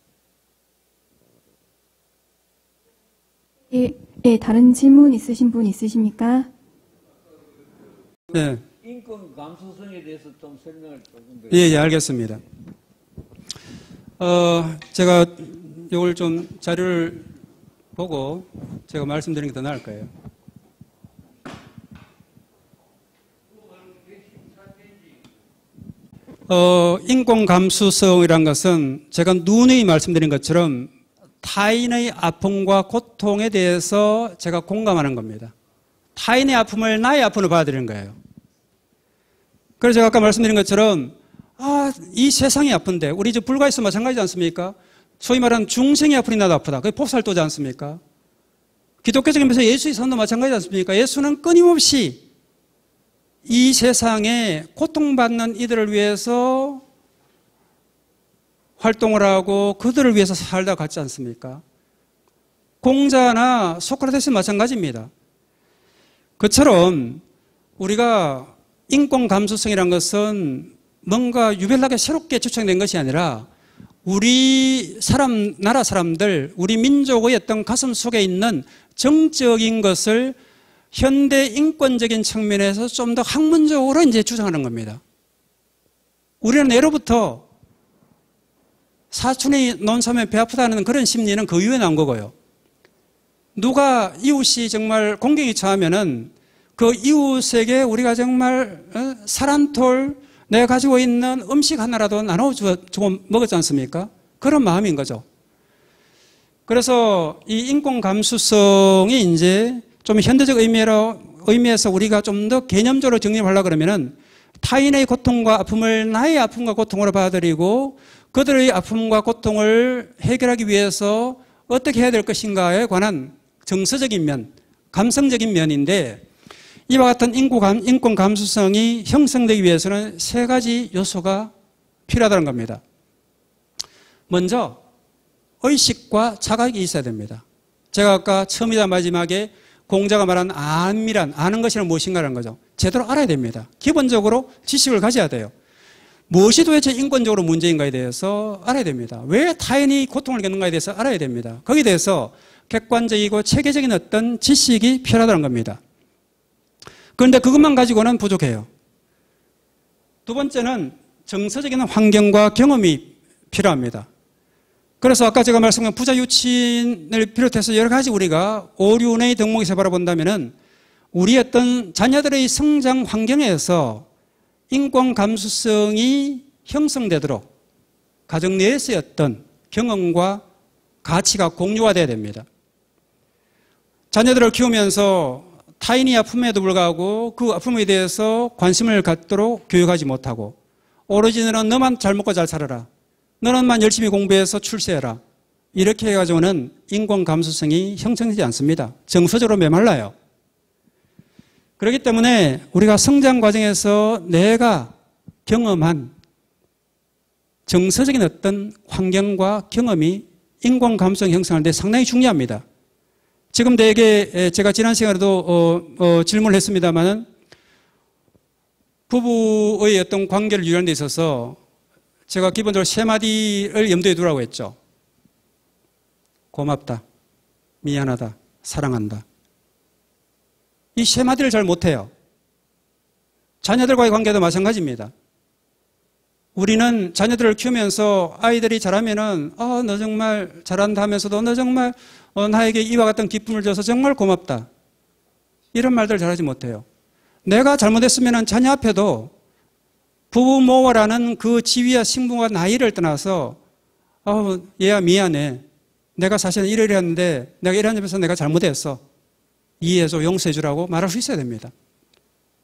예, 다른 질문 있으신 분 있으십니까? 네. 인권 감수성에 대해서 좀 설명을 조금 더. 예, 알겠습니다. 제가 이걸 좀 자료를 보고 제가 말씀드리는 게 더 나을 거예요. 인권 감수성이란 것은 제가 누누이 말씀드린 것처럼 타인의 아픔과 고통에 대해서 제가 공감하는 겁니다. 타인의 아픔을 나의 아픔으로 받아들이는 거예요. 그래서 제가 아까 말씀드린 것처럼 이 세상이 아픈데 우리 저 불가에서 마찬가지지 않습니까? 소위 말하는 중생이 아프니 나도 아프다. 그게 폭살도지 않습니까? 기독교적인 면에서 예수의 선도 마찬가지지 않습니까? 예수는 끊임없이 이 세상에 고통받는 이들을 위해서 활동을 하고 그들을 위해서 살다 갔지 않습니까? 공자나 소크라테스 마찬가지입니다. 그처럼 우리가 인권 감수성이라는 것은 뭔가 유별나게 새롭게 추천된 것이 아니라 우리 나라 사람들, 우리 민족의 어떤 가슴 속에 있는 정적인 것을 현대 인권적인 측면에서 좀 더 학문적으로 이제 주장하는 겁니다. 우리는 예로부터 사촌이 논사면 배 아프다는 그런 심리는 그 이후에 나온 거고요. 누가 이웃이 정말 공경이 처하면은 그 이웃에게 우리가 정말 살 한 톨 내가 가지고 있는 음식 하나라도 나눠주고 먹었지 않습니까? 그런 마음인 거죠. 그래서 이 인권 감수성이 이제 좀 현대적 의미에서 우리가 좀 더 개념적으로 정립하려고 그러면은 타인의 고통과 아픔을 나의 아픔과 고통으로 받아들이고 그들의 아픔과 고통을 해결하기 위해서 어떻게 해야 될 것인가에 관한 정서적인 면, 감성적인 면인데 이와 같은 인권 감수성이 형성되기 위해서는 세 가지 요소가 필요하다는 겁니다. 먼저 의식과 자각이 있어야 됩니다. 제가 아까 처음이자 마지막에 공자가 말한 안미란 아는 것이란 무엇인가라는 거죠. 제대로 알아야 됩니다. 기본적으로 지식을 가져야 돼요. 무엇이 도대체 인권적으로 문제인가에 대해서 알아야 됩니다. 왜 타인이 고통을 겪는가에 대해서 알아야 됩니다. 거기에 대해서 객관적이고 체계적인 어떤 지식이 필요하다는 겁니다. 그런데 그것만 가지고는 부족해요. 두 번째는 정서적인 환경과 경험이 필요합니다. 그래서 아까 제가 말씀한 부자 유친을 비롯해서 여러 가지 우리가 오륜의 덕목에서 바라본다면은 우리 어떤 자녀들의 성장 환경에서 인권 감수성이 형성되도록 가정 내에서의 어떤 경험과 가치가 공유가 돼야 됩니다. 자녀들을 키우면서 타인이 아픔에도 불구하고 그 아픔에 대해서 관심을 갖도록 교육하지 못하고 오로지 너만 잘 먹고 잘 살아라. 너는만 열심히 공부해서 출세해라. 이렇게 해가지고는 인권 감수성이 형성되지 않습니다. 정서적으로 메말라요. 그렇기 때문에 우리가 성장 과정에서 내가 경험한 정서적인 어떤 환경과 경험이 인권 감수성 형성하는 데 상당히 중요합니다. 지금 대개 제가 지난 시간에도 질문을 했습니다만은 부부의 어떤 관계를 유지하는 데 있어서 제가 기본적으로 세 마디를 염두에 두라고 했죠. 고맙다, 미안하다, 사랑한다. 이 세 마디를 잘 못해요. 자녀들과의 관계도 마찬가지입니다. 우리는 자녀들을 키우면서 아이들이 잘하면은, 너 정말 잘한다 하면서도 너 정말 나에게 이와 같은 기쁨을 줘서 정말 고맙다. 이런 말들을 잘하지 못해요. 내가 잘못했으면은 자녀 앞에도 부모라는 그 지위와 신분과 나이를 떠나서, 얘야 미안해. 내가 사실은 이러이러했는데 내가 이러한 점에서 내가 잘못했어. 이해해줘, 용서해주라고 말할 수 있어야 됩니다.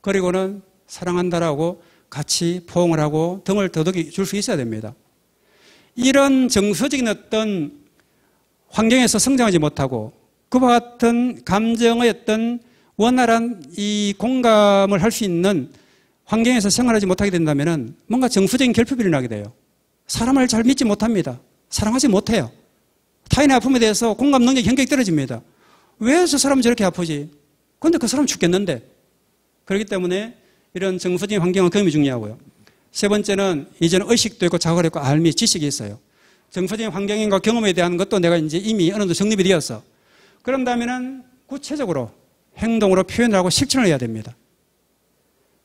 그리고는 사랑한다라고 같이 포옹을 하고 등을 더덕이 줄 수 있어야 됩니다. 이런 정서적인 어떤 환경에서 성장하지 못하고 그와 같은 감정의 어떤 원활한 이 공감을 할 수 있는 환경에서 생활하지 못하게 된다면 뭔가 정서적인 결핍이 일어나게 돼요. 사람을 잘 믿지 못합니다. 사랑하지 못해요. 타인의 아픔에 대해서 공감 능력이 현격히 떨어집니다. 왜 저 사람은 저렇게 아프지? 그런데 그 사람 죽겠는데. 그렇기 때문에 이런 정서적인 환경은 굉장히 중요하고요. 세 번째는 이제는 의식도 있고 자각도 있고 알미, 지식이 있어요. 정서적인 환경과 경험에 대한 것도 내가 이제 이미 어느 정도 정립이 되었어. 그런다면은 구체적으로 행동으로 표현을 하고 실천을 해야 됩니다.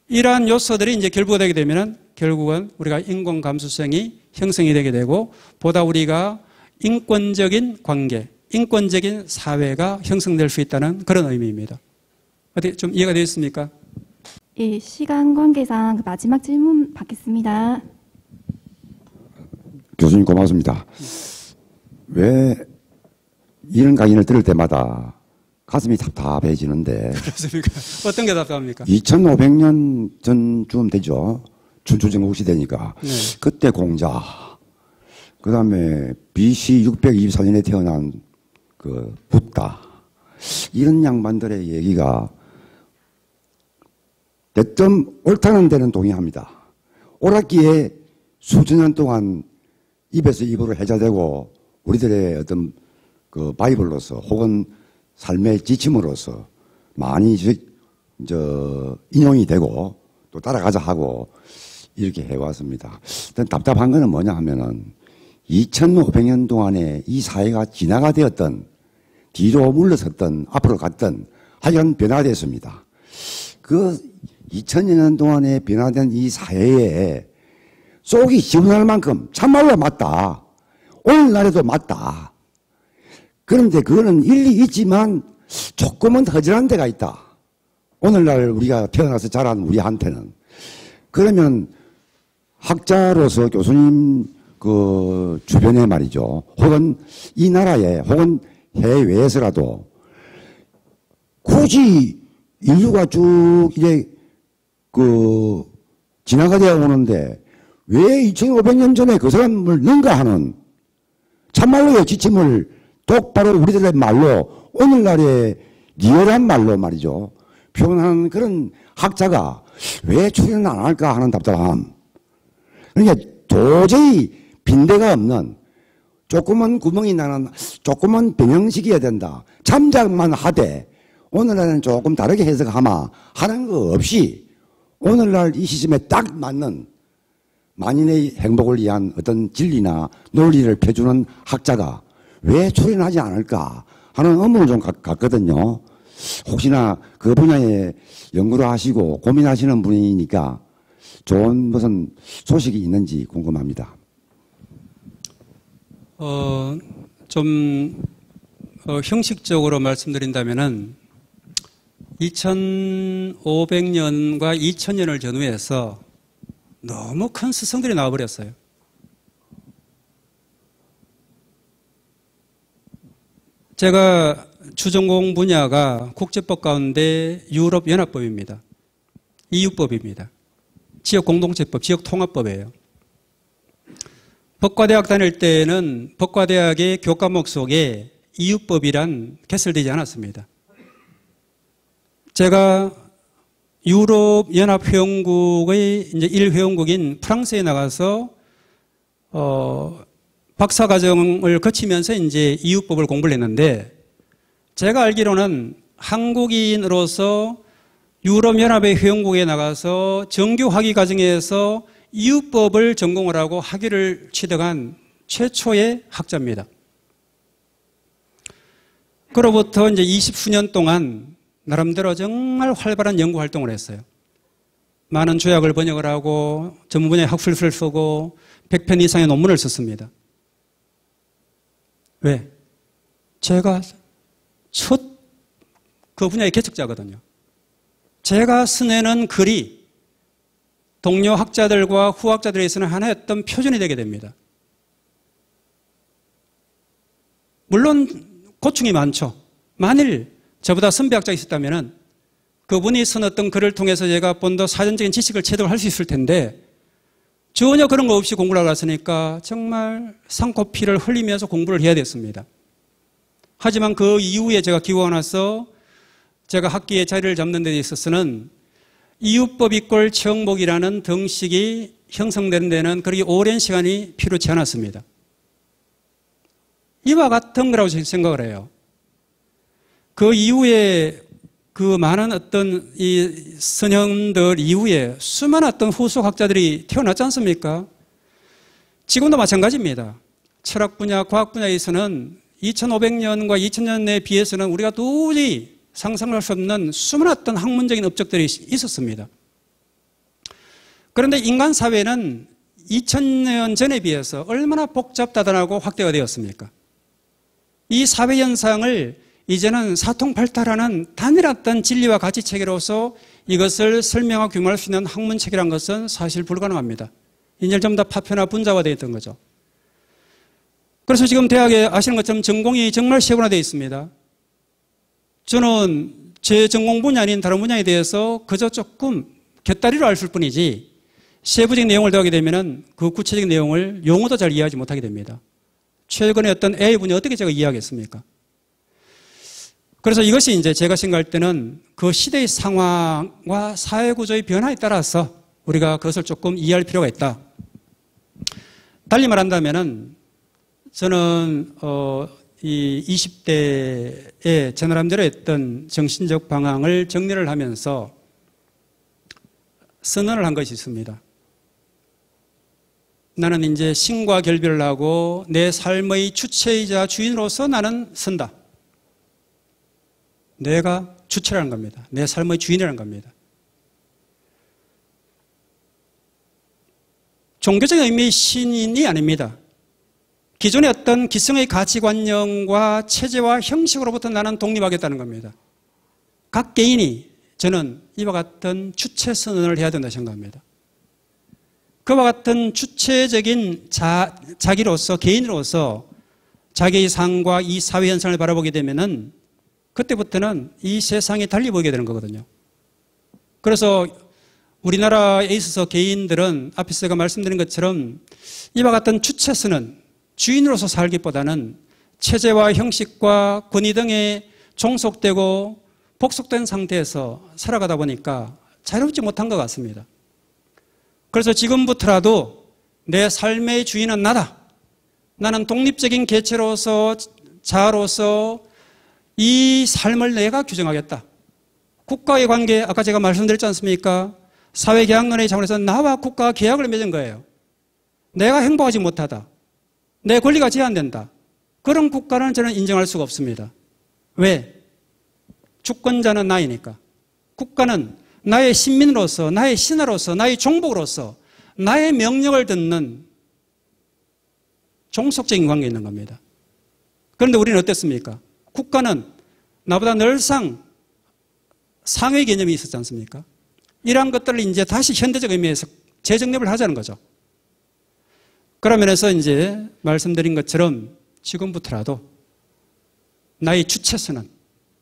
이러한 요소들이 이제 결부가 되게 되면은 결국은 우리가 인권 감수성이 형성이 되게 되고 보다 우리가 인권적인 관계, 인권적인 사회가 형성될 수 있다는 그런 의미입니다. 어떻게 좀 이해가 되셨습니까? 예, 시간 관계상 마지막 질문 받겠습니다. 교수님 고맙습니다. 왜 이런 강의를 들을 때마다 가슴이 답답해지는데. 그렇습니까? 어떤 게 답답합니까? 2500년 전쯤 되죠. 춘추전국 시대니까. 네. 그때 공자, 그 다음에 BC 624년에 태어난 그 붓다. 이런 양반들의 얘기가 대뜸 옳다는 데는 동의합니다. 옳았기에 수천 년 동안 입에서 입으로 해자되고 우리들의 어떤 그 바이블로서 혹은 삶의 지침으로서 많이 인용이 되고 또 따라가자 하고 이렇게 해왔습니다. 일단 답답한 거는 뭐냐 하면은 2500년 동안에 이 사회가 진화가 되었던 뒤로 물러섰던 앞으로 갔던 하여간 변화가 됐습니다. 그 2000년 동안에 변화된 이 사회에 속이 시원할 만큼 참말로 맞다. 오늘날에도 맞다. 그런데 그거는 일리 있지만 조금은 허전한 데가 있다. 오늘날 우리가 태어나서 자란 우리한테는. 그러면 학자로서 교수님 그 주변에 말이죠. 혹은 이 나라에 혹은 해외에서라도 굳이 인류가 쭉 이제 그 진화가 되어 오는데 왜 2500년 전에 그 사람을 능가하는 참말로의 지침을 똑바로 우리들의 말로 오늘날의 리얼한 말로 말이죠. 표현하는 그런 학자가 왜 출연을 안 할까 하는 답답함. 그러니까 도저히 빈대가 없는 조그만 구멍이 나는 조그만 변형식이어야 된다. 참작만 하되 오늘날은 조금 다르게 해석하마 하는 거 없이 오늘날 이 시점에 딱 맞는 만인의 행복을 위한 어떤 진리나 논리를 펴주는 학자가 왜 출연하지 않을까 하는 의문을 좀 갖거든요. 혹시나 그 분야에 연구를 하시고 고민하시는 분이니까 좋은 무슨 소식이 있는지 궁금합니다. 형식적으로 말씀드린다면은 2500년과 2000년을 전후해서 너무 큰 스승들이 나와버렸어요. 제가 주전공 분야가 국제법 가운데 유럽연합법입니다. EU법입니다. 지역공동체법, 지역통합법이에요. 법과대학 다닐 때는 법과대학의 교과목 속에 EU법이란 개설되지 않았습니다. 제가 유럽연합회원국의 이제 1회원국인 프랑스에 나가서 박사과정을 거치면서 이제 EU법을 공부를 했는데 제가 알기로는 한국인으로서 유럽연합의 회원국에 나가서 정규 학위 과정에서 EU법을 전공을 하고 학위를 취득한 최초의 학자입니다. 그로부터 이제 20수년 동안 나름대로 정말 활발한 연구 활동을 했어요. 많은 조약을 번역을 하고 전문 분야의 학술서를 쓰고 100편 이상의 논문을 썼습니다. 왜? 제가 첫 그 분야의 개척자거든요. 제가 써내는 글이 동료 학자들과 후학자들에게서는 하나의 어떤 표준이 되게 됩니다. 물론 고충이 많죠. 만일 저보다 선배 학자가 있었다면 그분이 쓴 어떤 글을 통해서 제가 좀 더 사전적인 지식을 체득할 수 있을 텐데 전혀 그런 거 없이 공부를 하고 갔으니까 정말 산코피를 흘리면서 공부를 해야 됐습니다. 하지만 그 이후에 제가 기고가 나서 제가 학기에 자리를 잡는 데 있어서는 이웃법이꼴 처형목이라는 등식이 형성되는 데는 그렇게 오랜 시간이 필요치 않았습니다. 이와 같은 거라고 생각을 해요. 그 이후에 그 많은 어떤 이 선형들 이후에 수많은 어떤 후속 학자들이 태어났지 않습니까? 지금도 마찬가지입니다. 철학 분야, 과학 분야에서는 2500년과 2000년에 비해서는 우리가 도저히 상상할 수 없는 수많은 어떤 학문적인 업적들이 있었습니다. 그런데 인간 사회는 2000년 전에 비해서 얼마나 복잡다단하고 확대가 되었습니까? 이 사회 현상을 이제는 사통팔탈하는 단일한 어떤 진리와 가치 체계로서 이것을 설명하고 규명할 수 있는 학문 체계라는 것은 사실 불가능합니다. 이제 전부 다 파편화 분자화되어 있던 거죠. 그래서 지금 대학에 아시는 것처럼 전공이 정말 세분화되어 있습니다. 저는 제 전공 분야 아닌 다른 분야에 대해서 그저 조금 곁다리로 알 뿐이지 세부적인 내용을 더하게 되면 그 구체적인 내용을 용어도 잘 이해하지 못하게 됩니다. 최근에 어떤 AI 분야 어떻게 제가 이해하겠습니까? 그래서 이것이 이제 제가 생각할 때는 그 시대의 상황과 사회구조의 변화에 따라서 우리가 그것을 조금 이해할 필요가 있다. 달리 말한다면은 저는 이 20대에 제 나름대로 했던 정신적 방향을 정리를 하면서 선언을 한 것이 있습니다. 나는 이제 신과 결별을 하고 내 삶의 주체이자 주인으로서 나는 선다. 내가 주체라는 겁니다. 내 삶의 주인이라는 겁니다. 종교적인 의미의 신인이 아닙니다. 기존의 어떤 기성의 가치관념과 체제와 형식으로부터 나는 독립하겠다는 겁니다. 각 개인이 저는 이와 같은 주체 선언을 해야 된다 생각합니다. 그와 같은 주체적인 자기로서 개인으로서 자기의 삶과 이 사회 현상을 바라보게 되면은 그때부터는 이 세상이 달리 보이게 되는 거거든요. 그래서 우리나라에 있어서 개인들은 앞에서 제가 말씀드린 것처럼 이와 같은 주체선은 주인으로서 살기보다는 체제와 형식과 권위 등에 종속되고 복속된 상태에서 살아가다 보니까 자유롭지 못한 것 같습니다. 그래서 지금부터라도 내 삶의 주인은 나다. 나는 독립적인 개체로서 자아로서 이 삶을 내가 규정하겠다. 국가의 관계, 아까 제가 말씀드렸지 않습니까? 사회계약론의 차원에서 나와 국가가 계약을 맺은 거예요. 내가 행복하지 못하다. 내 권리가 제한된다. 그런 국가는 저는 인정할 수가 없습니다. 왜? 주권자는 나이니까. 국가는 나의 신민으로서, 나의 신하로서, 나의 종복으로서 나의 명령을 듣는 종속적인 관계에 있는 겁니다. 그런데 우리는 어땠습니까? 국가는 나보다 늘상 상위 개념이 있었지 않습니까? 이러한 것들을 이제 다시 현대적 의미에서 재정립을 하자는 거죠. 그런 면에서 이제 말씀드린 것처럼 지금부터라도 나의 주체선언,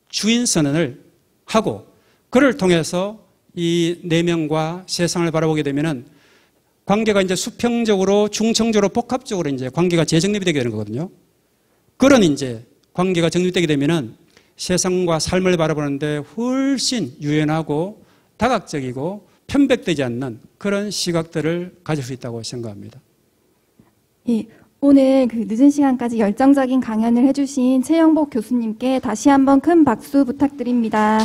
주인선언을 하고 그를 통해서 이 내면과 세상을 바라보게 되면은 관계가 이제 수평적으로, 중청적으로, 복합적으로 이제 관계가 재정립이 되게 되는 거거든요. 그런 이제 관계가 정립되게 되면은 세상과 삶을 바라보는데 훨씬 유연하고 다각적이고 편백되지 않는 그런 시각들을 가질 수 있다고 생각합니다. 예, 오늘 그 늦은 시간까지 열정적인 강연을 해주신 최영복 교수님께 다시 한번 큰 박수 부탁드립니다.